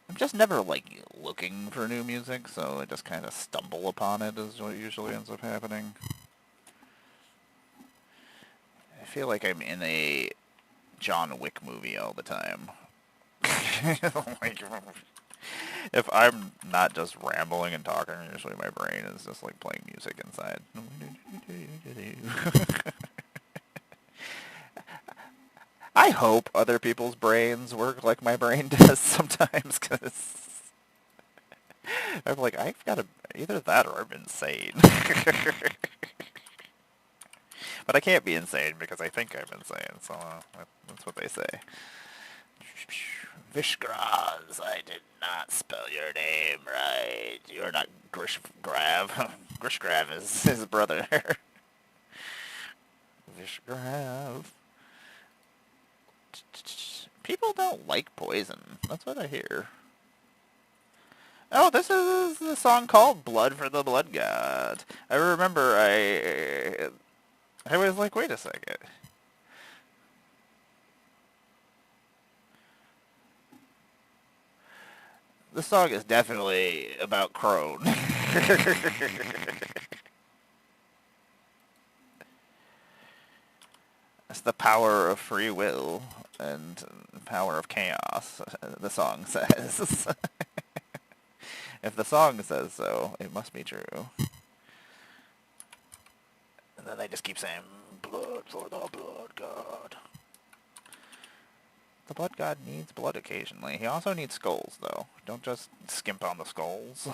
I'm just never, looking for new music, so I just kind of stumble upon it is what usually ends up happening. I feel like I'm in a John Wick movie all the time. Like, if I'm not just rambling and talking, usually my brain is just, playing music inside. I hope other people's brains work like my brain does sometimes, because I'm like, I've got to, either that or I'm insane. But I can't be insane because I think I'm insane, so that's what they say. Vishgraz, I did not spell your name right. You're not Grishgrav. Grishgrav is his brother. Vishgrav. People don't like Poison. That's what I hear. Oh, this is the song called Blood for the Blood God. I remember I was like, wait a second. The song is definitely about Crone. It's the power of free will and power of chaos, the song says. If the song says so, it must be true. And then they just keep saying, blood for the blood god. The blood god needs blood occasionally. He also needs skulls, though. Don't just skimp on the skulls.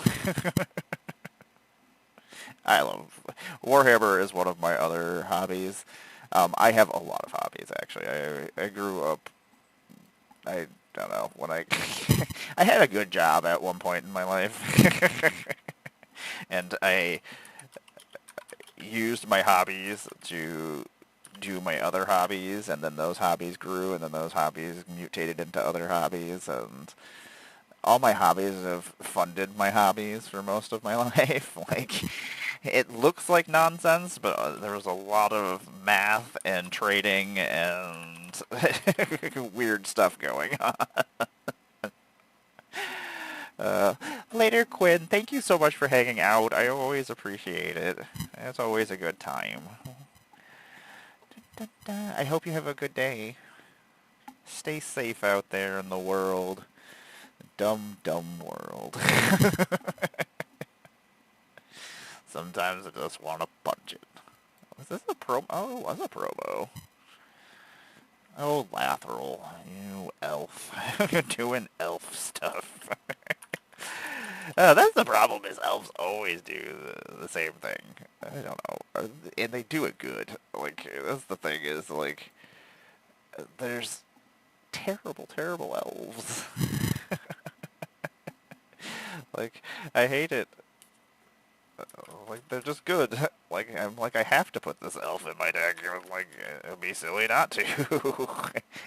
I love... Warhammer is one of my other hobbies. I have a lot of hobbies, actually. I grew up... I don't know, when I... I had a good job at one point in my life. And I used my hobbies to do my other hobbies, and then those hobbies grew, and then those hobbies mutated into other hobbies, and all my hobbies have funded my hobbies for most of my life. It looks like nonsense, but there was a lot of math and trading and weird stuff going on. Later, Quinn. Thank you so much for hanging out. I always appreciate it. It's always a good time. I hope you have a good day. Stay safe out there in the world. Dumb, dumb world. Sometimes I just want to punch it. Was this a promo? Oh, it was a promo. Oh, Lathril, you elf. You're doing elf stuff. That's the problem, is elves always do the same thing. I don't know. And they do it good. That's the thing, is, there's terrible, terrible elves. I hate it. They're just good. I have to put this elf in my deck. It'd be silly not to.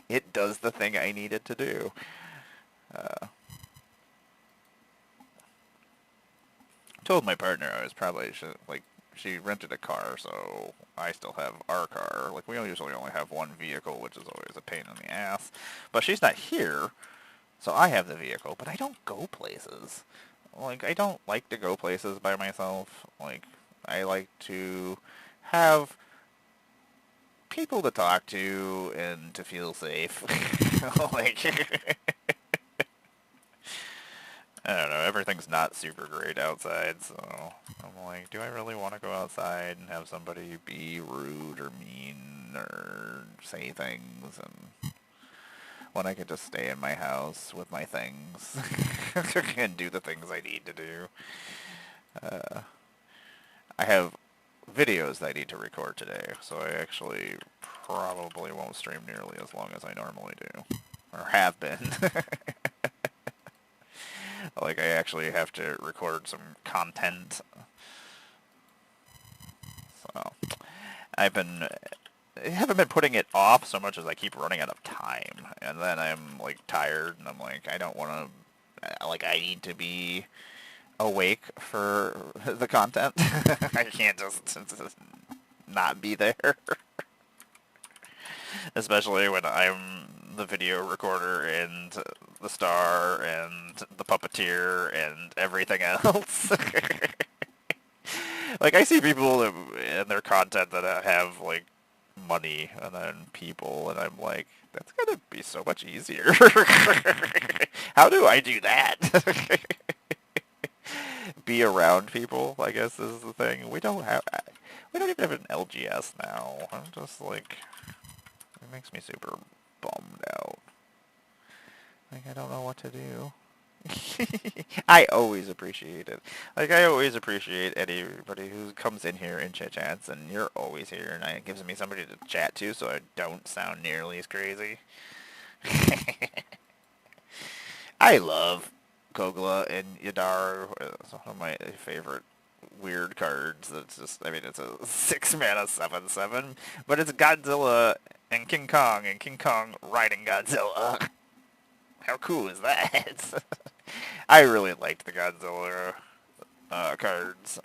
It does the thing I need it to do. Told my partner I was probably should, she rented a car, so I still have our car. Like, we usually only have one vehicle, which is always a pain in the ass. But she's not here, so I have the vehicle, but I don't go places. Like, I don't like to go places by myself. Like, I like to have people to talk to and to feel safe. Like, I don't know, everything's not super great outside, so I'm like, do I really want to go outside and have somebody be rude or mean or say things, and when I could just stay in my house with my things and do the things I need to do. I have videos that I need to record today, so I actually probably won't stream nearly as long as I normally do, or have been. Like, I actually have to record some content. So, I haven't been putting it off so much as I keep running out of time. And then I'm, like, tired, and I'm like, I don't want to, like, I need to be awake for the content. I can't just not be there. Especially when I'm the video recorder and the star and the puppeteer and everything else. Like, I see people in their content that have, like, money and then people, and I'm like, that's gonna be so much easier. How do I do that? Be around people, I guess, is the thing. We don't even have an LGS now. I'm just like, it makes me super bummed out. Like, I don't know what to do. I always appreciate it. Like, I always appreciate anybody who comes in here and chit-chats, and you're always here, and it gives me somebody to chat to so I don't sound nearly as crazy. I love Kogla and Yadar. It's one of my favorite weird cards. That's just, I mean, it's a 6-mana 7/7, but it's Godzilla and King Kong riding Godzilla. How cool is that? I really liked the Godzilla cards.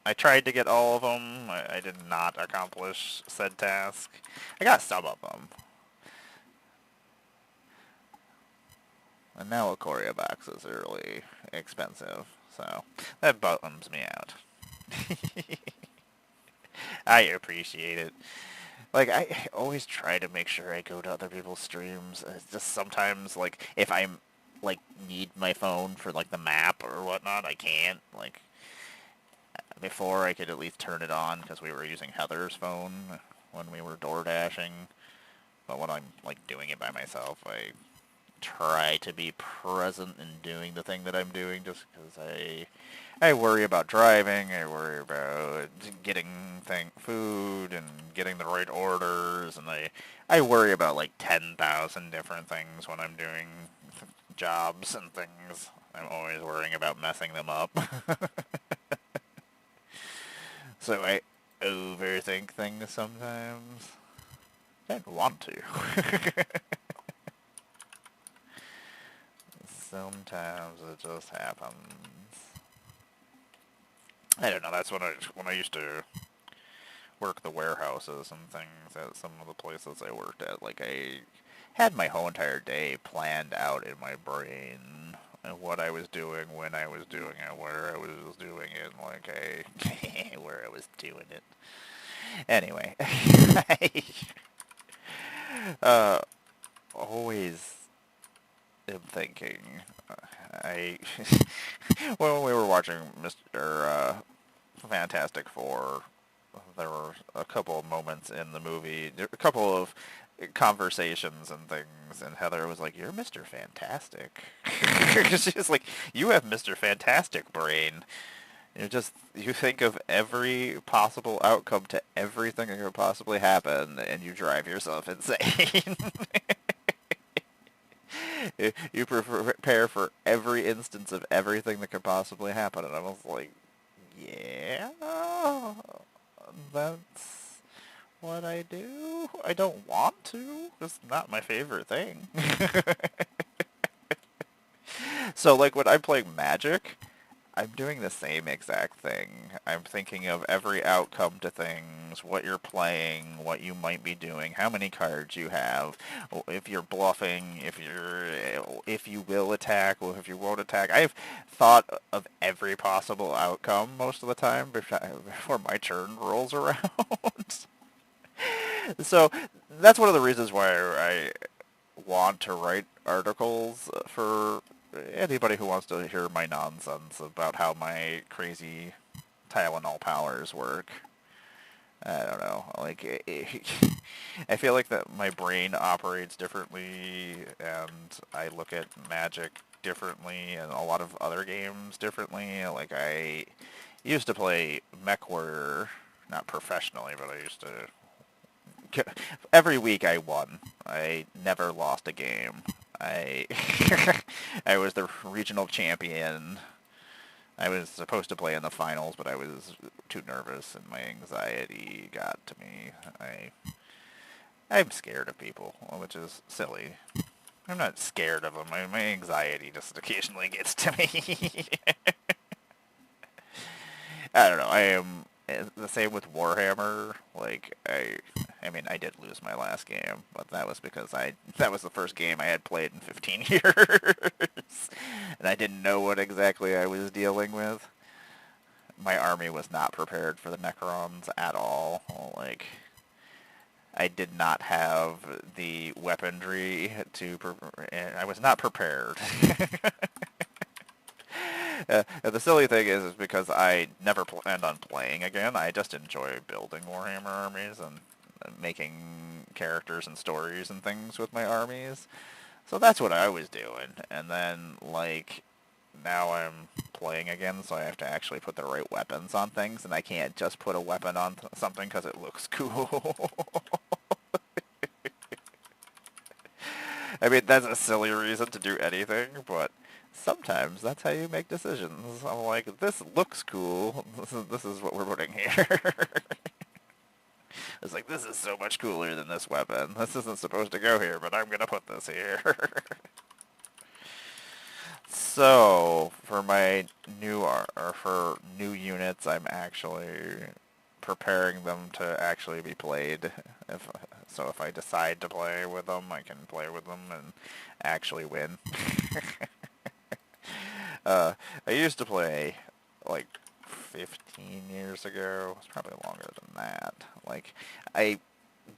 I tried to get all of them. I did not accomplish said task. I got some of them. And now a Korea box is really expensive, so that bums me out. I appreciate it. Like, I always try to make sure I go to other people's streams. It's just sometimes, like, if I'm, like, need my phone for, like, the map or whatnot, I can't. Like, before I could at least turn it on because we were using Heather's phone when we were door dashing. But when I'm, like, doing it by myself, I try to be present in doing the thing that I'm doing just because I worry about driving, I worry about getting food and getting the right orders, and I worry about like 10,000 different things when I'm doing jobs and things. I'm always worrying about messing them up. So I overthink things sometimes. I don't want to. Sometimes it just happens. I don't know, that's when I used to work the warehouses and things at some of the places I worked at. Like, I had my whole entire day planned out in my brain and what I was doing, when I was doing it, where I was doing it, like where I was doing it. Anyway, I always am thinking, when we were watching Mr. Fantastic Four, there were a couple of moments in the movie, a couple of conversations and things, and Heather was like, "You're Mr. Fantastic." She's like, "You have Mr. Fantastic brain. You think of every possible outcome to everything that could possibly happen, and you drive yourself insane." You prepare for every instance of everything that could possibly happen, and I was like, yeah, that's what I do. I don't want to. It's not my favorite thing. So, like, when I'm playing Magic, I'm doing the same exact thing. I'm thinking of every outcome to things, what you're playing, what you might be doing, how many cards you have, if you're bluffing, if you will attack, or if you won't attack. I've thought of every possible outcome most of the time before my turn rolls around. So that's one of the reasons why I want to write articles for anybody who wants to hear my nonsense about how my crazy Tylenol powers work. I don't know. Like, I feel like that my brain operates differently, and I look at Magic differently, and a lot of other games differently. Like, I used to play MechWarrior, not professionally, but I used to. Every week I won. I never lost a game. I I was the regional champion. I was supposed to play in the finals, but I was too nervous and my anxiety got to me. I'm scared of people, which is silly. I'm not scared of them. My anxiety just occasionally gets to me. I don't know. I am the same with Warhammer. Like I mean, I did lose my last game, but that was because that was the first game I had played in 15 years, and I didn't know what exactly I was dealing with. My army was not prepared for the Necrons at all. Like, I did not have the weaponry I was not prepared. The silly thing is because I never planned on playing again. I just enjoy building Warhammer armies and making characters and stories and things with my armies. So that's what I was doing. And then, like, now I'm playing again, so I have to actually put the right weapons on things, and I can't just put a weapon on something because it looks cool. I mean, that's a silly reason to do anything, but sometimes that's how you make decisions. I'm like, this looks cool. This is what we're putting here. It's like, this is so much cooler than this weapon. This isn't supposed to go here, but I'm going to put this here. So, for my for new units, I'm actually preparing them to actually be played. If I decide to play with them, I can play with them and actually win. I used to play, like, 15 years ago. It's probably longer than that. Like, I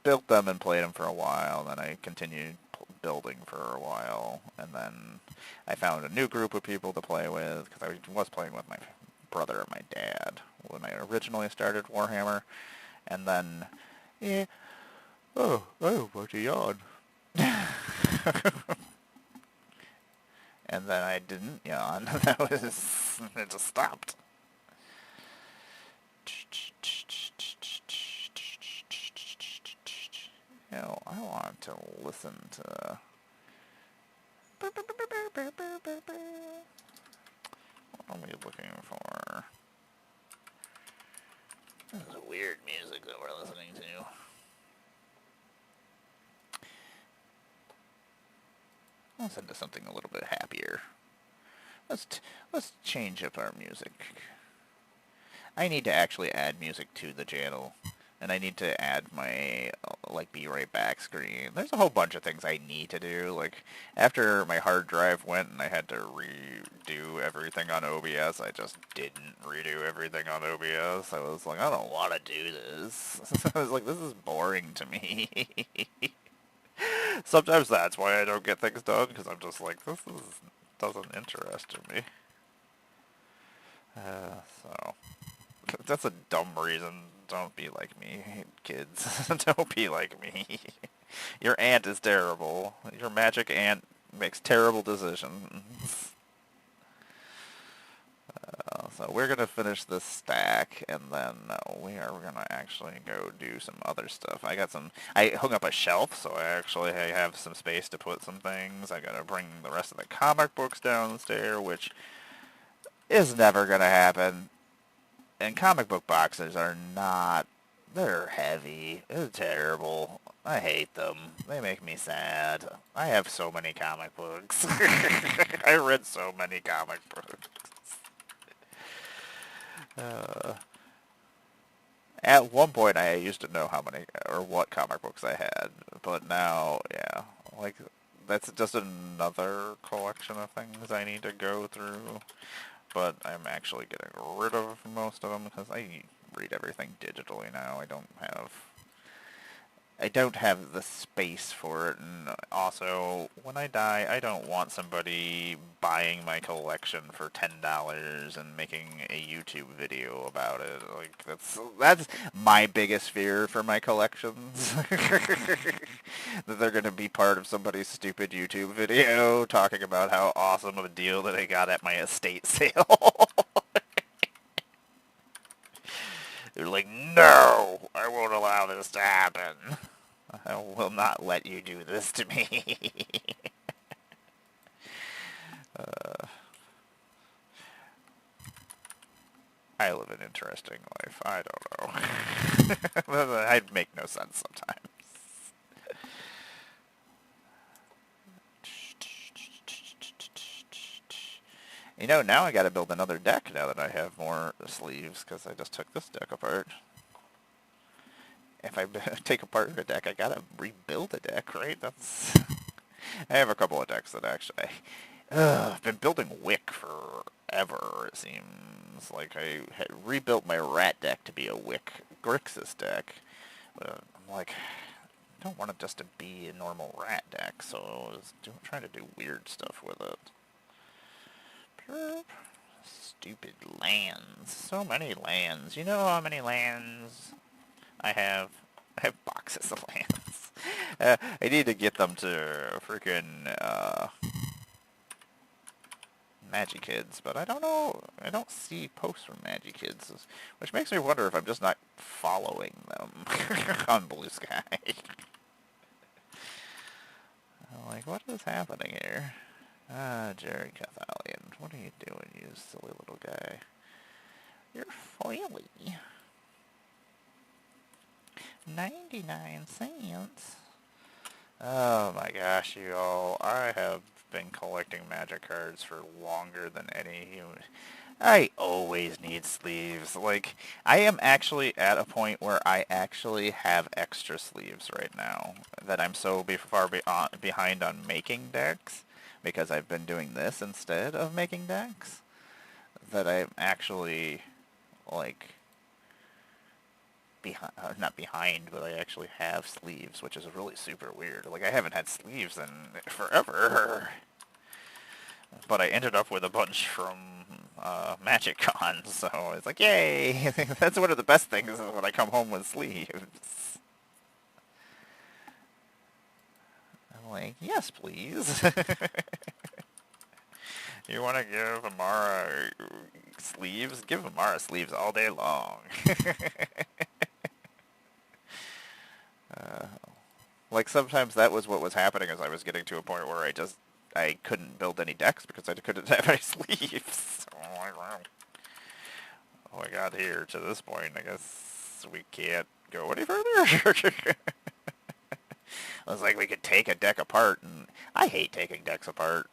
built them and played them for a while, then I continued building for a while, and then I found a new group of people to play with, because I was playing with my brother and my dad when I originally started Warhammer, and then, yeah, oh, I have a bunch of yawn. And then I didn't yawn. That was, it just stopped. You know, I want to listen to... What are we looking for? This is weird music that we're listening to. Let's listen to something a little bit happier. Let's change up our music. I need to actually add music to the channel, and I need to add my like be right back screen. There's a whole bunch of things I need to do. Like, after my hard drive went and I had to redo everything on OBS, I just didn't redo everything on OBS. I was like, I don't want to do this. I was like, this is boring to me. Sometimes that's why I don't get things done, because I'm just like, doesn't interest me. So that's a dumb reason. Don't be like me, kids. Don't be like me. Your aunt is terrible. Your magic aunt makes terrible decisions. So we're going to finish this stack, and then we are going to actually go do some other stuff. I hung up a shelf, so I have some space to put some things. I got to bring the rest of the comic books downstairs, which is never going to happen. And comic book boxes are not, they're heavy. They're terrible. I hate them. They make me sad. I have so many comic books. I read so many comic books. Uh, at one point, I used to know how many or what comic books I had, but now, yeah, like that's just another collection of things I need to go through. But I'm actually getting rid of most of them because I read everything digitally now. I don't have the space for it, and also, when I die, I don't want somebody buying my collection for $10 and making a YouTube video about it. Like, that's my biggest fear for my collections. That they're going to be part of somebody's stupid YouTube video talking about how awesome of a deal that I got at my estate sale. They're like, no, I won't allow this to happen. I will not let you do this to me. I live an interesting life. I don't know. I'd make no sense sometimes. You know, now I gotta build another deck now that I have more sleeves, because I just took this deck apart. If I take apart a deck, I gotta rebuild a deck, right? That's... I have a couple of decks that actually... I've been building Wick forever, it seems. Like, I had rebuilt my Rat deck to be a Wick Grixis deck. But I'm like, I don't want it just to be a normal Rat deck, so I was trying to do weird stuff with it. Stupid lands. So many lands. You know how many lands I have? I have boxes of lands. I need to get them to freaking Magikids, but I don't know. I don't see posts from Magikids, which makes me wonder if I'm just not following them on Blue Sky. I'm like, what is happening here? Jerry Cathalion, what are you doing, you silly little guy? You're foily. 99 cents. Oh my gosh, you all. I have been collecting magic cards for longer than any human. I always need sleeves. Like, I am actually at a point where I actually have extra sleeves right now. That I'm so far behind on making decks, because I've been doing this instead of making decks, that I'm actually, like... not behind, but I actually have sleeves, which is really super weird. Like, I haven't had sleeves in forever. But I ended up with a bunch from Magic Con, so it's like, yay! That's one of the best things is when I come home with sleeves. I'm like, yes, please. You want to give Emmara sleeves? Give Emmara sleeves all day long. Like, sometimes that was what was happening, as I was getting to a point where I couldn't build any decks because I couldn't have any sleeves. Oh, I got here to this point. I guess we can't go any further. I was like, we could take a deck apart, and I hate taking decks apart.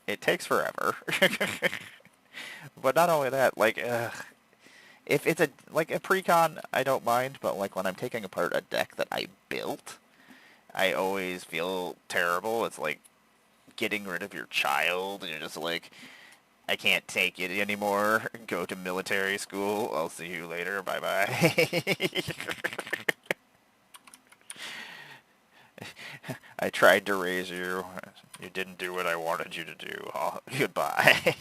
It takes forever. But not only that, like, if it's like a pre-con, I don't mind, but like when I'm taking apart a deck that I built, I always feel terrible. It's like getting rid of your child, and you're just like, I can't take it anymore. Go to military school. I'll see you later. Bye-bye. I tried to raise you. You didn't do what I wanted you to do. Oh, goodbye.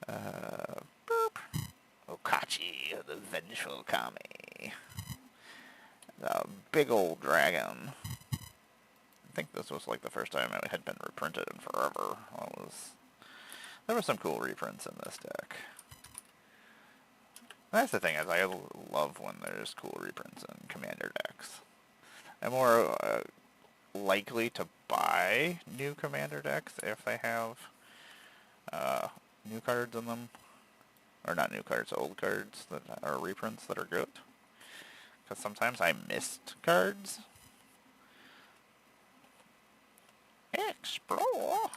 Boop. Okachi, the vengeful Kami. The big old dragon. I think this was like the first time it had been reprinted in forever. There were some cool reprints in this deck. That's the thing, is I love when there's cool reprints in Commander decks. I'm more likely to buy new Commander decks if they have new cards in them. Or not new cards, old cards that are reprints that are good. Because sometimes I missed cards. Explore.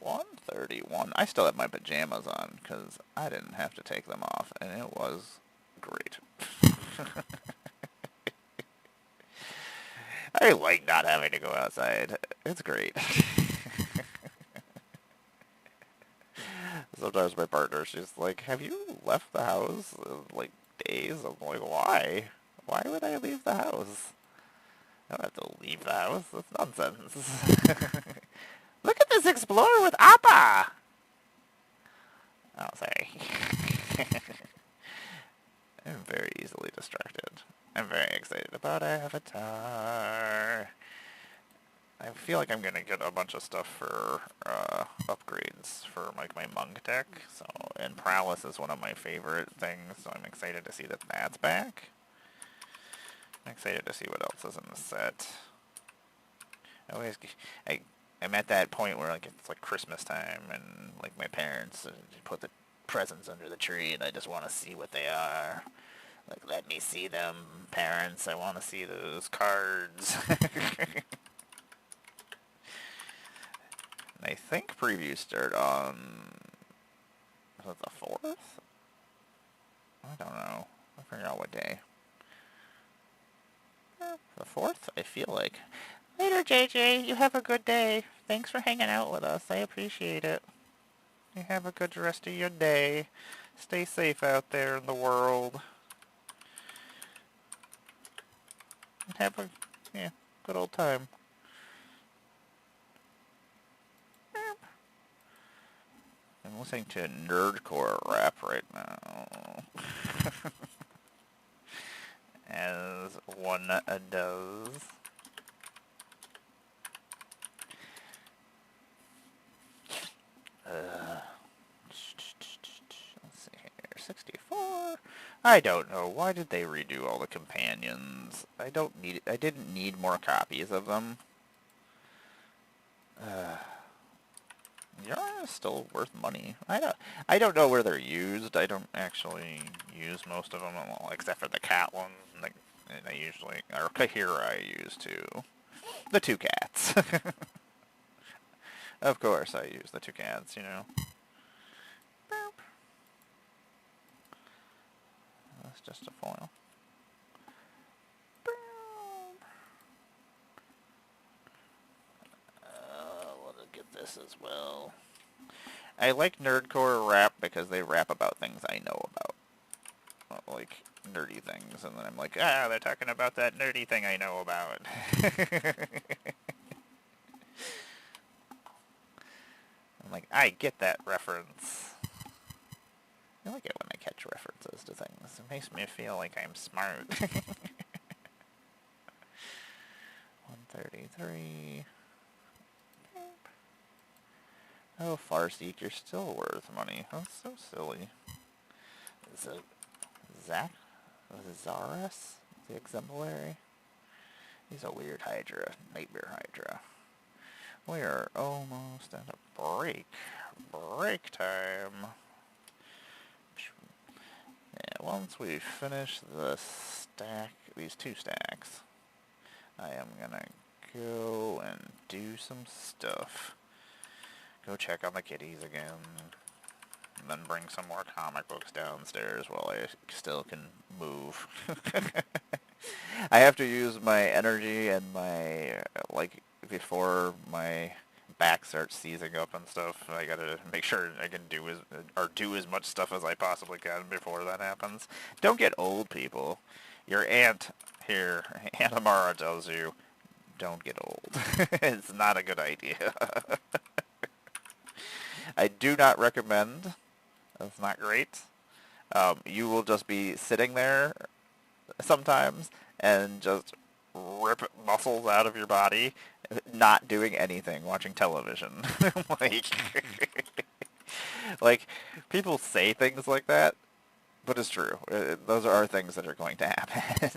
1:31. I still have my pajamas on because I didn't have to take them off, and it was great. I like not having to go outside. It's great. Sometimes my partner, she's like, have you left the house in, like, days? I'm like, why? Why would I leave the house? I don't have to leave the house. That's nonsense. Look at this explorer with Appa! Oh, sorry. I'm very easily distracted. I'm very excited about Avatar. I feel like I'm gonna get a bunch of stuff for upgrades for like my monk deck. So, and prowess is one of my favorite things. So I'm excited to see that that's back. I'm excited to see what else is in the set. I'm at that point where like it's like Christmas time and like my parents put the presents under the tree and I just want to see what they are. Like, let me see them, parents. I want to see those cards. I think previews start on, was it the 4th? I don't know. I figure out what day. The 4th, I feel like. Later, JJ. You have a good day. Thanks for hanging out with us. I appreciate it. You have a good rest of your day. Stay safe out there in the world. And have a, good old time. I'm listening to nerdcore rap right now. As one does. Let's see here. 64. I don't know. Why did they redo all the companions? I didn't need more copies of them. Yara is still worth money. I don't know where they're used. I don't actually use most of them, well, except for the cat one. And I usually, or Kahira I use too. The 2 cats. Of course I use the 2 cats, you know. Boop. That's just a foil. We'll get this as well. I like nerdcore rap because they rap about things I know about. Like, nerdy things. And then I'm like, they're talking about that nerdy thing I know about. I'm like, I get that reference. I like it when I catch references to things. It makes me feel like I'm smart. 133. Oh, Farseek, you're still worth money. That's so silly. Is it Zaras? The exemplary? He's a weird Hydra. Nightmare Hydra. We are almost at a break. Break time. Yeah, once we finish these 2 stacks, I am gonna go and do some stuff. Go check on the kitties again, and then bring some more comic books downstairs while I still can move. I have to use my energy and my, before my back starts seizing up and stuff. I gotta make sure I can do as much stuff as I possibly can before that happens. Don't get old, people. Your aunt here, Aunt Emmara, tells you, don't get old. It's not a good idea. I do not recommend. That's not great. You will just be sitting there sometimes and just rip muscles out of your body, not doing anything, watching television. Like, people say things like that, but it's true. Those are things that are going to happen.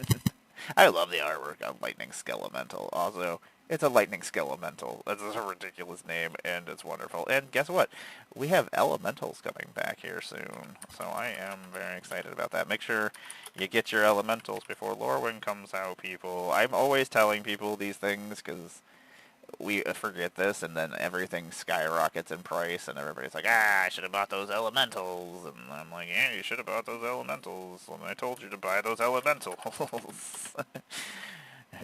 I love the artwork on Lightning Skelemental. Also, it's a Lightning Skelemental. That's a ridiculous name, and it's wonderful. And guess what? We have Elementals coming back here soon, so I am very excited about that. Make sure you get your Elementals before Lorwyn comes out, people. I'm always telling people these things, because we forget this, and then everything skyrockets in price, and everybody's like, ah, I should have bought those elementals. And I'm like, yeah, you should have bought those elementals when I told you to buy those elementals.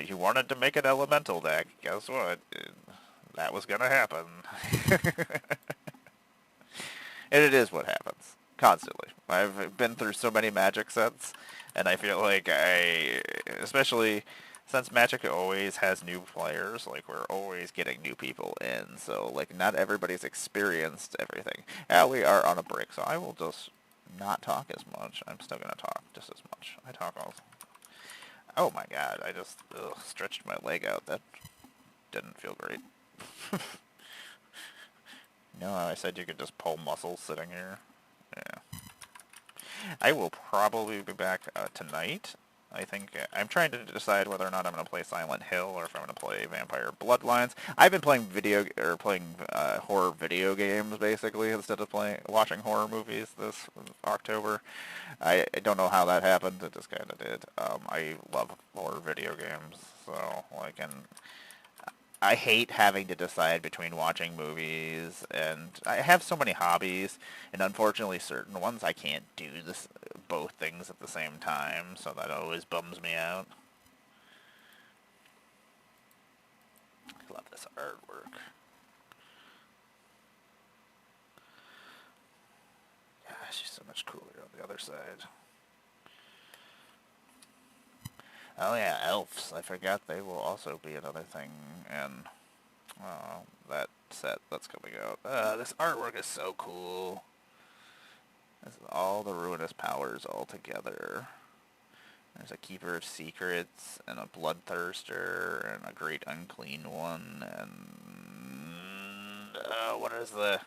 You wanted to make an elemental deck. Guess what? That was going to happen. And it is what happens. Constantly. I've been through so many Magic sets, and I feel like especially since Magic always has new players, like we're always getting new people in, so like not everybody's experienced everything. Yeah, we are on a break, so I will just not talk as much. I'm still going to talk just as much. I talk all... Oh my god, I just stretched my leg out. That didn't feel great. No, I said you could just pull muscles sitting here. Yeah. I will probably be back tonight. I think I'm trying to decide whether or not I'm going to play Silent Hill or if I'm going to play Vampire Bloodlines. I've been playing horror video games basically instead of watching horror movies this October. I don't know how that happened. It just kind of did. I love horror video games, so like, and I hate having to decide between watching movies, and I have so many hobbies, and unfortunately certain ones I can't do both things at the same time, so that always bums me out. I love this artwork. Gosh, she's so much cooler on the other side. Oh yeah, elves. I forgot they will also be another thing in that set that's coming out. This artwork is so cool. This is all the ruinous powers all together. There's a Keeper of Secrets, and a Bloodthirster, and a Great Unclean One, and... what is the...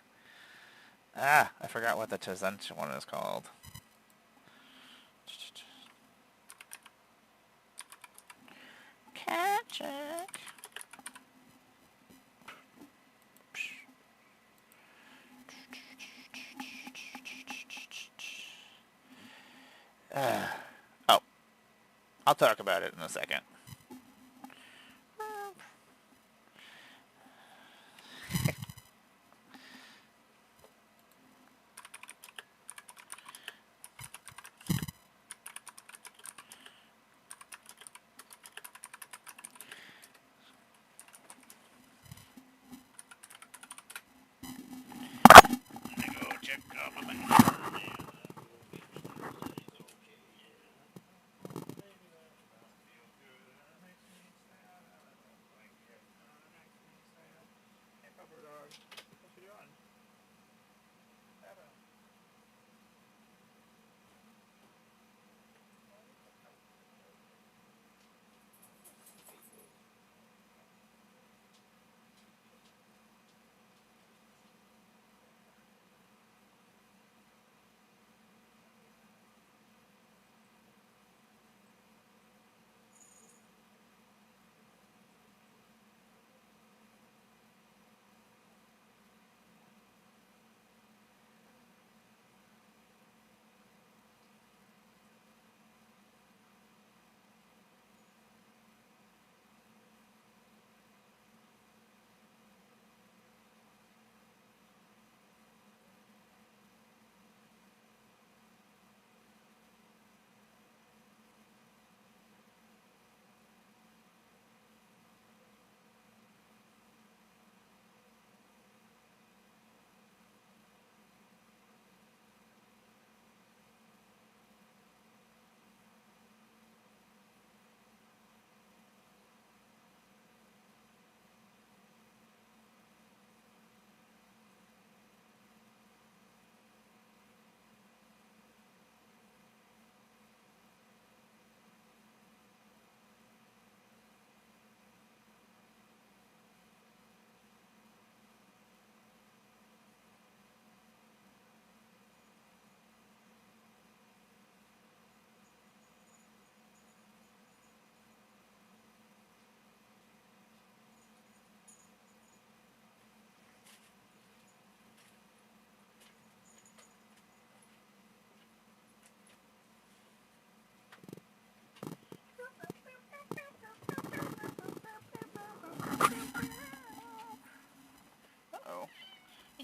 I forgot what the Tezent one is called. Cat check. Oh, I'll talk about it in a second.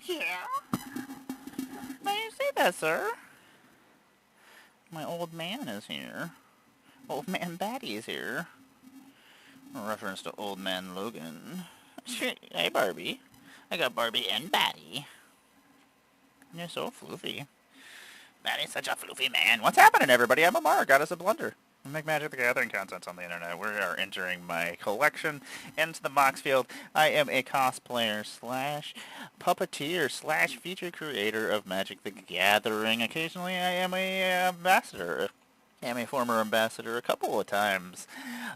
Yeah? May you say that, sir? My old man is here. Old man Batty is here. A reference to Old Man Logan. Hey, Barbie. I got Barbie and Batty. You're so floofy. Batty's such a floofy man. What's happening, everybody? I'm Emmara, Goddess of Blunder. I make Magic the Gathering content on the internet. We are entering my collection into the Moxfield. I am a cosplayer slash puppeteer slash feature creator of Magic the Gathering. Occasionally I am a ambassador. I am a former ambassador a couple of times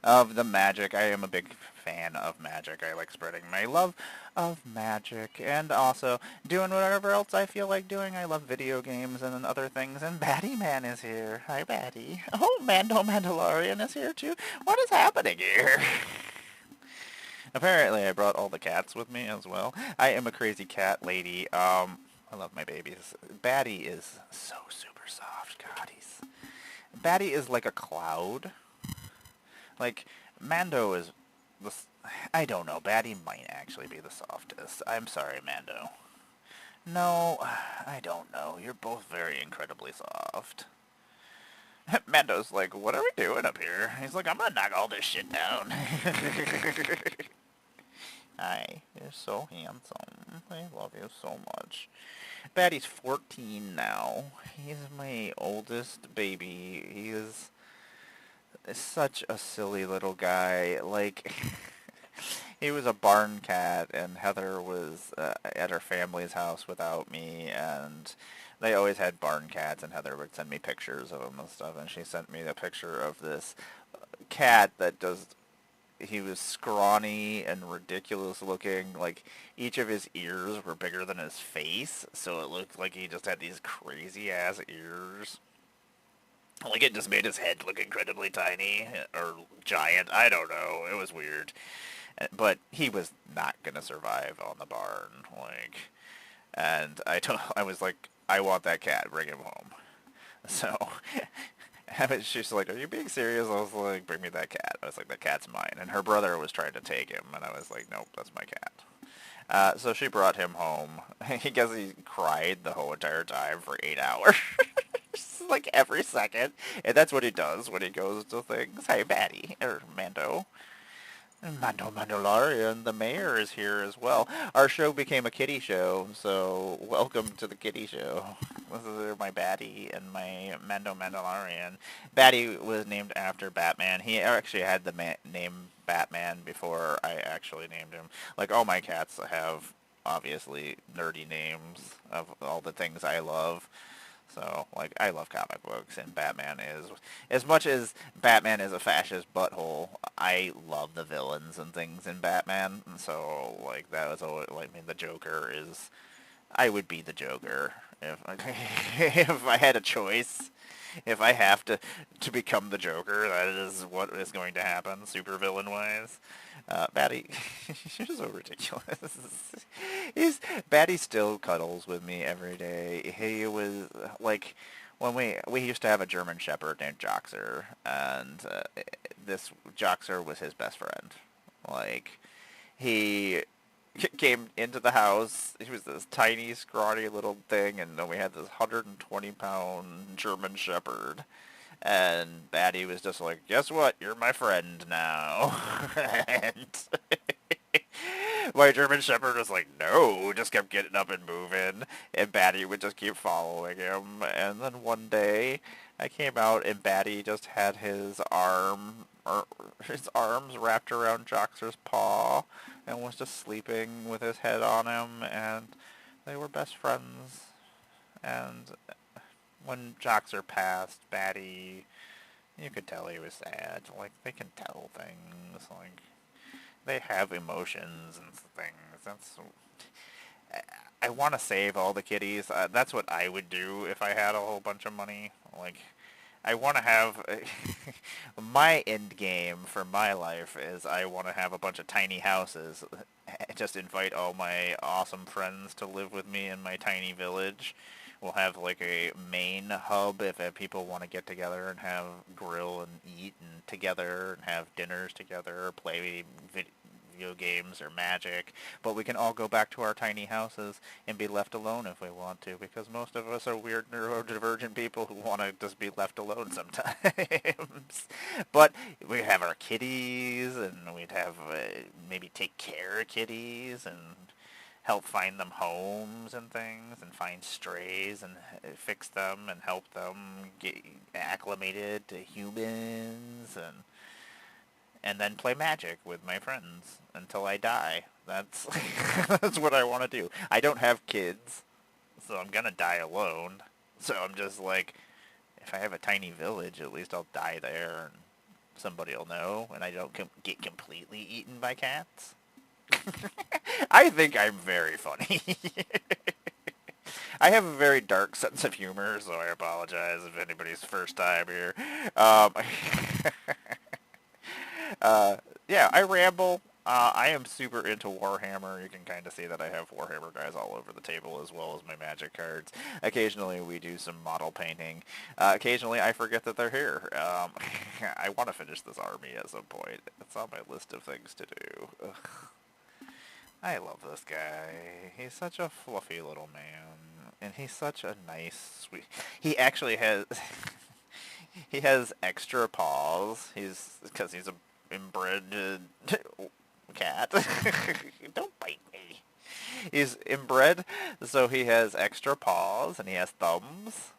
of the Magic. I am a big fan of Magic. I like spreading my love of Magic and also doing whatever else I feel like doing. I love video games and other things. And Batty Man is here. Hi, Batty. Oh, Mando Mandalorian is here too. What is happening here? Apparently, I brought all the cats with me as well. I am a crazy cat lady. I love my babies. Batty is so super soft. God, Batty is like a cloud. Like, Mando is the... I don't know. Batty might actually be the softest. I'm sorry, Mando. No, I don't know. You're both very incredibly soft. Mando's like, what are we doing up here? He's like, I'm gonna knock all this shit down. Hi, you're so handsome. I love you so much. Batty's 14 now. He's my oldest baby. He is such a silly little guy. Like, he was a barn cat, and Heather was at her family's house without me, and they always had barn cats, and Heather would send me pictures of them and stuff, and she sent me a picture of this cat that does... He was scrawny and ridiculous looking. Like, each of his ears were bigger than his face, so it looked like he just had these crazy-ass ears. Like, it just made his head look incredibly tiny, or giant. I don't know. It was weird. But he was not going to survive on the barn. Like, and I was like, I want that cat. Bring him home. So... she's like, are you being serious? I was like, bring me that cat. I was like, that cat's mine. And her brother was trying to take him, and I was like, nope, that's my cat. So she brought him home. He guess he cried the whole entire time for 8 hours. Like, every second. And that's what he does when he goes to things. Hey, Batty, or Mando. Mando Mandalorian, the mayor, is here as well. Our show became a kitty show, so welcome to the kitty show. This is my Batty and my Mando Mandalorian. Batty was named after Batman. He actually had the name Batman before I actually named him. Like, all my cats have, obviously, nerdy names of all the things I love. So, like, I love comic books, and Batman is... As much as Batman is a fascist butthole, I love the villains and things in Batman. And so, like, that was always... Like, I mean, the Joker is... I would be the Joker if if I had a choice. If I have to become the Joker, that is what is going to happen, supervillain-wise. Batty, you're so ridiculous. Batty still cuddles with me every day. He was, like, when we used to have a German Shepherd named Joxer, and this Joxer was his best friend. Like, he came into the house. He was this tiny, scrawny little thing, and then we had this 120-pound German Shepherd. And Batty was just like, guess what? You're my friend now. And my German Shepherd was like, no, just kept getting up and moving. And Batty would just keep following him. And then one day, I came out and Batty just had his arms wrapped around Joxer's paw and was just sleeping with his head on him. And they were best friends. And when Joxer passed, Batty, you could tell he was sad. Like, they can tell things. Like, they have emotions and things. I want to save all the kitties. That's what I would do if I had a whole bunch of money. Like, I want to have... my end game for my life is I want to have a bunch of tiny houses. Just invite all my awesome friends to live with me in my tiny village. We'll have like a main hub if people want to get together and have grill and eat and together and have dinners together, play video games or magic, but we can all go back to our tiny houses and be left alone if we want to, because most of us are weird neurodivergent people who want to just be left alone sometimes. But we have our kitties, and we'd have maybe take care of kitties and help find them homes and things, and find strays and fix them and help them get acclimated to humans, and then play magic with my friends until I die. That's that's what I want to do. I don't have kids, so I'm gonna die alone. So I'm just like, if I have a tiny village, at least I'll die there, and somebody will know, and I don't get completely eaten by cats. I think I'm very funny. I have a very dark sense of humor, so I apologize if anybody's first time here. Um, yeah, I ramble. I am super into Warhammer. You can kind of see that I have Warhammer guys all over the table, as well as my magic cards. Occasionally we do some model painting. Occasionally I forget that they're here. I want to finish this army at some point. It's on my list of things to do. Ugh. I love this guy. He's such a fluffy little man, and he's such a nice, sweet... He actually has... he has extra paws. Because he's a inbred cat. Don't bite me. He's inbred, so he has extra paws, and he has thumbs.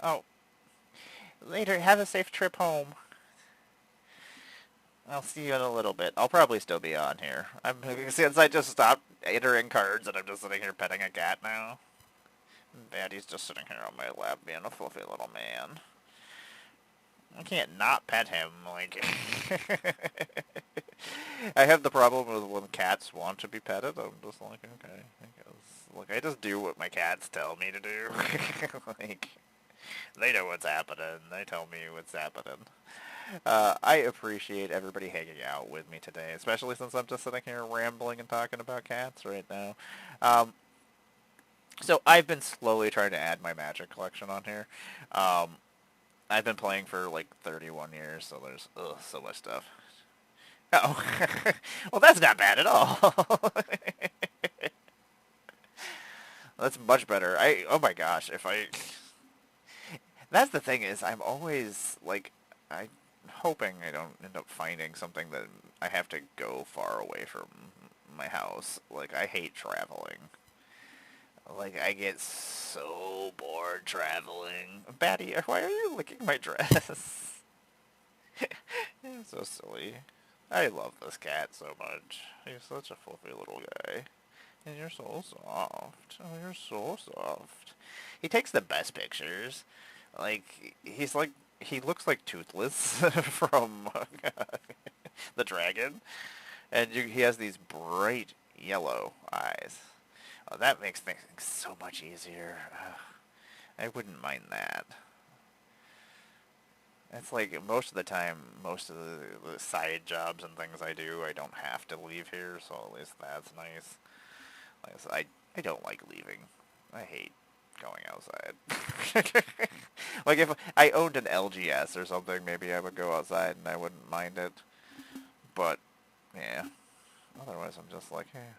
Oh. Later, have a safe trip home. I'll see you in a little bit. I'll probably still be on here. Since I just stopped entering cards and I'm just sitting here petting a cat now. Daddy's just sitting here on my lap being a fluffy little man. I can't not pet him, like... I have the problem with when cats want to be petted. I'm just like, okay, I guess. Like, I just do what my cats tell me to do. Like, they know what's happening. They tell me what's happening. I appreciate everybody hanging out with me today, especially since I'm just sitting here rambling and talking about cats right now. So I've been slowly trying to add my magic collection on here. I've been playing for like 31 years, so there's so much stuff. Oh, well, that's not bad at all. That's much better. Oh my gosh, that's the thing is, I'm always like, I'm hoping I don't end up finding something that I have to go far away from my house. Like, I hate traveling. Like, I get so bored traveling. Batty, why are you licking my dress? It's so silly. I love this cat so much. He's such a fluffy little guy. And you're so soft. Oh, you're so soft. He takes the best pictures. Like, he looks like Toothless from the dragon. And he has these bright yellow eyes. Oh, that makes things so much easier. I wouldn't mind that. It's like, most of the time, most of the side jobs and things I do, I don't have to leave here, so at least that's nice. Like I said, I don't like leaving. I hate going outside. Like, if I owned an LGS or something, maybe I would go outside and I wouldn't mind it. But, yeah. Otherwise, I'm just like, hey.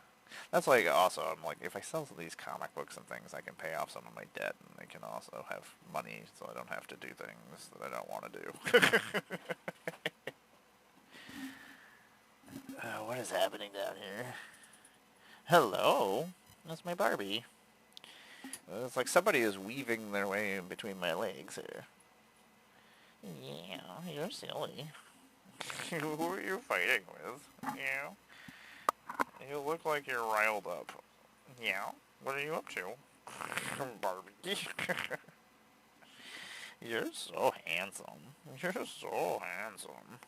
That's like, also, I'm like, if I sell these comic books and things, I can pay off some of my debt, and I can also have money, so I don't have to do things that I don't want to do. What is happening down here? Hello? That's my Barbie. It's like somebody is weaving their way in between my legs here. Yeah, you're silly. Who are you fighting with? Yeah. You look like you're riled up. Yeah? What are you up to? Barbie. You're so handsome. You're so handsome.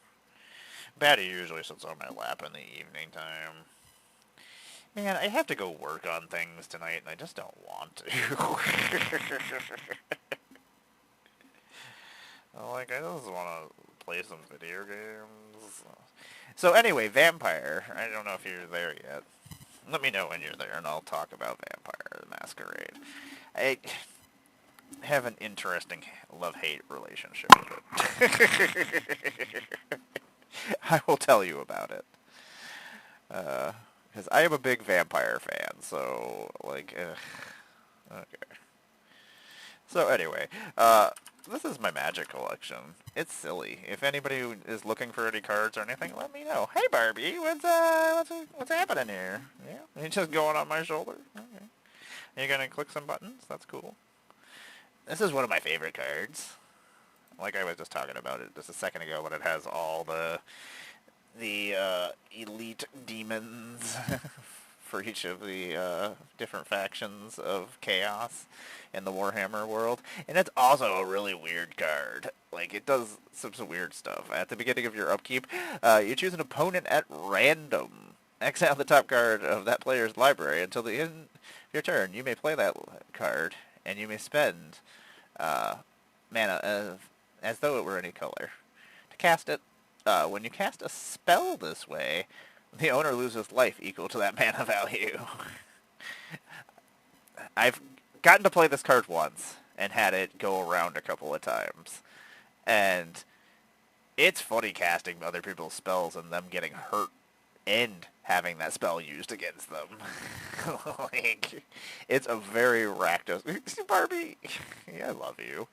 Batty usually sits on my lap in the evening time. Man, I have to go work on things tonight, and I just don't want to. Like, I just want to play some video games. So anyway, Vampire. I don't know if you're there yet. Let me know when you're there, and I'll talk about Vampire the Masquerade. I have an interesting love-hate relationship with it. I will tell you about it. Because I am a big vampire fan, so, like, okay. So anyway, this is my Magic collection. It's silly. If anybody is looking for any cards or anything, let me know. Hey Barbie, what's happening here? Yeah, you just going on my shoulder? Okay. Are you gonna click some buttons? That's cool. This is one of my favorite cards. Like I was just talking about it just a second ago, but it has all the elite demons for each of the different factions of chaos in the Warhammer world. And it's also a really weird card. Like, it does some weird stuff. At the beginning of your upkeep, you choose an opponent at random. Exile the top card of that player's library until the end of your turn. You may play that card, and you may spend mana as though it were any color to cast it. When you cast a spell this way, the owner loses life equal to that mana value. I've gotten to play this card once and had it go around a couple of times. And it's funny casting other people's spells and them getting hurt and having that spell used against them. Like, it's a very Rakdos. Barbie, I love you.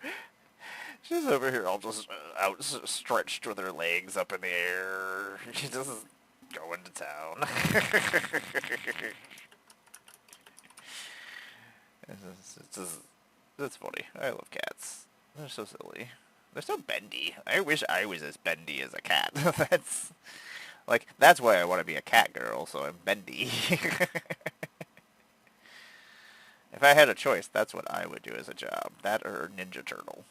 She's over here all just outstretched with her legs up in the air. She's just going to town. It's funny. I love cats. They're so silly. They're so bendy. I wish I was as bendy as a cat. That's why I want to be a cat girl, so I'm bendy. If I had a choice, that's what I would do as a job. That or Ninja Turtle.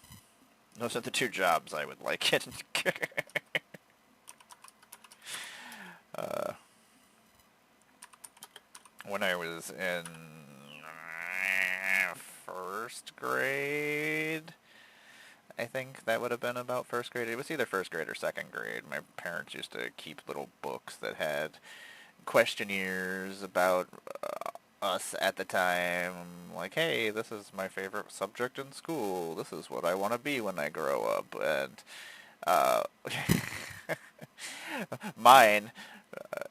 Those are the two jobs I would like it. When I was in first grade, I think that would have been about first grade. It was either first grade or second grade. My parents used to keep little books that had questionnaires about us at the time. Like, hey, this is my favorite subject in school. This is what I want to be when I grow up. And mine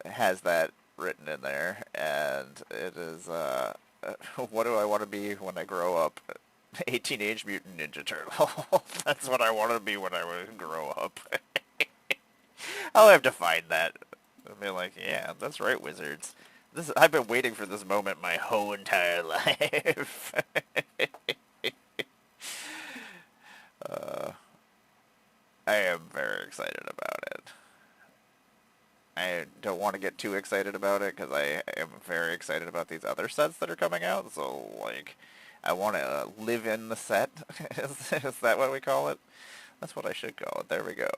has that written in there, and it is, what do I want to be when I grow up? A Teenage Mutant Ninja Turtle. That's what I want to be when I grow up. I'll have to find that. I'll be like, yeah, that's right, wizards. I've been waiting for this moment my whole entire life. I am very excited about it. I don't want to get too excited about it because I am very excited about these other sets that are coming out. So, like, I want to live in the set. Is that what we call it? That's what I should call it. There we go.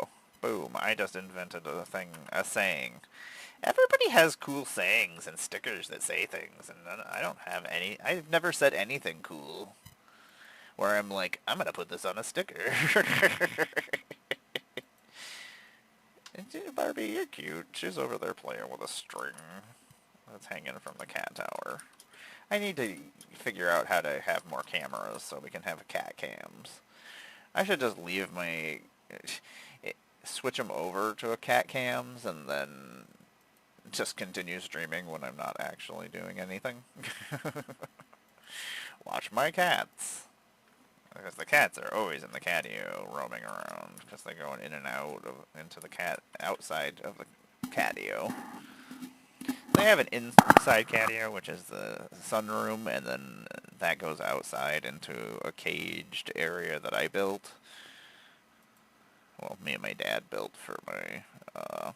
Boom. I just invented a saying. Everybody has cool sayings and stickers that say things, and I don't have any. I've never said anything cool where I'm like, I'm going to put this on a sticker. Barbie, you're cute. She's over there playing with a string that's hanging from the cat tower. I need to figure out how to have more cameras so we can have cat cams. I should just leave my... switch them over to a cat cams and then just continue streaming when I'm not actually doing anything. Watch my cats. Because the cats are always in the catio roaming around because they're going in and out into the outside of the catio. They have an inside catio, which is the sunroom, and then that goes outside into a caged area that I built. Well, me and my dad built for my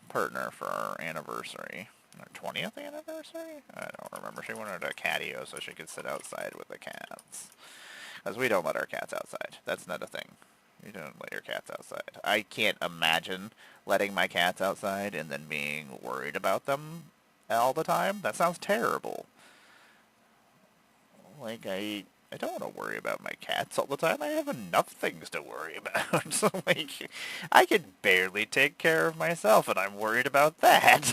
partner for our anniversary. Our 20th anniversary? I don't remember. She wanted a catio so she could sit outside with the cats. Because we don't let our cats outside. That's not a thing. You don't let your cats outside. I can't imagine letting my cats outside and then being worried about them all the time. That sounds terrible. Like, I don't want to worry about my cats all the time. I have enough things to worry about. So, like, I can barely take care of myself, and I'm worried about that.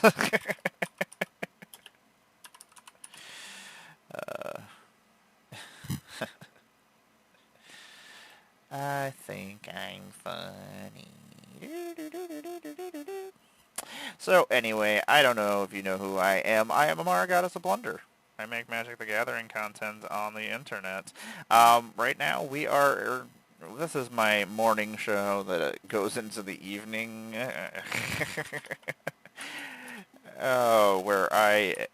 I think I'm funny. So anyway, I don't know if you know who I am. I am Emmara, Goddess of Blunder. I make Magic the Gathering content on the internet. Right now this is my morning show that goes into the evening. Where I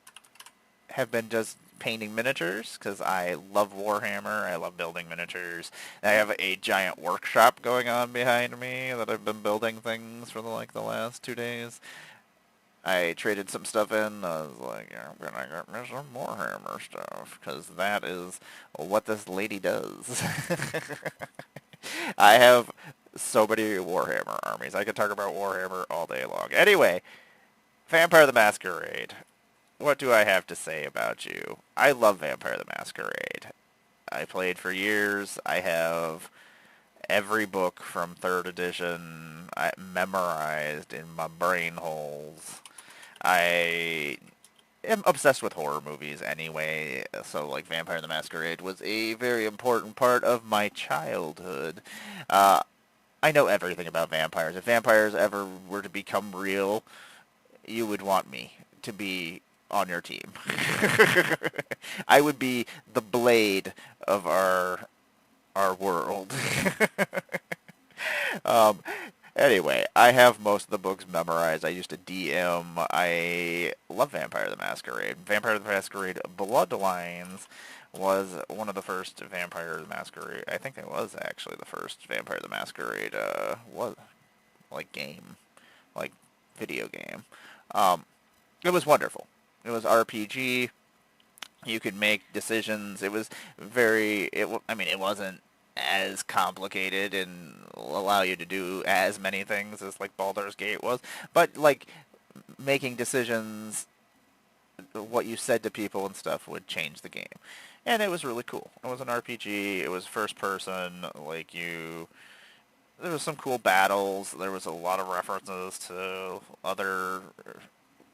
have been just painting miniatures because I love Warhammer. I love building miniatures. I have a giant workshop going on behind me that I've been building things for the last 2 days. I traded some stuff in. I was like, yeah, I'm gonna get me some Warhammer stuff because that is what this lady does. I have so many Warhammer armies. I could talk about Warhammer all day long. Anyway, Vampire the Masquerade. What do I have to say about you? I love Vampire the Masquerade. I played for years. I have every book from 3rd edition I memorized in my brain holes. I am obsessed with horror movies anyway, so like Vampire the Masquerade was a very important part of my childhood. I know everything about vampires. If vampires ever were to become real, you would want me to be on your team. I would be the Blade of our world. um, anyway, I have most of the books memorized. I used to DM. I love Vampire the Masquerade. Vampire the Masquerade Bloodlines was one of the first Vampire the Masquerade. I think it was actually the first Vampire the Masquerade was like game, like video game. It was wonderful. It was RPG. You could make decisions. It was it wasn't as complicated and allow you to do as many things as like Baldur's Gate was, but like making decisions, what you said to people and stuff would change the game. And it was really cool. It was an RPG. It was first person. There was some cool battles. There was a lot of references to other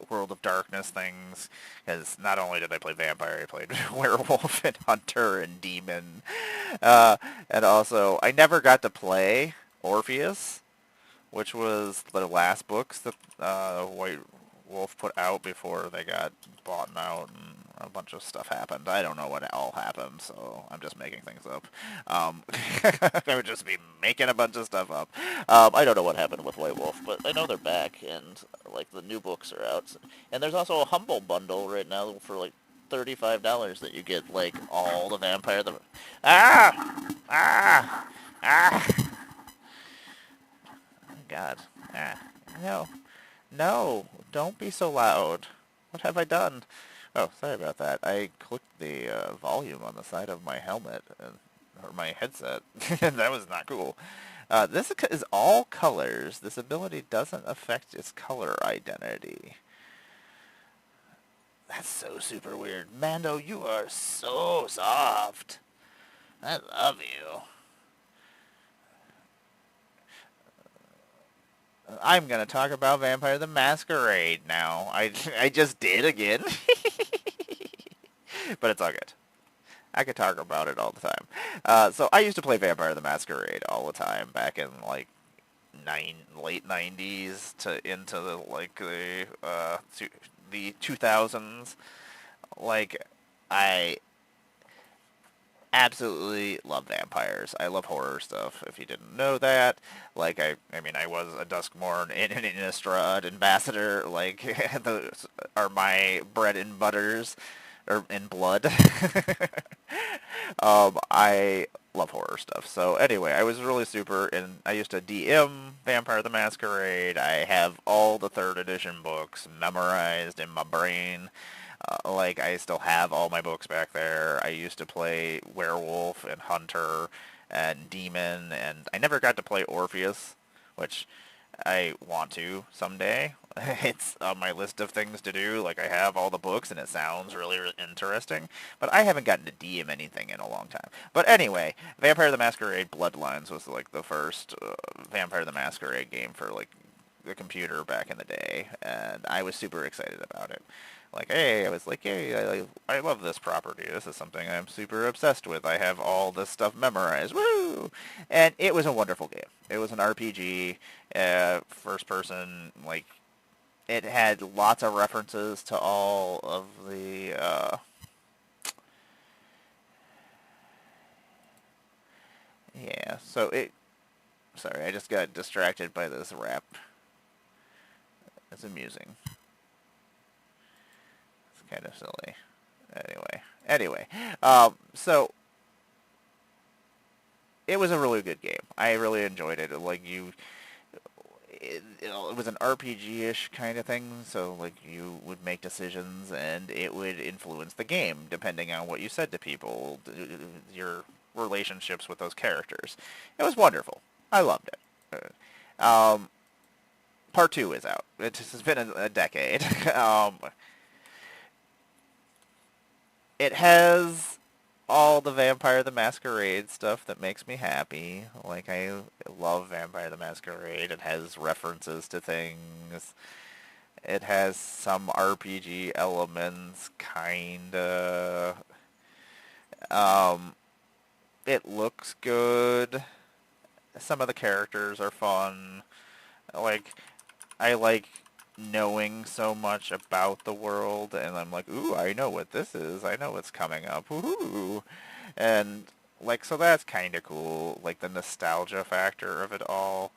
World of Darkness things, because not only did I play Vampire, I played Werewolf and Hunter and Demon. And also, I never got to play Orpheus, which was the last books that White Wolf put out before they got bought out and a bunch of stuff happened. I don't know what all happened, so I'm just making things up. I would just be making a bunch of stuff up. I don't know what happened with White Wolf, but I know they're back, and like the new books are out. And there's also a Humble bundle right now for like $35 that you get like all the Vampire the ah ah ah God no. No, don't be so loud. What have I done? Oh, sorry about that. I clicked the volume on the side of my helmet, or my headset, and that was not cool. This is all colors. This ability doesn't affect its color identity. That's so super weird. Mando, you are so soft. I love you. I'm going to talk about Vampire the Masquerade now. I just did again. But it's all good. I could talk about it all the time. So I used to play Vampire the Masquerade all the time back in like late 90s to into the 2000s. Like I absolutely love vampires. I love horror stuff, if you didn't know that. Like, I was a Duskmourn and an Innistrad ambassador. Like, those are my bread and butters, or in blood. I love horror stuff. So anyway, I was really super, and I used to DM Vampire the Masquerade. I have all the 3rd edition books memorized in my brain. I still have all my books back there. I used to play Werewolf and Hunter and Demon, and I never got to play Orpheus, which I want to someday. It's on my list of things to do. Like, I have all the books, and it sounds really, really interesting, but I haven't gotten to DM anything in a long time. But anyway, Vampire the Masquerade Bloodlines was, like, the first Vampire the Masquerade game for, like, the computer back in the day, and I was super excited about it. I was like, hey, I love this property. This is something I'm super obsessed with. I have all this stuff memorized. Woo! And it was a wonderful game. It was an RPG, first person, it had lots of references to all of the yeah. So it. Sorry, I just got distracted by this rap. It's amusing. It's kind of silly. Anyway, so it was a really good game. I really enjoyed it. Like it was an RPG-ish kind of thing. So like you would make decisions, and it would influence the game depending on what you said to people, your relationships with those characters. It was wonderful. I loved it. Part 2 is out. It has been a decade. It has all the Vampire the Masquerade stuff that makes me happy. Like, I love Vampire the Masquerade. It has references to things. It has some RPG elements, kinda. It looks good. Some of the characters are fun. Like, I like knowing so much about the world, and I'm like, ooh, I know what this is. I know what's coming up. Ooh. And, like, so that's kind of cool. Like, the nostalgia factor of it all.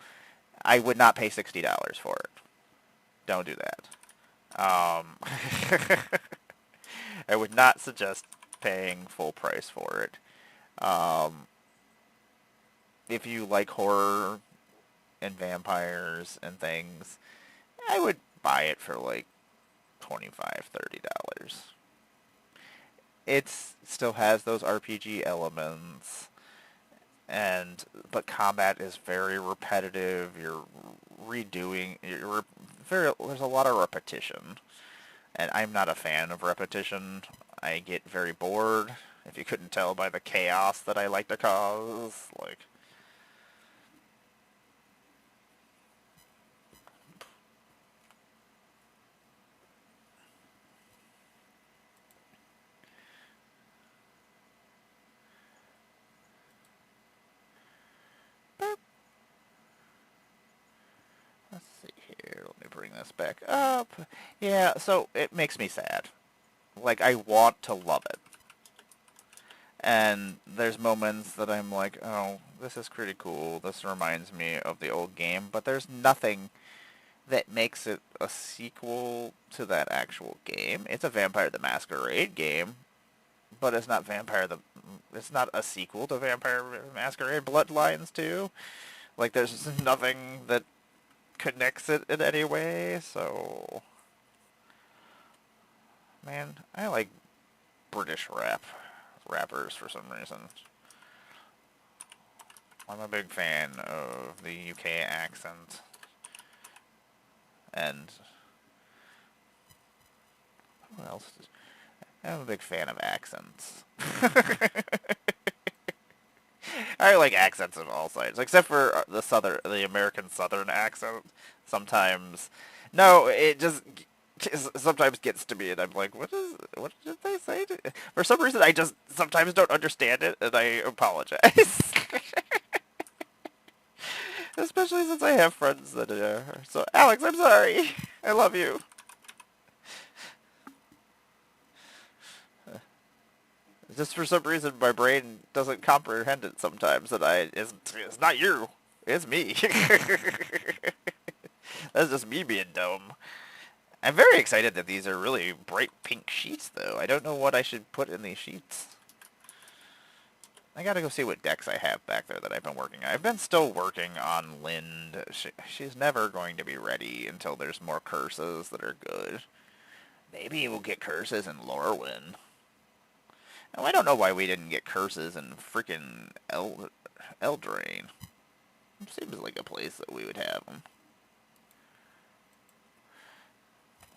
I would not pay $60 for it. Don't do that. I would not suggest paying full price for it. If you like horror and vampires and things, I would buy it for like $25-$30. It still has those RPG elements, but combat is very repetitive. You're redoing. There's a lot of repetition, and I'm not a fan of repetition. I get very bored. If you couldn't tell by the chaos that I like to cause, like. Let's see here. Let me bring this back up. Yeah, so it makes me sad. Like, I want to love it. And there's moments that I'm like, oh, this is pretty cool. This reminds me of the old game. But there's nothing that makes it a sequel to that actual game. It's a Vampire the Masquerade game, but it's not a sequel to Vampire the Masquerade Bloodlines 2. Like, there's nothing that connects it in any way, so. Man, I like British rappers for some reason. I'm a big fan of the UK accent. And what else? I'm a big fan of accents. I like accents of all sides, except for the American Southern accent. Sometimes, no, it just sometimes gets to me, and I'm like, what did they say? For some reason, I just sometimes don't understand it, and I apologize. Especially since I have friends that are. So, Alex, I'm sorry. I love you. Just for some reason, my brain doesn't comprehend it sometimes, and it's not you. It's me. That's just me being dumb. I'm very excited that these are really bright pink sheets, though. I don't know what I should put in these sheets. I gotta go see what decks I have back there that I've been working on. I've been still working on Lind. She's never going to be ready until there's more curses that are good. Maybe we'll get curses in Lorwyn. Oh, I don't know why we didn't get curses in freaking Eldraine. It seems like a place that we would have them.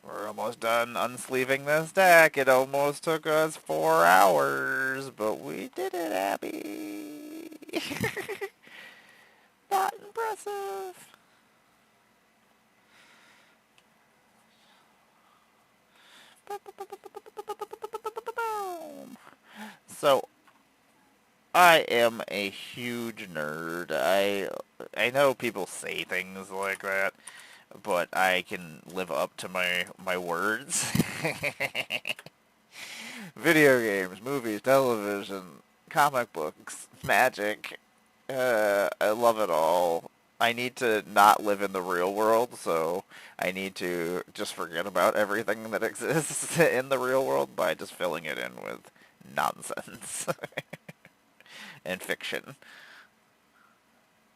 We're almost done unsleeving this deck. It almost took us 4 hours, but we did it, Abby. Not impressive. So, I am a huge nerd. I know people say things like that, but I can live up to my words. Video games, movies, television, comic books, magic. I love it all. I need to not live in the real world, so I need to just forget about everything that exists in the real world by just filling it in with nonsense and fiction.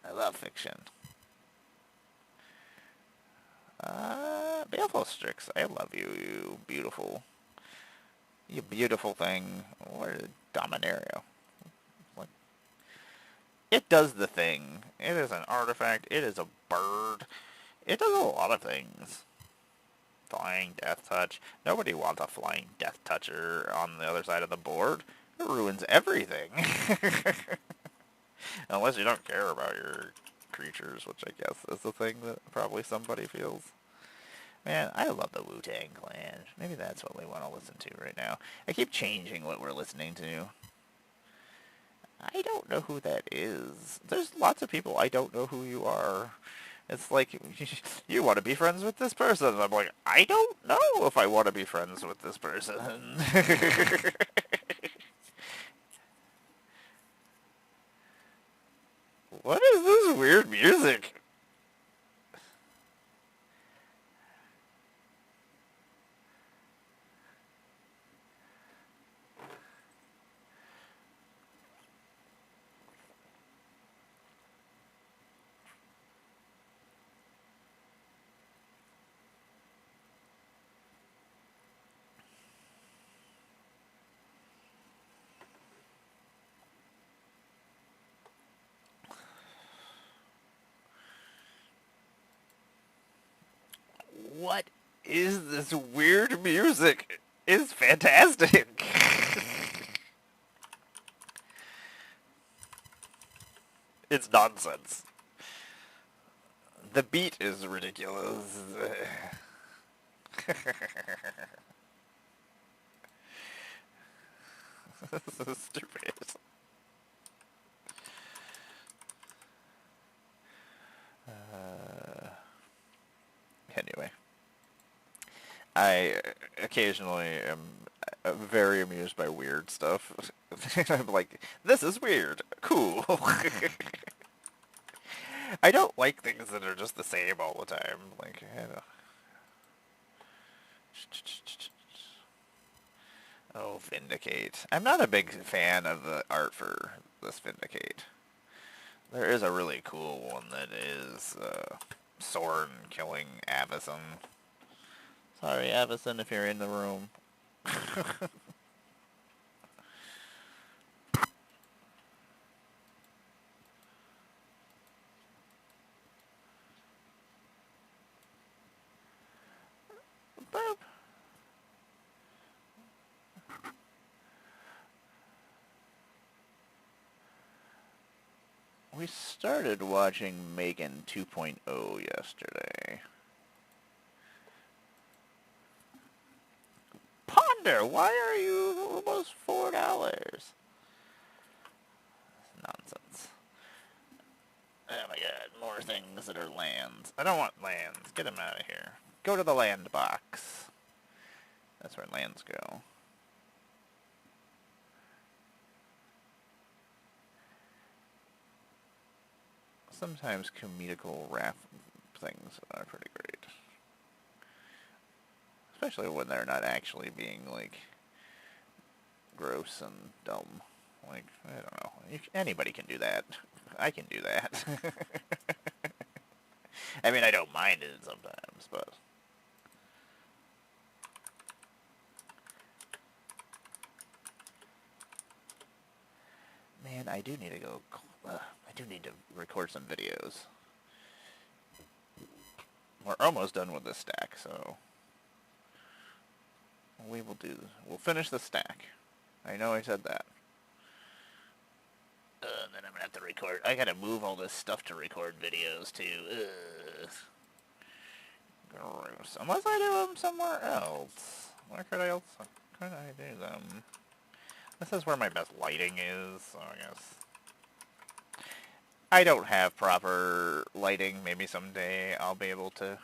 I love fiction. Baleful Strix, I love you, you beautiful thing. What a Dominario. Like, it does the thing. It is an artifact. It is a bird. It does a lot of things. Flying Death Touch. Nobody wants a Flying Death Toucher on the other side of the board. It ruins everything. Unless you don't care about your creatures, which I guess is the thing that probably somebody feels. Man, I love the Wu-Tang Clan. Maybe that's what we want to listen to right now. I keep changing what we're listening to. I don't know who that is. There's lots of people I don't know who you are. It's like, you want to be friends with this person. And I'm like, I don't know if I want to be friends with this person. What is this weird music? What is this weird music? It's fantastic. It's nonsense. The beat is ridiculous. This is stupid. Anyway, I occasionally am very amused by weird stuff. I'm like, this is weird. Cool. I don't like things that are just the same all the time. Like, I don't... Oh, Vindicate. I'm not a big fan of the art for this Vindicate. There is a really cool one that is Soren killing Avacyn. Sorry, Avacyn, if you're in the room. Boop. We started watching Megan 2.0 yesterday. Ponder, why are you almost $4? Nonsense. Oh my god, more things that are lands. I don't want lands. Get them out of here. Go to the land box. That's where lands go. Sometimes comedical rap things are pretty great. Especially when they're not actually being, like, gross and dumb. Like, I don't know. Anybody can do that. I can do that. I mean, I don't mind it sometimes, but... Man, I do need to go... I do need to record some videos. We're almost done with this stack, so... We'll finish the stack. I know I said that. Then I'm gonna have to record. I gotta move all this stuff to record videos, too. Gross. Unless I do them somewhere else. Where could I do them? This is where my best lighting is, so I guess... I don't have proper lighting. Maybe someday I'll be able to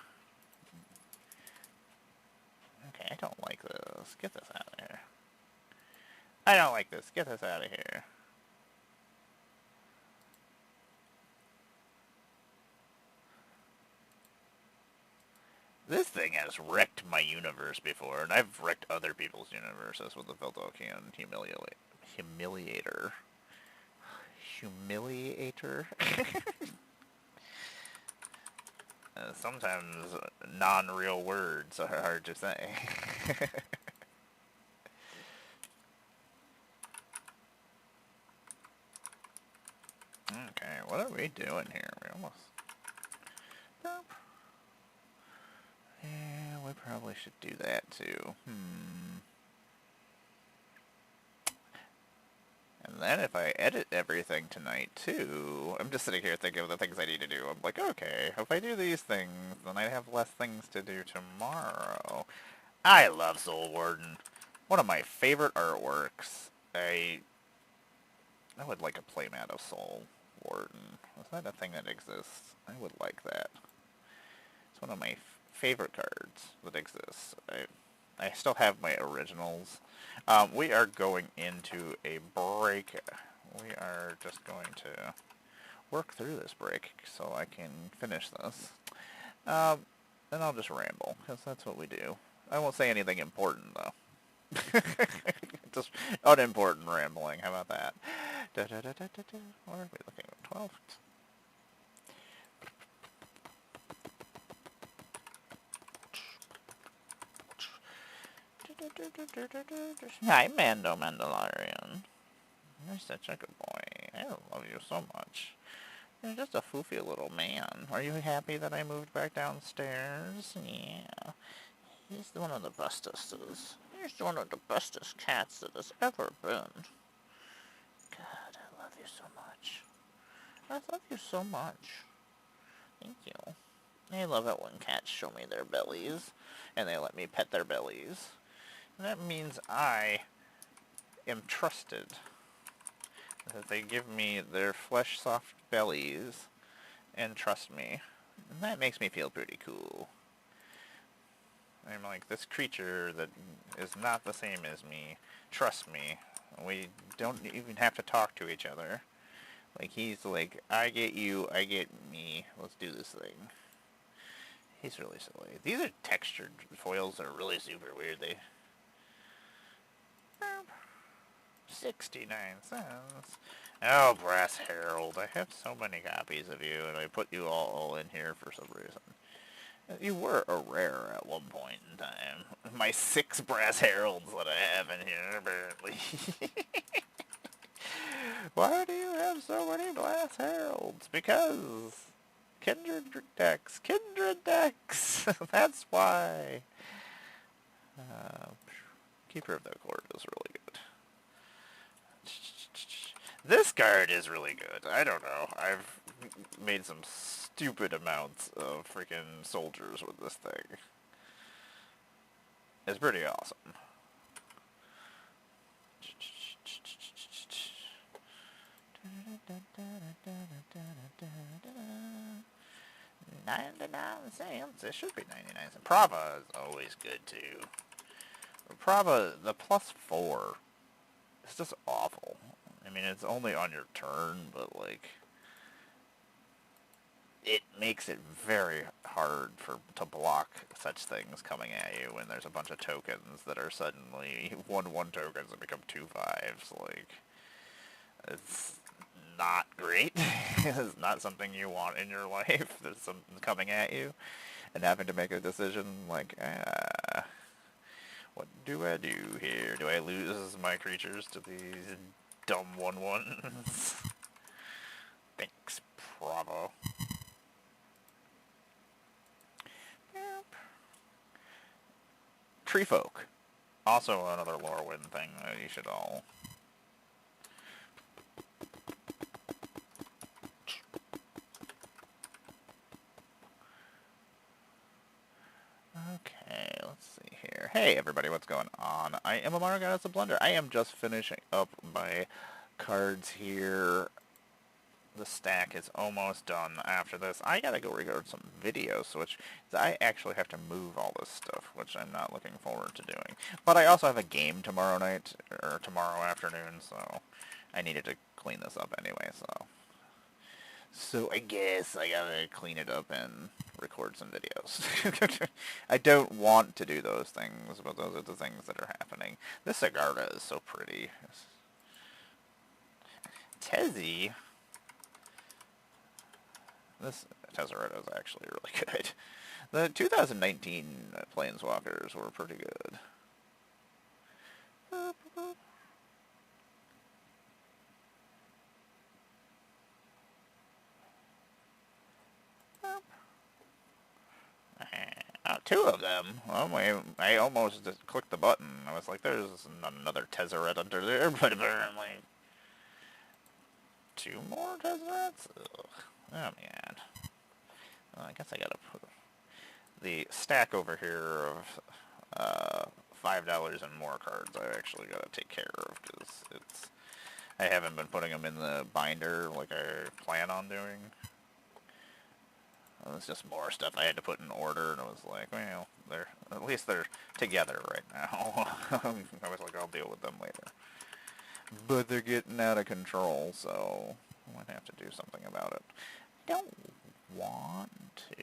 Okay, I don't like this. Get this out of here. I don't like this. Get this out of here. This thing has wrecked my universe before, and I've wrecked other people's universes with the Veldokian Humiliator. Humiliator? Sometimes non-real words are hard to say. Okay, what are we doing here? We almost... Burp. Yeah, we probably should do that too. And then if I edit everything tonight too, I'm just sitting here thinking of the things I need to do. I'm like, okay, if I do these things, then I have less things to do tomorrow. I love Soul Warden. One of my favorite artworks. I would like a playmat of Soul Warden. Is that a thing that exists? I would like that. It's one of my favorite cards that exists. I still have my originals. We are going into a break. We are just going to work through this break so I can finish this. Then I'll just ramble, because that's what we do. I won't say anything important, though. Just unimportant rambling. How about that? What are we looking at? 12? Hi, Mando Mandalorian. You're such a good boy. I love you so much. You're just a foofy little man. Are you happy that I moved back downstairs? Yeah. He's one of the bestest. He's one of the bestest cats that has ever been. God, I love you so much. I love you so much. Thank you. I love it when cats show me their bellies, and they let me pet their bellies. And that means I am trusted. That they give me their flesh-soft bellies and trust me. And that makes me feel pretty cool. I'm like, this creature that is not the same as me, trust me. We don't even have to talk to each other. Like, he's like, I get you, I get me, let's do this thing. He's really silly. These are textured foils that are really super weird. 69 cents. Oh, Brass Herald. I have so many copies of you, and I put you all in here for some reason. You were a rare at one point in time. My 6 Brass Heralds that I have in here, apparently. Why do you have so many Brass Heralds? Because Kindred decks. Kindred decks! That's why. Keeper of the Court is really good. This card is really good. I don't know. I've made some stupid amounts of freaking soldiers with this thing. It's pretty awesome. $0.99. It should be 99 cents. Prava is always good too. Prava, the +4, it's just awful. I mean, it's only on your turn, but like, it makes it very hard to block such things coming at you when there's a bunch of tokens that are suddenly 1/1 tokens that become 2/5s. Like, it's not great. It's not something you want in your life. There's something coming at you and having to make a decision like, what do I do here? Do I lose my creatures to these dumb 1/1s? Thanks, Bravo. Tree Folk. Also another Lorwyn thing that you should all... Okay, let's see here. Hey everybody, what's going on? I am Emmara, Goddess of Blunder. I am just finishing up my cards here. the stack is almost done after this. I gotta go record some videos, which I actually have to move all this stuff, which I'm not looking forward to doing. But I also have a game tomorrow night, or tomorrow afternoon, so I needed to clean this up anyway, so I guess I gotta clean it up and record some videos. I don't want to do those things, but those are the things that are happening. This Sigarda is so pretty. Tezzy. This Tezzeret is actually really good. The 2019 Planeswalkers were pretty good. Two of them. Oh, I almost just clicked the button. I was like, there's another Tezzeret under there, but apparently... Two more Tezzerets? Ugh. Oh, man. Well, I guess I gotta put the stack over here of $5 and more cards I actually gotta take care of, because I haven't been putting them in the binder like I plan on doing. It was just more stuff I had to put in order, and it was like, well, at least they're together right now. I was like, I'll deal with them later. But they're getting out of control, so I might have to do something about it. I don't want to.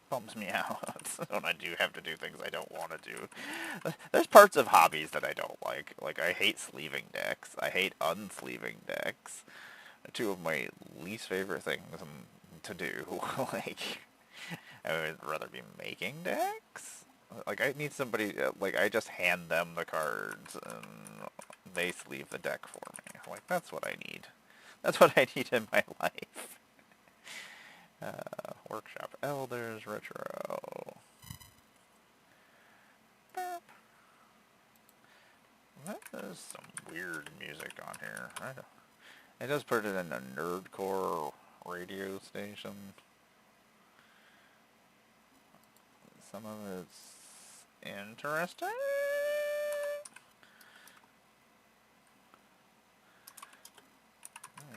Bums me out when I do have to do things I don't want to do. There's parts of hobbies that I don't like. Like, I hate sleeving decks. I hate unsleeving decks. Two of my least favorite things to do. Like, I would rather be making decks. Like, I need somebody, like, I just hand them the cards and they sleeve the deck for me. Like, that's what I need. That's what I need in my life. Workshop Elders, Retro. That is some weird music on here. I just put it in a nerdcore radio station. Some of it's interesting.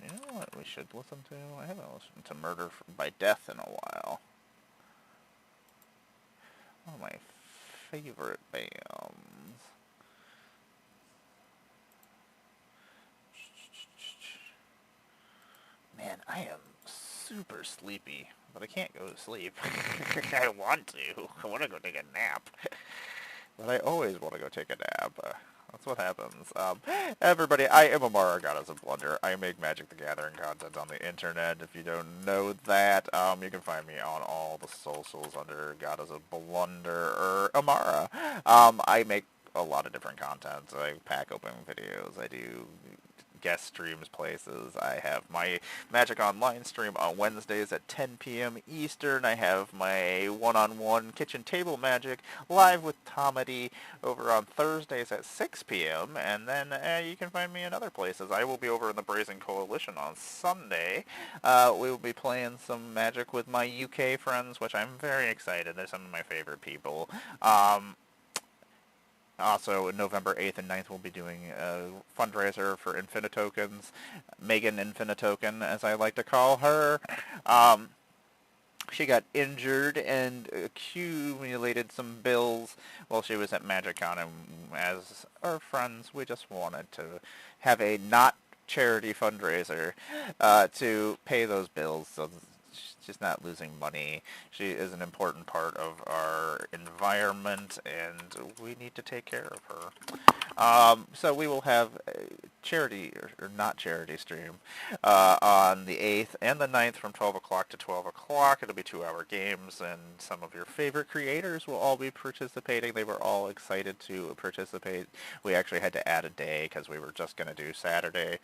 You know what we should listen to? I haven't listened to Murder by Death in a while. One of my favorite bands. Man, I am super sleepy, but I can't go to sleep. I want to. I want to go take a nap. But I always want to go take a nap. That's what happens. Everybody, I am Emmara, Goddess of Blunder. I make Magic the Gathering content on the internet. If you don't know that, you can find me on all the socials under Goddess of Blunder or Emmara. I make a lot of different content. I pack open videos. I do guest streams places. I have my Magic Online stream on Wednesdays at 10 p.m. Eastern. I have my one-on-one kitchen table magic live with Tomedy over on Thursdays at 6 p.m. And then you can find me in other places. I will be over in the Brazen Coalition on Sunday. We will be playing some Magic with my UK friends, which I'm very excited. They're some of my favorite people. Also, November 8th and 9th, we'll be doing a fundraiser for Infinitokens. Megan Infinitoken, as I like to call her. She got injured and accumulated some bills while she was at MagicCon, and as our friends, we just wanted to have a not charity fundraiser to pay those bills so she's not losing money. She is an important part of our environment, and we need to take care of her. So we will have a charity, or not charity stream, on the 8th and the 9th from 12 o'clock to 12 o'clock. It'll be 2-hour games, and some of your favorite creators will all be participating. They were all excited to participate. We actually had to add a day because we were just going to do Saturday.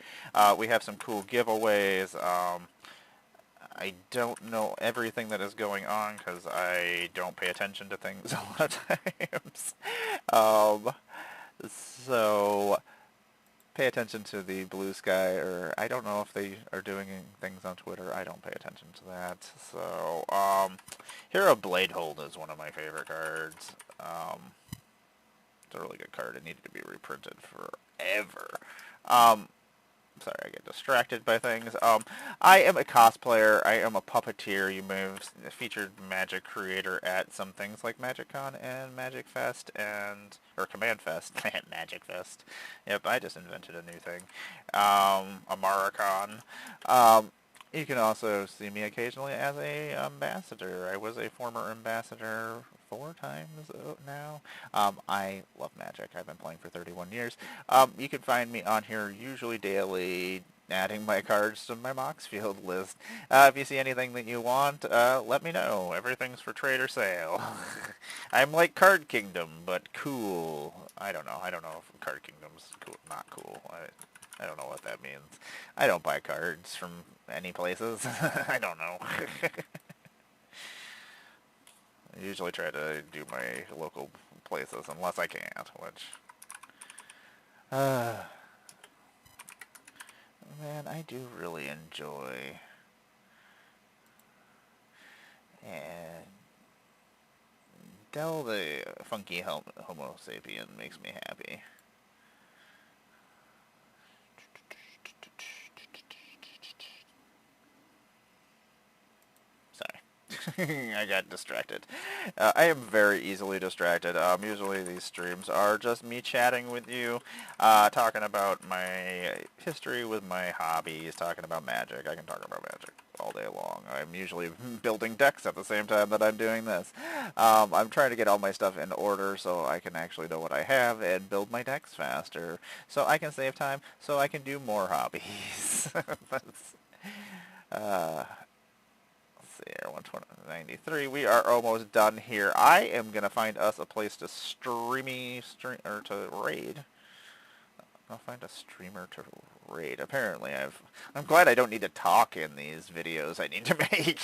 We have some cool giveaways. I don't know everything that is going on because I don't pay attention to things a lot of times. So pay attention to the Blue Sky, or I don't know if they are doing things on Twitter. I don't pay attention to that. So Hero Bladehold is one of my favorite cards. It's a really good card. It needed to be reprinted forever. sorry, I get distracted by things. I am a cosplayer. I am a puppeteer. You may have featured magic creator at some things like MagicCon and Magic Fest or Command Fest. Magic Fest. Yep, I just invented a new thing. AmaraCon. You can also see me occasionally as a ambassador. I was a former ambassador 4 times now. I love Magic. I've been playing for 31 years. You can find me on here usually daily, adding my cards to my Moxfield list. If you see anything that you want, let me know. Everything's for trade or sale. I'm like Card Kingdom, but cool. I don't know. I don't know if Card Kingdom's cool, not cool. I don't know what that means. I don't buy cards from any places. I don't know. I usually try to do my local places unless I can't, which... man, I do really enjoy... and Del the funky Homo sapien makes me happy. I got distracted. I am very easily distracted. Usually these streams are just me chatting with you, talking about my history with my hobbies, talking about magic. I can talk about magic all day long. I'm usually building decks at the same time that I'm doing this. I'm trying to get all my stuff in order so I can actually know what I have and build my decks faster, so I can save time, so I can do more hobbies. That's, here, 193. We are almost done here. I am gonna find us a place to to raid. I'll find a streamer to raid. Apparently, I'm glad I don't need to talk in these videos I need to make.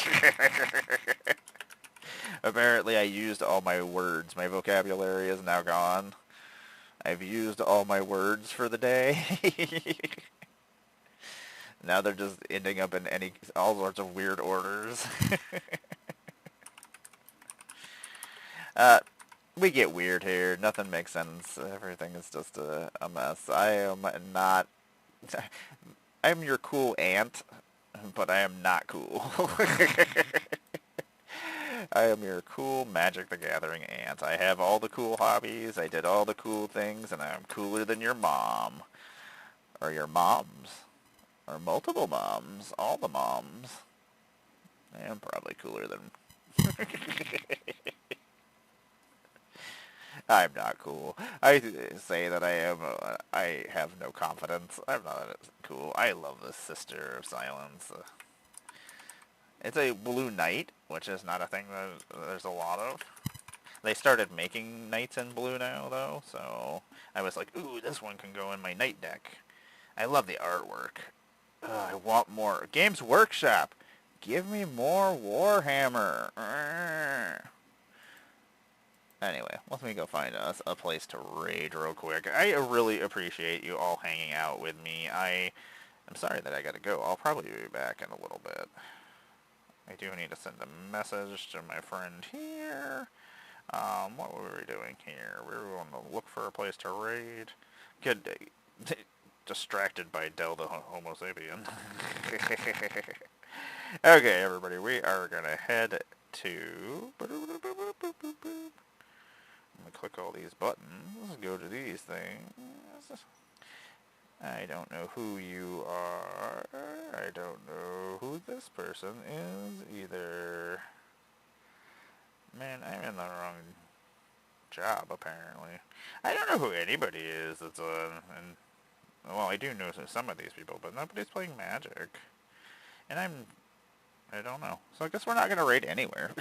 Apparently, I used all my words. My vocabulary is now gone. I've used all my words for the day. Now they're just ending up in all sorts of weird orders. We get weird here. Nothing makes sense. Everything is just a mess. I am not... I'm your cool aunt, but I am not cool. I am your cool Magic the Gathering aunt. I have all the cool hobbies, I did all the cool things, and I'm cooler than your mom. Or your moms. Or multiple moms. All the moms. I am probably cooler than... I'm not cool. I say that I have no confidence. I'm not cool. I love the Sister of Silence. It's a blue knight, which is not a thing that there's a lot of. They started making knights in blue now, though, so I was like, ooh, this one can go in my knight deck. I love the artwork. I want more. Games Workshop! Give me more Warhammer! Anyway, let me go find us a place to raid real quick. I really appreciate you all hanging out with me. I'm sorry that I gotta go. I'll probably be back in a little bit. I do need to send a message to my friend here. What were we doing here? We were going to look for a place to raid. Get distracted by Del the Homo sapien. Okay, everybody, we are going to head to... I'm going to click all these buttons, go to these things. I don't know who you are. I don't know who this person is either. Man, I'm in the wrong job, apparently. I don't know who anybody is that's and well, I do know some of these people, but nobody's playing Magic. And I don't know. So I guess we're not going to raid anywhere.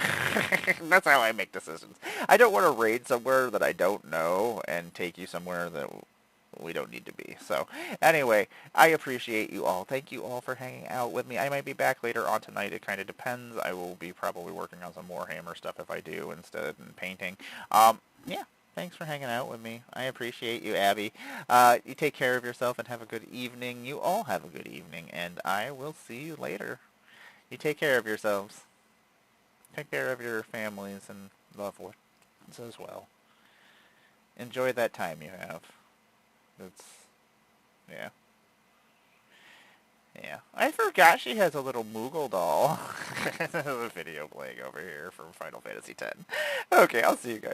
That's how I make decisions. I don't want to raid somewhere that I don't know and take you somewhere that we don't need to be. So anyway, I appreciate you all. Thank you all for hanging out with me. I might be back later on tonight. It kind of depends. I will be probably working on some Warhammer stuff if I do instead of painting. Yeah. Thanks for hanging out with me. I appreciate you, Abby. You take care of yourself and have a good evening. You all have a good evening, and I will see you later. You take care of yourselves. Take care of your families and loved ones as well. Enjoy that time you have. Yeah. Yeah, I forgot she has a little Moogle doll. There's a video playing over here from Final Fantasy X. Okay, I'll see you guys.